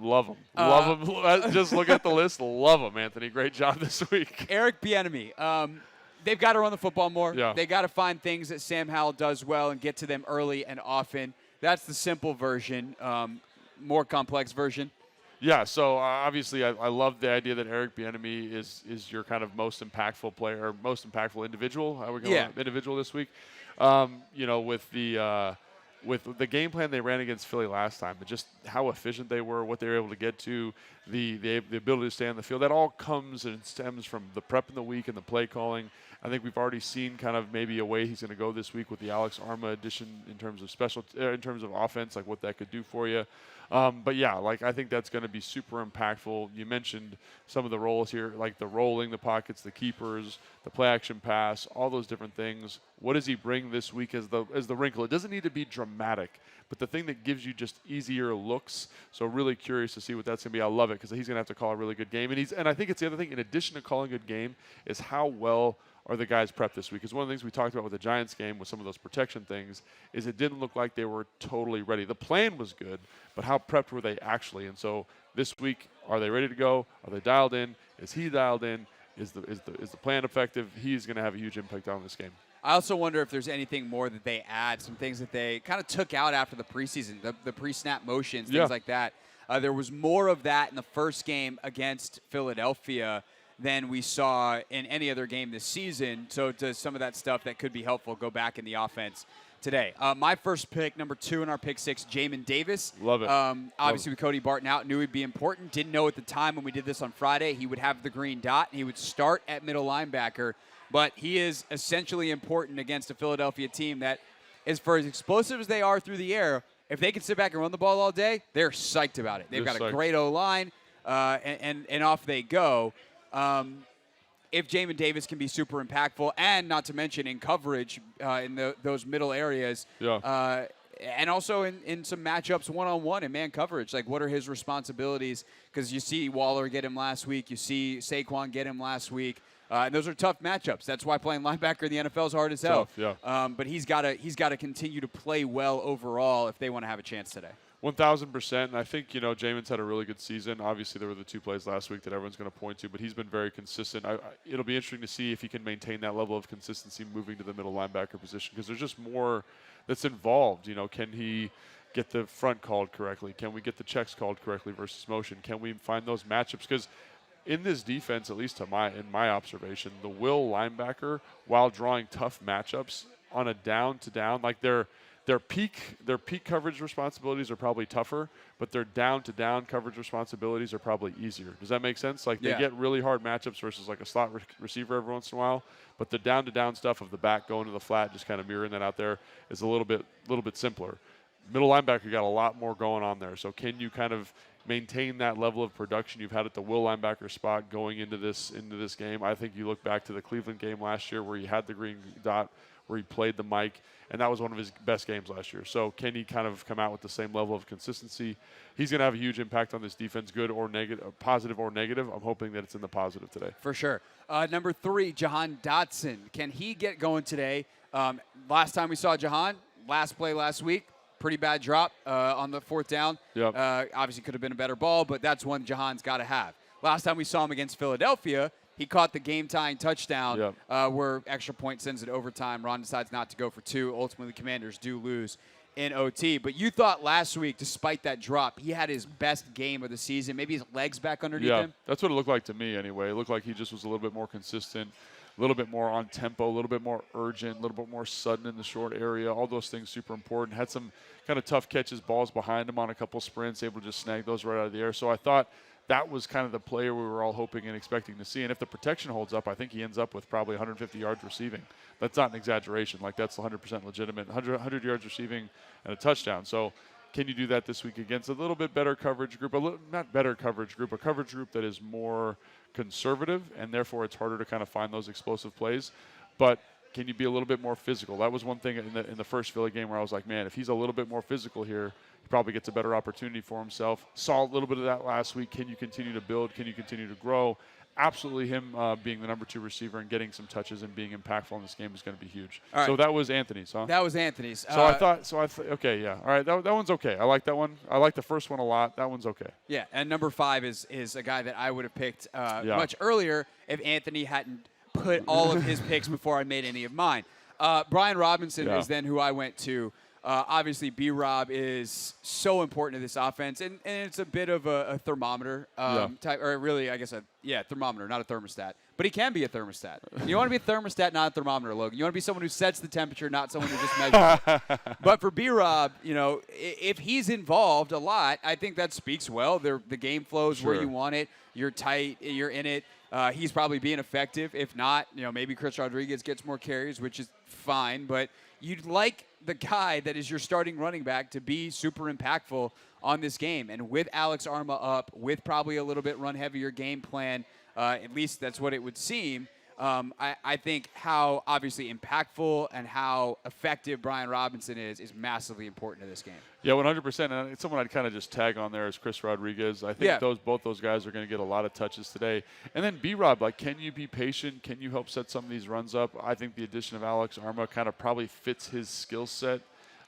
Speaker 2: love him. Love him. Just look at the list. Love him, Anthony. Great job this week.
Speaker 1: Eric Bieniemy. They've got to run the football more.
Speaker 2: Yeah.
Speaker 1: They got to find things that Sam Howell does well and get to them early and often. That's the simple version. More complex version.
Speaker 2: Yeah, so obviously I love the idea that Eric Bieniemy is your kind of most impactful player, or most impactful individual. How we going individual this week? With the game plan they ran against Philly last time, just how efficient they were, what they were able to get to, the ability to stay on the field, that all comes and stems from the prep in the week and the play calling. I think we've already seen kind of maybe a way he's going to go this week with the Alex Arma addition in terms of in terms of offense, like what that could do for you. But yeah, like I think that's going to be super impactful. You mentioned some of the roles here, like the rolling, the pockets, the keepers, the play action pass, all those different things. What does he bring this week as the wrinkle? It doesn't need to be dramatic, but the thing that gives you just easier looks. So really curious to see what that's going to be. I love it because he's going to have to call a really good game. And I think it's the other thing, in addition to calling a good game, is how well are the guys prepped this week? Because one of the things we talked about with the Giants game with some of those protection things is it didn't look like they were totally ready. The plan was good, but how prepped were they actually? And so this week, are they ready to go? Are they dialed in? Is he dialed in? Is the plan effective? He's going to have a huge impact on this game.
Speaker 1: I also wonder if there's anything more that they add, some things that they kind of took out after the preseason, the pre-snap motions, things like that. There was more of that in the first game against Philadelphia than we saw in any other game this season. So to some of that stuff that could be helpful, go back in the offense today. My first pick, number 2 in our pick 6, Jamin Davis.
Speaker 2: Love it.
Speaker 1: Obviously with Cody Barton out, knew he'd be important. Didn't know at the time when we did this on Friday he would have the green dot. He would start at middle linebacker. But he is essentially important against a Philadelphia team that is, for as explosive as they are through the air, if they can sit back and run the ball all day, they're psyched about it. They've got a great O-line, and off they go. If Jamin Davis can be super impactful, and not to mention in coverage in those middle areas, and also in some matchups one-on-one in man coverage, like what are his responsibilities? Because you see Waller get him last week. You see Saquon get him last week. And those are tough matchups. That's why playing linebacker in the NFL is hard as hell. But he's got to continue to play well overall if they want to have a chance today.
Speaker 2: 1,000%. And I think, Jamin's had a really good season. Obviously, there were the 2 plays last week that everyone's going to point to, but he's been very consistent. It'll be interesting to see if he can maintain that level of consistency moving to the middle linebacker position, because there's just more that's involved. Can he get the front called correctly? Can we get the checks called correctly versus motion? Can we find those matchups? Because in this defense, at least in my observation, the will linebacker, while drawing tough matchups on a down-to-down, like their peak coverage responsibilities are probably tougher, but their down-to-down coverage responsibilities are probably easier. Does that make sense? Like they get really hard matchups versus like a slot receiver every once in a while, but the down-to-down stuff of the back going to the flat, just kind of mirroring that out there, is a little bit simpler. Middle linebacker got a lot more going on there. So can you kind of maintain that level of production you've had at the will linebacker spot going into this game? I think you look back to the Cleveland game last year where he had the green dot, where he played the mic, and that was one of his best games last year. So can he kind of come out with the same level of consistency? He's going to have a huge impact on this defense, good or negative, positive or negative. I'm hoping that it's in the positive today.
Speaker 1: For sure. Number 3, Jahan Dotson. Can he get going today? Last time we saw Jahan, last play last week, pretty bad drop on the 4th down. Obviously could have been a better ball, but that's one Jahan's got to have. Last time we saw him against Philadelphia, he caught the game-tying touchdown where extra point sends it overtime. Ron decides not to go for 2. Ultimately, the Commanders do lose in OT. But you thought last week, despite that drop, he had his best game of the season. Maybe his legs back underneath him?
Speaker 2: That's what it looked like to me anyway. It looked like he just was a little bit more consistent, a little bit more on tempo, a little bit more urgent, a little bit more sudden in the short area. All those things super important. Had some kind of tough catches, balls behind him on a couple sprints, able to just snag those right out of the air. So I thought that was kind of the player we were all hoping and expecting to see. And if the protection holds up, I think he ends up with probably 150 yards receiving. That's not an exaggeration. Like, that's 100% legitimate. 100 yards receiving and a touchdown. So can you do that this week against a little bit better coverage group? Not better coverage group, a coverage group that is more conservative, and therefore it's harder to kind of find those explosive plays. But can you be a little bit more physical? That was one thing in the first Philly game where I was like, man, if he's a little bit more physical here, he probably gets a better opportunity for himself. Saw a little bit of that last week. Can you continue to build? Can you continue to grow? Absolutely, him being the number 2 receiver and getting some touches and being impactful in this game is going to be huge.
Speaker 1: All right.
Speaker 2: So that was Anthony's, huh?
Speaker 1: That was Anthony's.
Speaker 2: So I thought, okay, yeah. All right, that one's okay. I like that one. I like the first one a lot. That one's okay.
Speaker 1: Yeah, and number 5 is a guy that I would have picked much earlier if Anthony hadn't put all of his picks before I made any of mine. Brian Robinson is then who I went to. Obviously, B-Rob is so important to this offense, and it's a bit of a thermometer type, or really, I guess, thermometer, not a thermostat. But he can be a thermostat. You want to be a thermostat, not a thermometer, Logan. You want to be someone who sets the temperature, not someone who just measures it. But for B-Rob, if he's involved a lot, I think that speaks well. The game flows where you want it. You're tight. You're in it. He's probably being effective. If not, maybe Chris Rodriguez gets more carries, which is fine. But you'd like the guy that is your starting running back to be super impactful on this game. And with Alex Arma up, with probably a little bit run-heavier game plan, at least that's what it would seem, I think how obviously impactful and how effective Brian Robinson is massively important to this game.
Speaker 2: Yeah, 100%. And it's someone I'd kind of just tag on there is Chris Rodriguez. I think both those guys are going to get a lot of touches today. And then B-Rob, can you be patient? Can you help set some of these runs up? I think the addition of Alex Arma kind of probably fits his skill set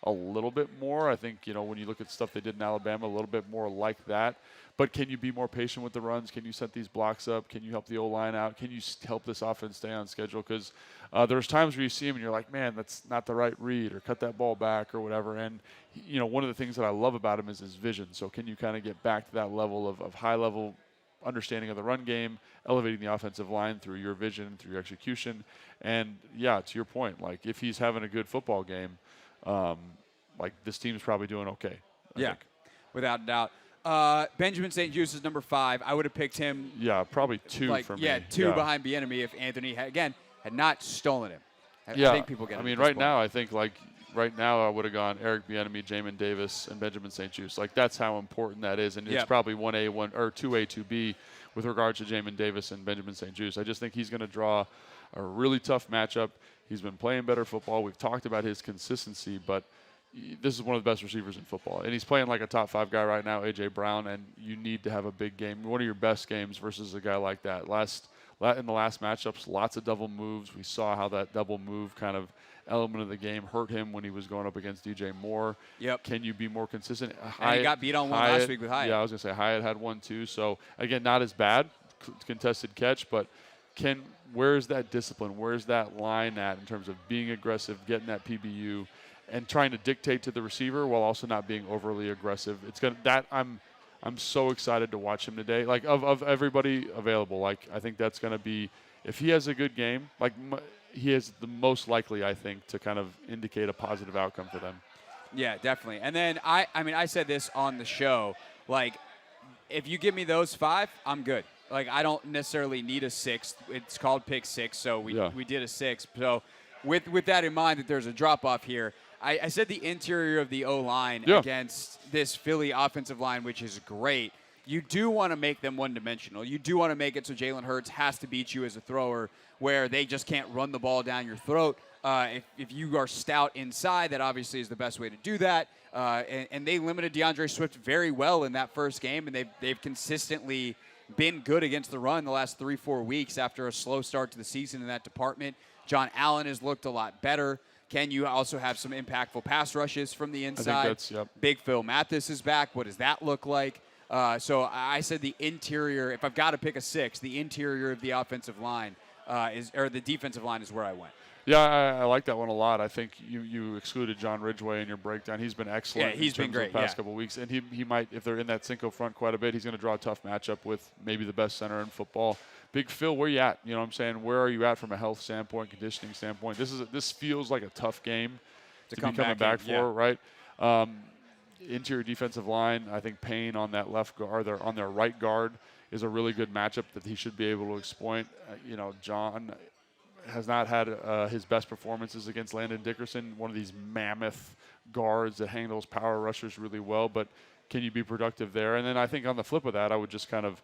Speaker 2: a little bit more. I think, when you look at stuff they did in Alabama, a little bit more like that. But can you be more patient with the runs? Can you set these blocks up? Can you help the O-line out? Can you help this offense stay on schedule? Because there's times where you see him and you're like, man, that's not the right read, or cut that ball back or whatever. And, one of the things that I love about him is his vision. So can you kind of get back to that level of high-level understanding of the run game, elevating the offensive line through your vision, through your execution? And, yeah, to your point, if he's having a good football game, this team's probably doing okay. I think.
Speaker 1: Without a doubt. Benjamin St. Juste is number 5. I would have picked him.
Speaker 2: Yeah, probably 2 for me.
Speaker 1: Yeah, 2 behind Bieniemy if Anthony had not stolen him. I think people get it.
Speaker 2: I mean, right now, I think right now I would have gone Eric Bieniemy, Jamin Davis, and Benjamin St. Juste. That's how important that is, and it's probably 1A, 2A, 2B with regards to Jamin Davis and Benjamin St. Juste. I just think he's going to draw a really tough matchup. He's been playing better football. We've talked about his consistency, but this is one of the best receivers in football. And he's playing like a top 5 guy right now, A.J. Brown, and you need to have a big game. One of your best games versus a guy like that. In the last matchups, lots of double moves. We saw how that double move kind of element of the game hurt him when he was going up against DJ Moore.
Speaker 1: Yep.
Speaker 2: Can you be more consistent?
Speaker 1: And he got beat on one last week with Hyatt.
Speaker 2: Yeah, I was going to say Hyatt had one too. So, again, not as bad, contested catch, but where's that discipline? Where's that line at in terms of being aggressive, getting that PBU, and trying to dictate to the receiver while also not being overly aggressive? I'm so excited to watch him today. Of everybody available, I think that's going to be, if he has a good game, he is the most likely, I think, to kind of indicate a positive outcome for them.
Speaker 1: Yeah, definitely. And then I said this on the show, if you give me those 5, I'm good. I don't necessarily need a 6th. It's called pick 6, so we did a 6. So with that in mind, that there's a drop off here, I said the interior of the O-line against this Philly offensive line, which is great. You do want to make them one-dimensional. You do want to make it so Jalen Hurts has to beat you as a thrower, where they just can't run the ball down your throat. If you are stout inside, that obviously is the best way to do that. And they limited DeAndre Swift very well in that first game, and they've consistently been good against the run the last 3-4 weeks after a slow start to the season in that department. John Allen has looked a lot better. Can you also have some impactful pass rushes from the inside?
Speaker 2: I think
Speaker 1: Big Phil Mathis is back. What does that look like? So I said the interior, if I've got to pick a 6, the interior of the offensive line the defensive line is where I went.
Speaker 2: Yeah, I like that one a lot. I think you excluded John Ridgeway in your breakdown. He's been excellent
Speaker 1: he's been great,
Speaker 2: in the past couple of weeks. And he might, if they're in that Cinco front quite a bit, he's going to draw a tough matchup with maybe the best center in football. Big Phil, where you at? You know what I'm saying? Where are you at from a health standpoint, conditioning standpoint? This feels like a tough game to be coming back for, right? Interior defensive line, I think Payne on that left guard, on their right guard, is a really good matchup that he should be able to exploit. John has not had his best performances against Landon Dickerson, one of these mammoth guards that handles power rushers really well, but can you be productive there? And then I think on the flip of that, I would just kind of,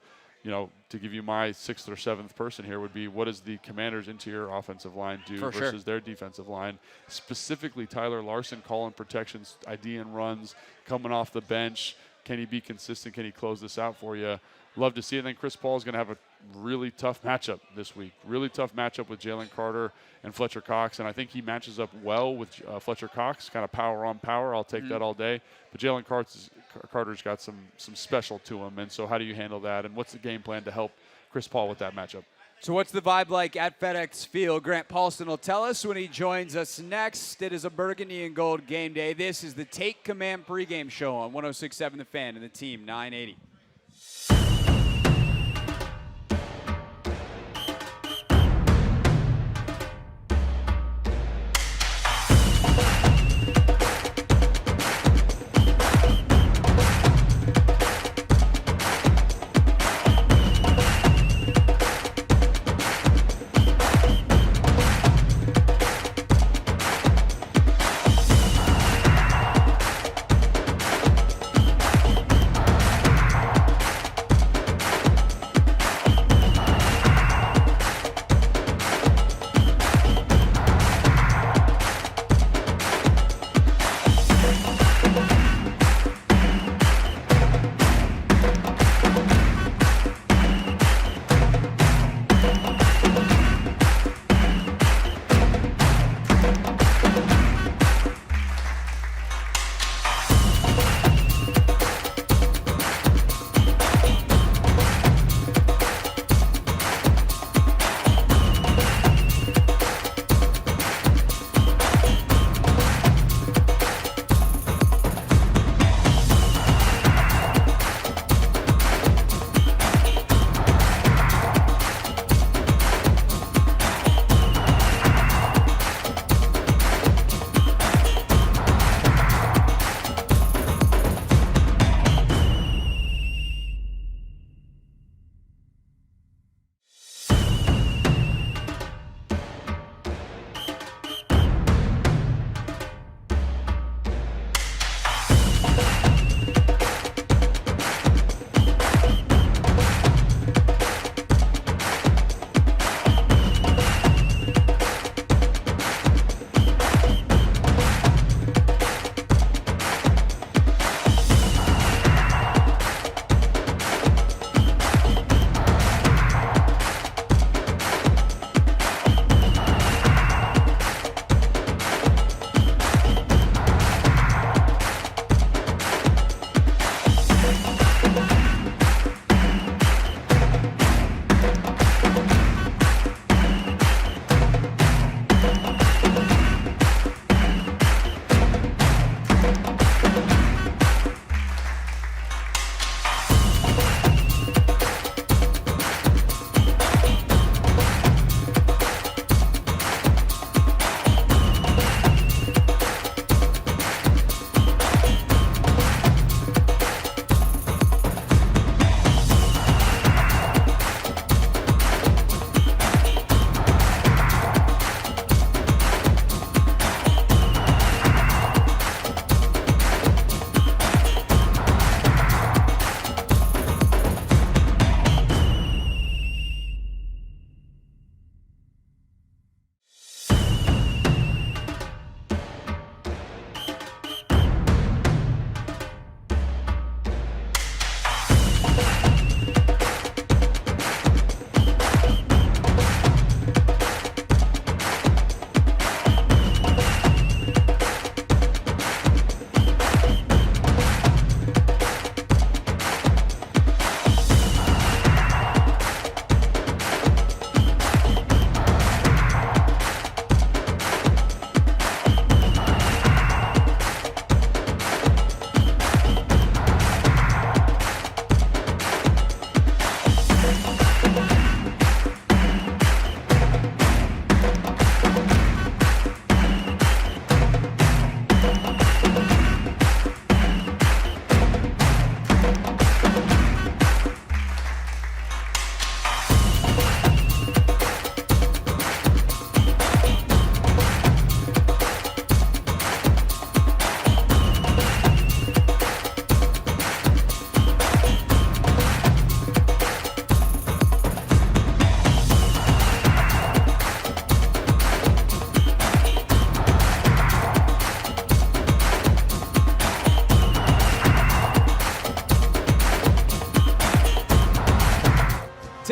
Speaker 2: to give you my 6th or 7th person here would be, what does the Commanders' interior offensive line do versus their defensive line? Specifically, Tyler Larson calling protections, IDing runs, coming off the bench. Can he be consistent? Can he close this out for you? Love to see it. And then Chris Paul is going to have a really tough matchup this week. Really tough matchup with Jalen Carter and Fletcher Cox. And I think he matches up well with Fletcher Cox, kind of power on power. I'll take that all day. But Jalen Carter's got some special to him. And so how do you handle that? And what's the game plan to help Chris Paul with that matchup?
Speaker 1: So what's the vibe like at FedEx Field? Grant Paulsen will tell us when he joins us next. It is a burgundy and gold game day. This is the Take Command pregame show on 106.7 The Fan and the Team 980.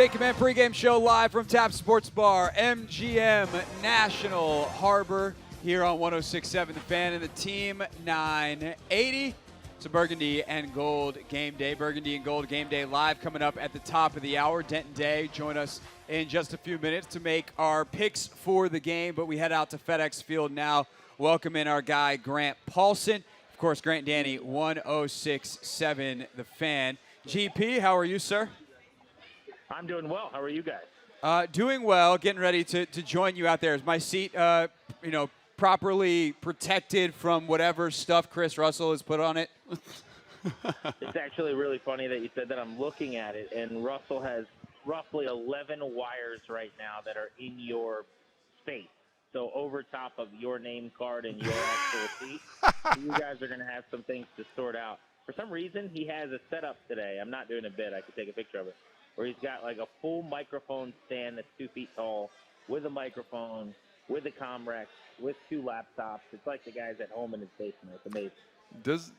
Speaker 1: Take Command pregame show live from Tap Sports Bar, MGM National Harbor, here on 106.7 The Fan and the Team 980. It's a Burgundy and Gold game day. Burgundy and Gold game day live coming up at the top of the hour. Denton Day join us in just a few minutes to make our picks for the game, but we head out to FedEx Field now. Welcome in our guy, Grant Paulsen. Of course, Grant Danny, 106.7 The Fan. GP, how are you, sir?
Speaker 14: I'm doing well. How are you guys?
Speaker 1: Doing well. Getting ready to join you out there. Is my seat, properly protected from whatever stuff Chris Russell has put on it?
Speaker 14: It's actually really funny that you said that. I'm looking at it, and Russell has roughly 11 wires right now that are in your space. So over top of your name card and your actual seat, you guys are going to have some things to sort out. For some reason, he has a setup today. I'm not doing a bit. I could take a picture of it. Where he's got like a full microphone stand that's 2 feet tall, with a microphone, with a Comrex, with 2 laptops. It's like the guy's at home in his basement. It's amazing.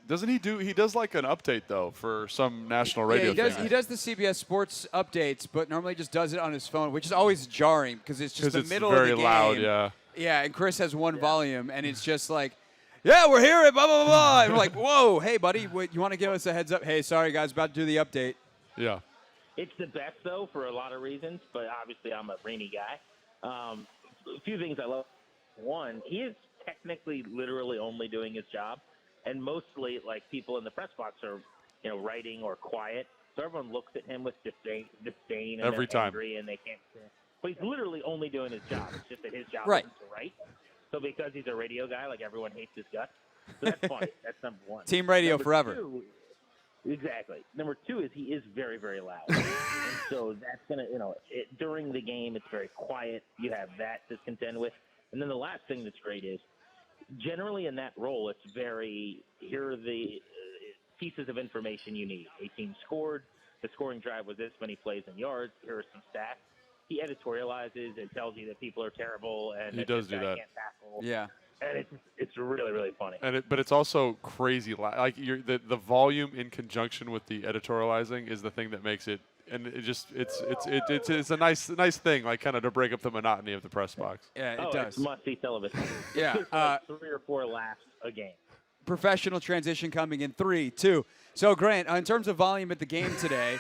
Speaker 2: Doesn't he do? He does like an update though for some national radio.
Speaker 1: Yeah, he does the CBS Sports updates, but normally just does it on his phone, which is always jarring because it's just the middle of the game.
Speaker 2: Very loud, yeah.
Speaker 1: Yeah, and Chris has one volume, and it's just like, yeah, we're here at blah blah blah. And we're like, whoa, hey buddy, you want to give us a heads up? Hey, sorry guys, about to do the update.
Speaker 2: Yeah.
Speaker 14: It's the best, though, for a lot of reasons, but obviously I'm a rainy guy. A few things I love. One, he is technically literally only doing his job, and mostly, like, people in the press box are, writing or quiet, so everyone looks at him with disdain and
Speaker 2: every
Speaker 14: they're
Speaker 2: time.
Speaker 14: Angry and they can't stand. But he's literally only doing his job. It's just that his job
Speaker 1: Right.
Speaker 14: isn't to write. So because he's a radio guy, like, everyone hates his guts. So that's funny. That's number one.
Speaker 1: Team radio
Speaker 14: Number
Speaker 1: forever.
Speaker 14: Two, exactly. Number 2 is he is very, very loud. And so that's going to, during the game, it's very quiet. You have that to contend with. And then the last thing that's great is generally in that role, it's very, here are the pieces of information you need. A team scored. The scoring drive was this many plays and yards. Here are some stats. He editorializes. It tells you that people are terrible. And
Speaker 2: He does do that.
Speaker 14: Can't tackle.
Speaker 1: Yeah.
Speaker 14: And it's really, really funny.
Speaker 2: But it's also crazy. Like the volume in conjunction with the editorializing is the thing that makes it, and it's a nice thing, like kind of to break up the monotony of the press box.
Speaker 1: Yeah, it does.
Speaker 14: It's must-see television.
Speaker 1: Yeah,
Speaker 14: like 3 or 4 laughs a game.
Speaker 1: Professional transition coming in 3, 2. So Grant, in terms of volume at the game today,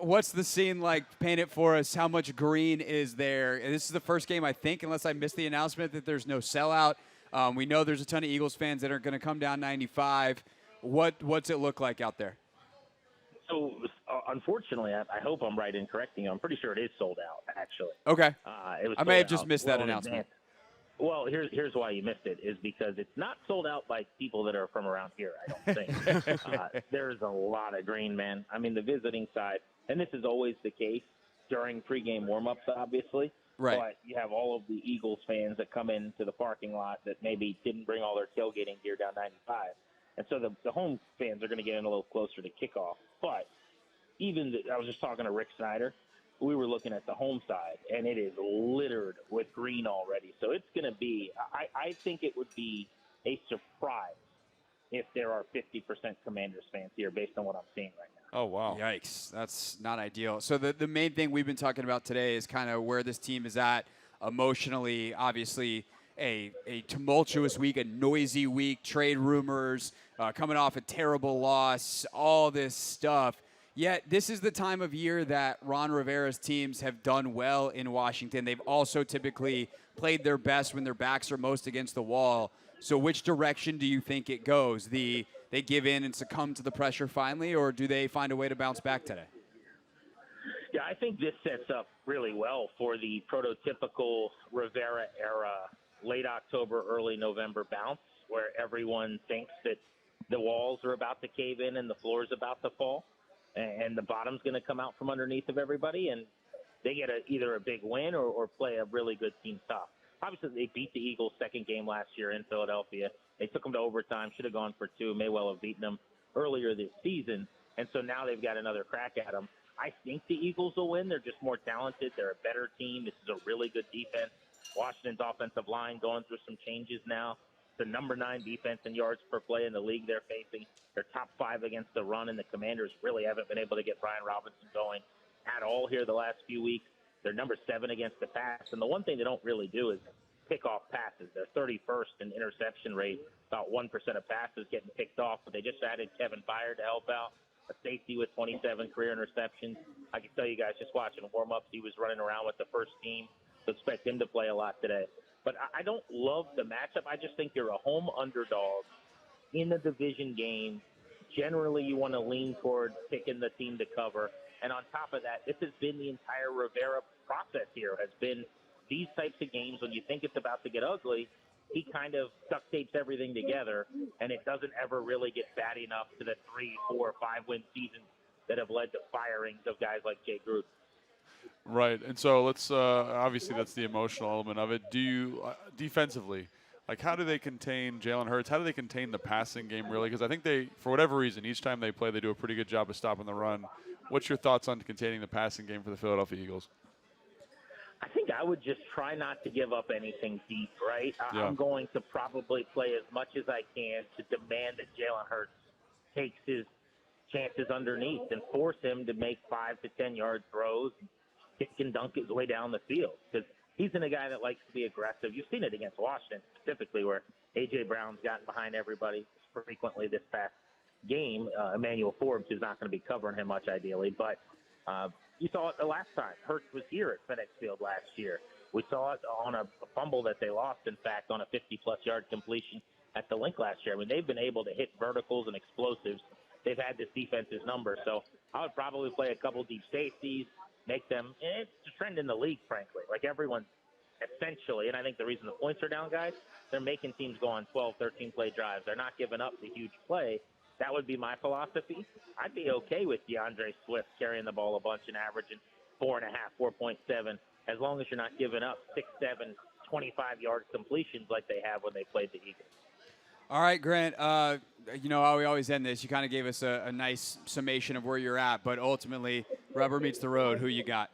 Speaker 1: what's the scene like? Paint it for us. How much green is there? And this is the first game, I think, unless I missed the announcement, that there's no sellout. We know there's a ton of Eagles fans that are going to come down 95. What's it look like out there?
Speaker 14: So, unfortunately, I hope I'm right in correcting you. I'm pretty sure it is sold out, actually.
Speaker 1: Okay.
Speaker 14: It was
Speaker 1: I may have
Speaker 14: sold
Speaker 1: just
Speaker 14: out
Speaker 1: missed that
Speaker 14: well in
Speaker 1: announcement.
Speaker 14: advance. Well, here's why you missed it, is because it's not sold out by people that are from around here, I don't think. There's a lot of green, man. I mean, the visiting side, and this is always the case during pregame warm-ups, obviously.
Speaker 1: Right.
Speaker 14: But you have all of the Eagles fans that come into the parking lot that maybe didn't bring all their tailgating gear down 95. And so the home fans are going to get in a little closer to kickoff. But I was just talking to Rick Snyder. We were looking at the home side, and it is littered with green already. So it's going to be – I think it would be a surprise if there are 50% Commanders fans here based on what I'm seeing right now.
Speaker 2: Oh, wow.
Speaker 1: Yikes. That's not ideal. So the main thing we've been talking about today is kind of where this team is at emotionally. Obviously, a tumultuous week, a noisy week, trade rumors, coming off a terrible loss, all this stuff. Yet this is the time of year that Ron Rivera's teams have done well in Washington. They've also typically played their best when their backs are most against the wall. So which direction do you think it goes? They give in and succumb to the pressure finally, or do they find a way to bounce back today?
Speaker 14: Yeah, I think this sets up really well for the prototypical Rivera era late October, early November bounce, where everyone thinks that the walls are about to cave in and the floor is about to fall. And the bottom's going to come out from underneath of everybody, and they get either a big win or play a really good team tough. Obviously, they beat the Eagles' second game last year in Philadelphia. They took them to overtime, should have gone for 2, may well have beaten them earlier this season. And so now they've got another crack at them. I think the Eagles will win. They're just more talented. They're a better team. This is a really good defense. Washington's offensive line going through some changes now. The number 9 defense in yards per play in the league they're facing. They're top 5 against the run, and the Commanders really haven't been able to get Brian Robinson going. at all here the last few weeks. They're number 7 against the pass. And the one thing they don't really do is pick off passes. They're 31st in interception rate, about 1% of passes getting picked off. But they just added Kevin Byard to help out, a safety with 27 career interceptions. I can tell you guys, just watching warm-ups, he was running around with the first team. So expect him to play a lot today. But I don't love the matchup. I just think you're a home underdog in a division game. Generally, you want to lean toward picking the team to cover. And on top of that, this has been the entire Rivera process here, has been these types of games when you think it's about to get ugly, he kind of duct tapes everything together, and it doesn't ever really get bad enough to the 3, 4, 5-win seasons that have led to firings of guys like Jay Gruden.
Speaker 2: Right, and so let's obviously that's the emotional element of it. Do you defensively, like how do they contain Jalen Hurts? How do they contain the passing game really? Because I think they, for whatever reason, each time they play, they do a pretty good job of stopping the run. What's your thoughts on containing the passing game for the Philadelphia Eagles?
Speaker 14: I think I would just try not to give up anything deep, right?
Speaker 2: Yeah.
Speaker 14: I'm going to probably play as much as I can to demand that Jalen Hurts takes his chances underneath and force him to make 5 to 10-yard throws, kick and dunk his way down the field. Because he's a guy that likes to be aggressive. You've seen it against Washington specifically, where A.J. Brown's gotten behind everybody frequently this past game. Emmanuel Forbes, who's not going to be covering him much ideally, but you saw it the last time. Hurts was here at FedEx Field last year. We saw it on a fumble that they lost, in fact, on a 50-plus yard completion at the Link last year. I mean, they've been able to hit verticals and explosives. They've had this defense's number. So I would probably play a couple deep safeties, make them – it's a trend in the league, frankly. Like everyone essentially, and I think the reason the points are down, guys, they're making teams go on 12, 13-play drives. They're not giving up the huge play. That would be my philosophy. I'd be okay with DeAndre Swift carrying the ball a bunch and averaging 4.5, 4.7, as long as you're not giving up 6, 7, 25-yard completions like they have when they played the Eagles.
Speaker 1: All right, Grant, you know how we always end this. You kind of gave us a nice summation of where you're at, but ultimately, rubber meets the road. Who you got?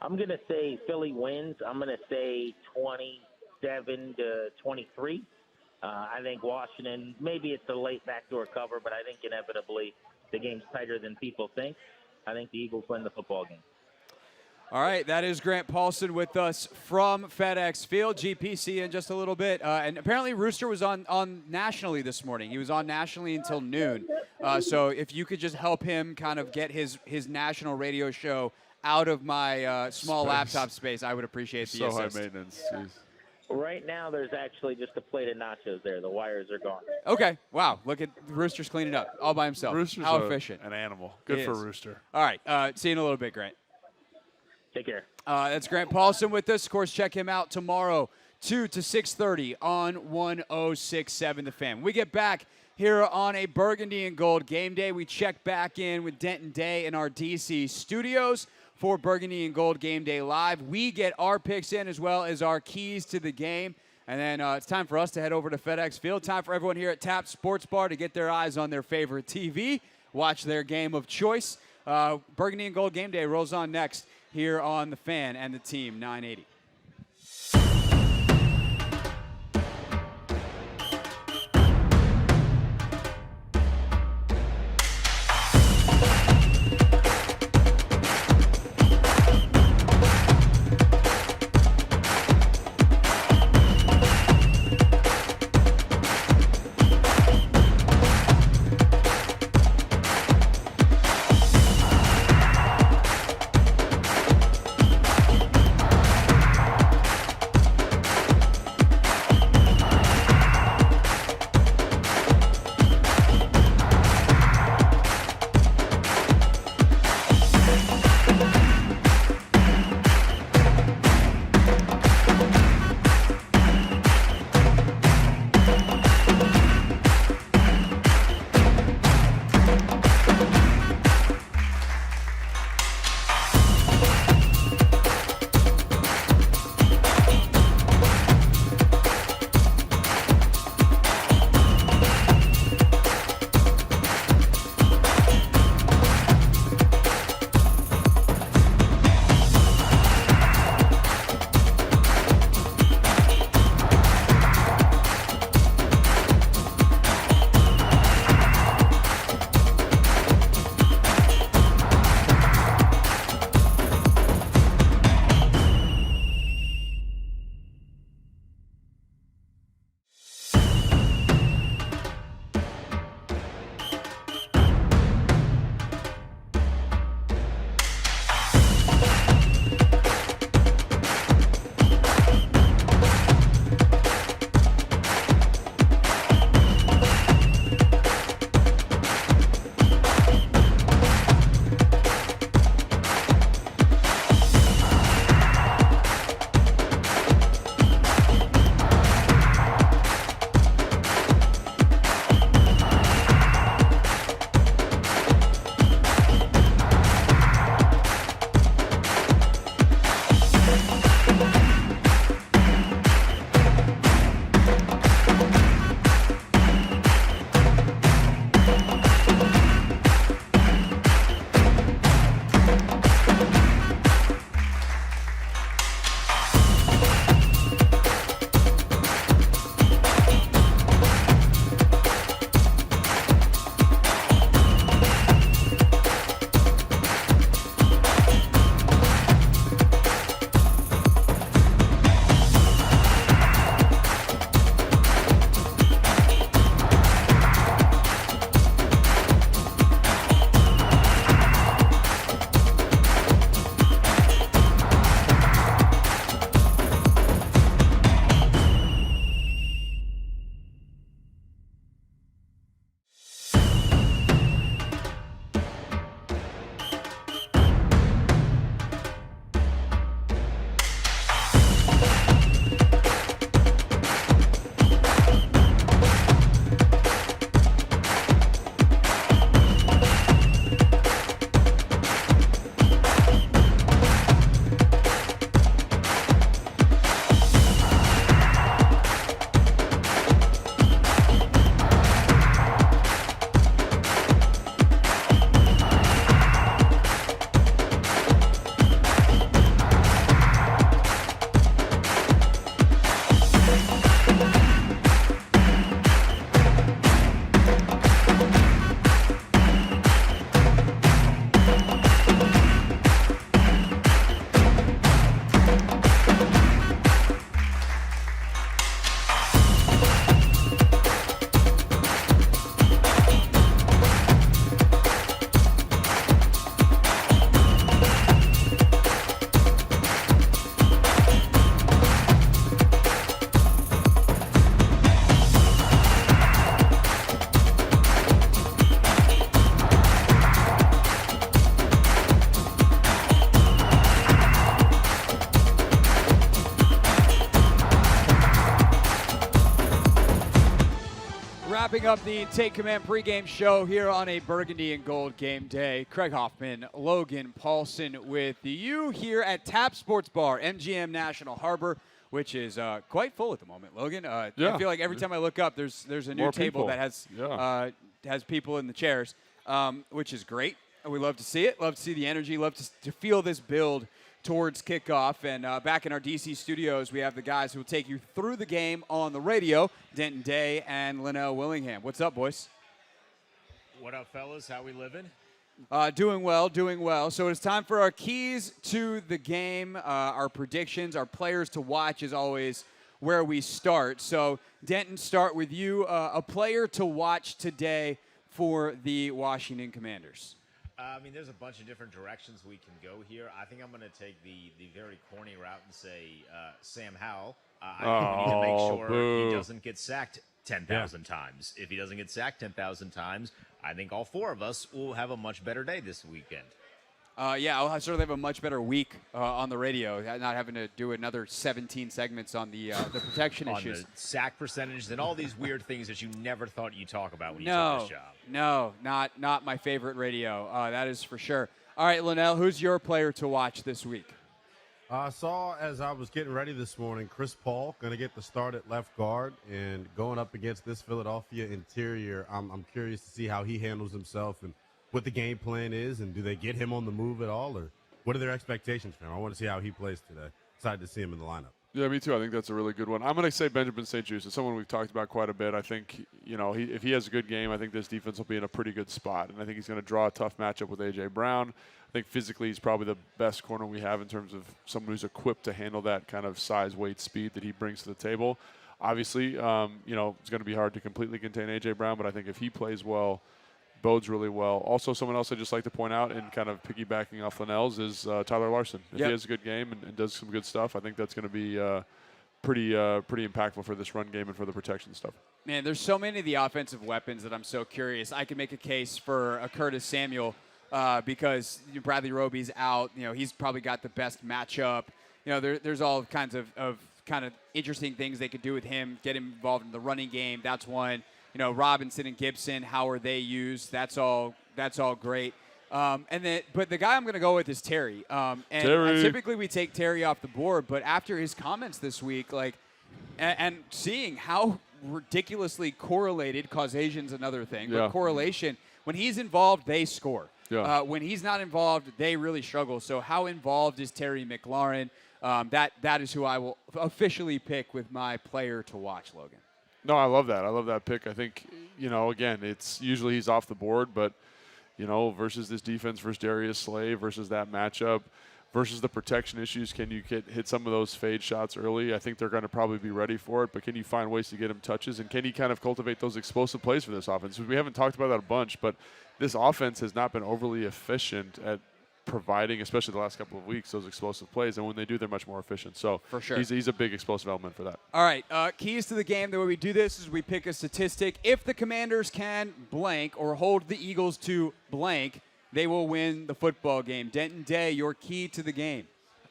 Speaker 14: I'm going to say Philly wins. I'm going to say 27-23. I think Washington, maybe it's a late backdoor cover, but I think inevitably the game's tighter than people think. I think the Eagles win the football game.
Speaker 1: All right, that is Grant Paulsen with us from FedEx Field, GPC in just a little bit. And apparently Rooster was on nationally this morning. He was on nationally until noon. So if you could just help him kind of get his national radio show out of my small laptop space, I would appreciate the assist.
Speaker 2: So high maintenance, jeez.
Speaker 14: Right now, there's actually just a plate of nachos there. The wires are gone.
Speaker 1: Okay. Wow. Look at Rooster's cleaning up all by himself.
Speaker 2: Rooster's
Speaker 1: How efficient.
Speaker 2: An animal. Good
Speaker 1: He
Speaker 2: for
Speaker 1: is.
Speaker 2: Rooster.
Speaker 1: All right. See you in a little bit, Grant.
Speaker 14: Take care.
Speaker 1: That's Grant Paulsen with us. Of course, check him out tomorrow, 2 to 6:30 on 106.7 The Fan. When we get back here on a Burgundy and Gold game day, we check back in with Denton Day in our DC studios for Burgundy and Gold Game Day Live. We get our picks in as well as our keys to the game. And then it's time for us to head over to FedEx Field. Time for everyone here at Tap Sports Bar to get their eyes on their favorite TV, watch their game of choice. Burgundy and Gold Game Day rolls on next here on The Fan and the Team 980. Wrapping up the Take Command pregame show here on a burgundy and gold game day. Craig Hoffman, Logan Paulsen with you here at Tap Sports Bar, MGM National Harbor, which is quite full at the moment. Logan, I feel like every time I look up, there's a new
Speaker 2: More
Speaker 1: table
Speaker 2: people.
Speaker 1: that has people in the chairs, which is great. We love to see it. Love to see the energy. Love to feel this build towards kickoff. And back in our DC studios, we have the guys who will take you through the game on the radio, Denton Day and Linnell Willingham. What's up, boys?
Speaker 15: What up, fellas? How we living?
Speaker 1: Doing well, doing well. So it's time for our keys to the game, our predictions, our players to watch is always where we start. So, Denton, start with you. A player to watch today for the Washington Commanders.
Speaker 15: I mean, there's a bunch of different directions we can go here. I think I'm going to take the very corny route and say Sam Howell. I think we need to make sure he doesn't get sacked 10,000 times. If he doesn't get sacked 10,000 times, I think all four of us will have a much better day this weekend.
Speaker 1: I'll certainly have a much better week on the radio, not having to do another 17 segments on the protection issues.
Speaker 15: On the sack percentage and all these weird things that you never thought you'd talk about when you took this job.
Speaker 1: No, not my favorite radio. That is for sure. All right, Linnell, who's your player to watch this week?
Speaker 16: I saw as I was getting ready this morning, Chris Paul going to get the start at left guard, and going up against this Philadelphia interior, I'm curious to see how he handles himself and what the game plan is, and do they get him on the move at all, or what are their expectations for him? I want to see how he plays today. Excited to see him in the lineup.
Speaker 2: Yeah, me too. I think that's a really good one. I'm going to say Benjamin St. Juste. It's someone we've talked about quite a bit. I think, if he has a good game, I think this defense will be in a pretty good spot. And I think he's going to draw a tough matchup with A.J. Brown. I think physically he's probably the best corner we have in terms of someone who's equipped to handle that kind of size, weight, speed that he brings to the table. Obviously, it's going to be hard to completely contain A.J. Brown, but I think if he plays well, bodes really well. Also, someone else I'd just like to point out, and kind of piggybacking off Linnell's, is Tyler Larson. If he has a good game and does some good stuff, I think that's going to be pretty impactful for this run game and for the protection stuff.
Speaker 1: Man, there's so many of the offensive weapons that I'm so curious. I can make a case for a Curtis Samuel because Bradley Roby's out. He's probably got the best matchup. There's all kinds of kind of interesting things they could do with him, get him involved in the running game. That's one. Robinson and Gibson, how are they used? That's all great. But the guy I'm going to go with is Terry.
Speaker 2: Terry.
Speaker 1: Typically we take Terry off the board, but after his comments this week, and seeing how ridiculously correlated, causation's another thing, but correlation, when he's involved, they score.
Speaker 2: Yeah.
Speaker 1: When he's not involved, they really struggle. So how involved is Terry McLaurin? That is who I will officially pick with my player to watch, Logan.
Speaker 2: No, I love that. I love that pick. I think, again, it's usually he's off the board, but, versus this defense, versus Darius Slay, versus that matchup, versus the protection issues, can you hit some of those fade shots early? I think they're going to probably be ready for it, but can you find ways to get him touches? And can he kind of cultivate those explosive plays for this offense? We haven't talked about that a bunch, but this offense has not been overly efficient at providing, especially the last couple of weeks, those explosive plays. And when they do, they're much more efficient. So
Speaker 1: for sure,
Speaker 2: he's a big explosive element for that.
Speaker 1: All right, keys to the game. The way we do this is we pick a statistic. If the Commanders can blank or hold the Eagles to blank, they will win the football game. Denton Day, your key to the game.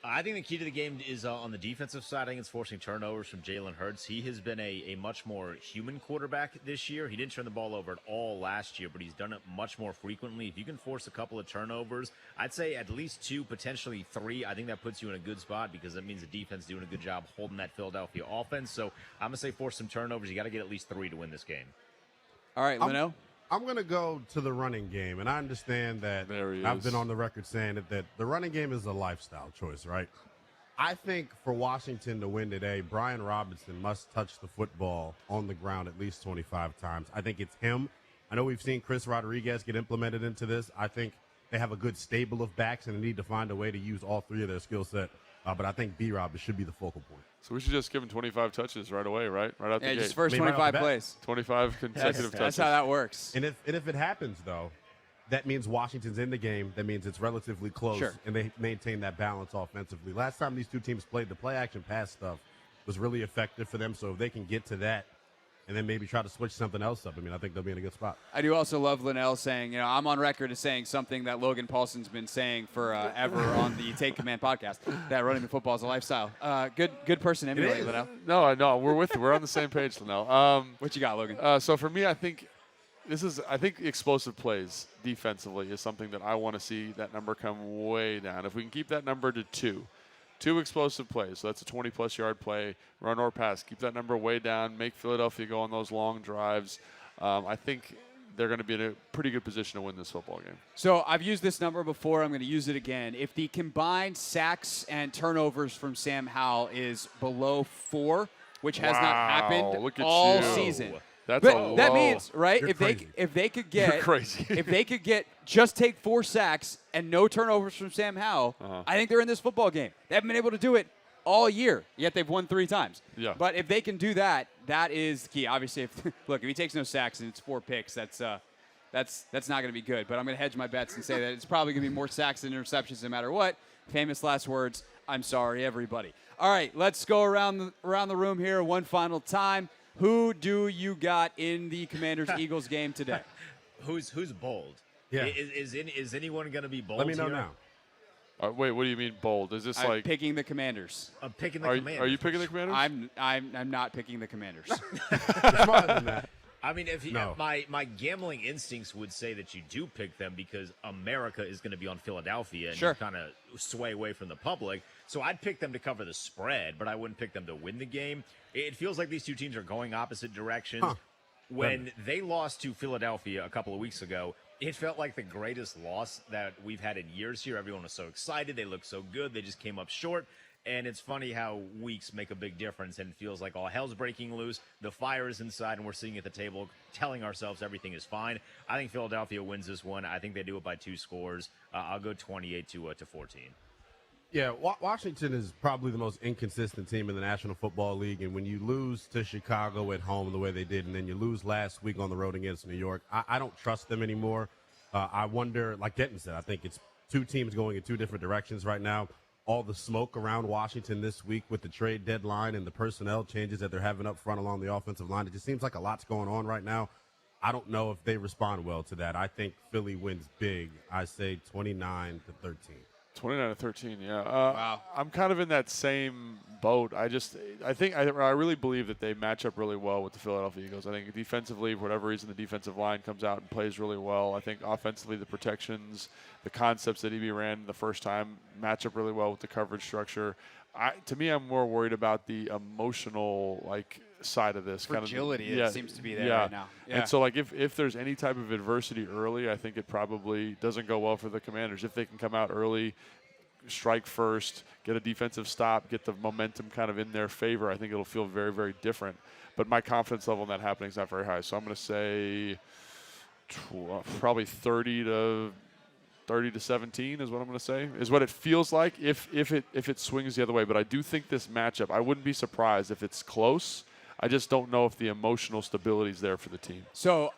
Speaker 15: I think the key to the game is on the defensive side. I think it's forcing turnovers from Jalen Hurts. He has been a much more human quarterback this year. He didn't turn the ball over at all last year, but he's done it much more frequently. If you can force a couple of turnovers, I'd say at least 2, potentially 3. I think that puts you in a good spot because that means the defense doing a good job holding that Philadelphia offense. So I'm going to say force some turnovers. You got to get at least 3 to win this game.
Speaker 1: All right, Linnell.
Speaker 16: I'm going to go to the running game, and I understand that I've been on the record saying that the running game is a lifestyle choice, right? I think for Washington to win today, Brian Robinson must touch the football on the ground at least 25 times. I think it's him. I know we've seen Chris Rodriguez get implemented into this. I think they have a good stable of backs, and they need to find a way to use all 3 of their skill set. But I think B-Rob should be the focal point.
Speaker 2: So we should just give him 25 touches right away, right? Right out the gate.
Speaker 1: Just first 25 plays.
Speaker 2: 25 consecutive touches.
Speaker 1: That's how that works.
Speaker 16: And if it happens, though, that means Washington's in the game. That means it's relatively close, and they maintain that balance offensively. Last time these two teams played, the play-action pass stuff was really effective for them. So if they can get to that and then maybe try to switch something else up. I mean, I think they'll be in a good spot.
Speaker 1: I do also love Linnell saying, I'm on record as saying something that Logan Paulsen's been saying for ever on the Take Command podcast, that running the football is a lifestyle. Good person to emulate, Linnell.
Speaker 2: No, we're with you. We're on the same page, Linnell.
Speaker 1: What you got, Logan?
Speaker 2: So for me, I think explosive plays defensively is something that I want to see that number come way down. If we can keep that number to two explosive plays, so that's a 20-plus yard play, run or pass, keep that number way down, make Philadelphia go on those long drives. I think they're going to be in a pretty good position to win this football game.
Speaker 1: So I've used this number before. I'm going to use it again. If the combined sacks and turnovers from Sam Howell is below 4, which has not happened all season.
Speaker 2: That
Speaker 1: means, right?
Speaker 16: You're
Speaker 1: if
Speaker 16: crazy.
Speaker 1: they could get
Speaker 2: You're crazy.
Speaker 1: if they could get just take 4 sacks and no turnovers from Sam Howell, I think they're in this football game. They haven't been able to do it all year, yet they've won 3 times.
Speaker 2: Yeah.
Speaker 1: But if they can do that, that is key. Obviously, if he takes no sacks and it's 4 picks, that's not going to be good. But I'm going to hedge my bets and say that it's probably going to be more sacks than interceptions no matter what. Famous last words. I'm sorry, everybody. All right, let's go around the room here one final time. Who do you got in the Commanders-Eagles game today?
Speaker 15: Who's bold?
Speaker 16: Yeah.
Speaker 15: Is anyone going to be bold?
Speaker 16: Let me know
Speaker 15: here?
Speaker 16: now.
Speaker 2: Wait, what do you mean bold? Is this
Speaker 1: I'm picking the Commanders.
Speaker 15: I'm picking the Commanders.
Speaker 2: Are you picking the Commanders?
Speaker 1: I'm not picking the Commanders.
Speaker 16: Smarter than that.
Speaker 15: I mean, if
Speaker 16: No.
Speaker 15: my gambling instincts would say that you do pick them because America is going to be on Philadelphia and
Speaker 1: Sure.
Speaker 15: you kind of sway away from the public. So I'd pick them to cover the spread, but I wouldn't pick them to win the game. It feels like these two teams are going opposite directions.
Speaker 16: Huh.
Speaker 15: When they lost to Philadelphia a couple of weeks ago, it felt like the greatest loss that we've had in years here. Everyone was so excited. They looked so good. They just came up short. And it's funny how weeks make a big difference, and it feels like all hell's breaking loose. The fire is inside, and we're sitting at the table telling ourselves everything is fine. I think Philadelphia wins this one. I think they do it by 2 scores. I'll go 28 to 14.
Speaker 16: Yeah, Washington is probably the most inconsistent team in the National Football League, and when you lose to Chicago at home the way they did, and then you lose last week on the road against New York, I don't trust them anymore. I wonder, like Denton said, I think it's 2 teams going in 2 different directions right now. All the smoke around Washington this week with the trade deadline and the personnel changes that they're having up front along the offensive line, it just seems like a lot's going on right now. I don't know if they respond well to that. I think Philly wins big. I say 29-13.
Speaker 2: 29-13, yeah.
Speaker 1: Wow.
Speaker 2: I'm kind of in that same boat. I really believe that they match up really well with the Philadelphia Eagles. I think defensively, for whatever reason, the defensive line comes out and plays really well. I think offensively, the protections, the concepts that EB ran the first time match up really well with the coverage structure. To me, I'm more worried about the emotional side of this
Speaker 1: Fragility
Speaker 2: kind of
Speaker 1: seems to be there right now. Yeah.
Speaker 2: And so if there's any type of adversity early, I think it probably doesn't go well for the Commanders. If they can come out early, strike first, get a defensive stop, get the momentum kind of in their favor, I think it'll feel very, very different. But my confidence level in that happening is not very high. So I'm going to say probably 30 to 17 is what I'm going to say, is what it feels like if it swings the other way. But I do think this matchup, I wouldn't be surprised if it's close. I just don't know if the emotional stability is there for the team.
Speaker 1: So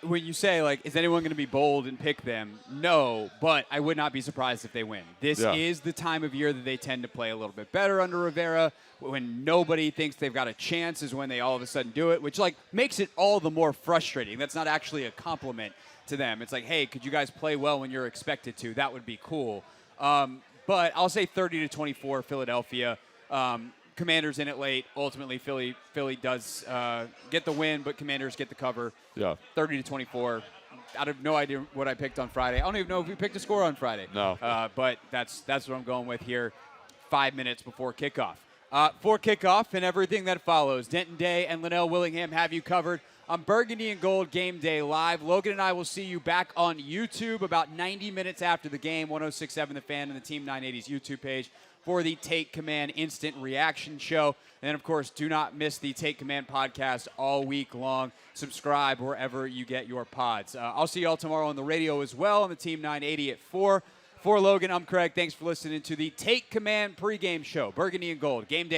Speaker 1: when you say, is anyone going to be bold and pick them? No, but I would not be surprised if they win. This is the time of year that they tend to play a little bit better under Rivera. When nobody thinks they've got a chance is when they all of a sudden do it, which makes it all the more frustrating. That's not actually a compliment to them. It's like, hey, could you guys play well when you're expected to? That would be cool. But I'll say 30-24 Philadelphia. Commanders in it late. Ultimately, Philly does get the win, but Commanders get the cover.
Speaker 2: Yeah.
Speaker 1: 30-24. I have no idea what I picked on Friday. I don't even know if we picked a score on Friday.
Speaker 2: No.
Speaker 1: But that's what I'm going with here. 5 minutes before kickoff. For kickoff and everything that follows, Denton Day and Linnell Willingham have you covered on Burgundy and Gold Game Day Live. Logan and I will see you back on YouTube about 90 minutes after the game, 106.7 The Fan and the Team 980's YouTube page for the Take Command Instant Reaction Show. And then, of course, do not miss the Take Command podcast all week long. Subscribe wherever you get your pods. I'll see you all tomorrow on the radio as well on the Team 980 at 4. For Logan, I'm Craig. Thanks for listening to the Take Command pregame show, Burgundy and Gold Game Day.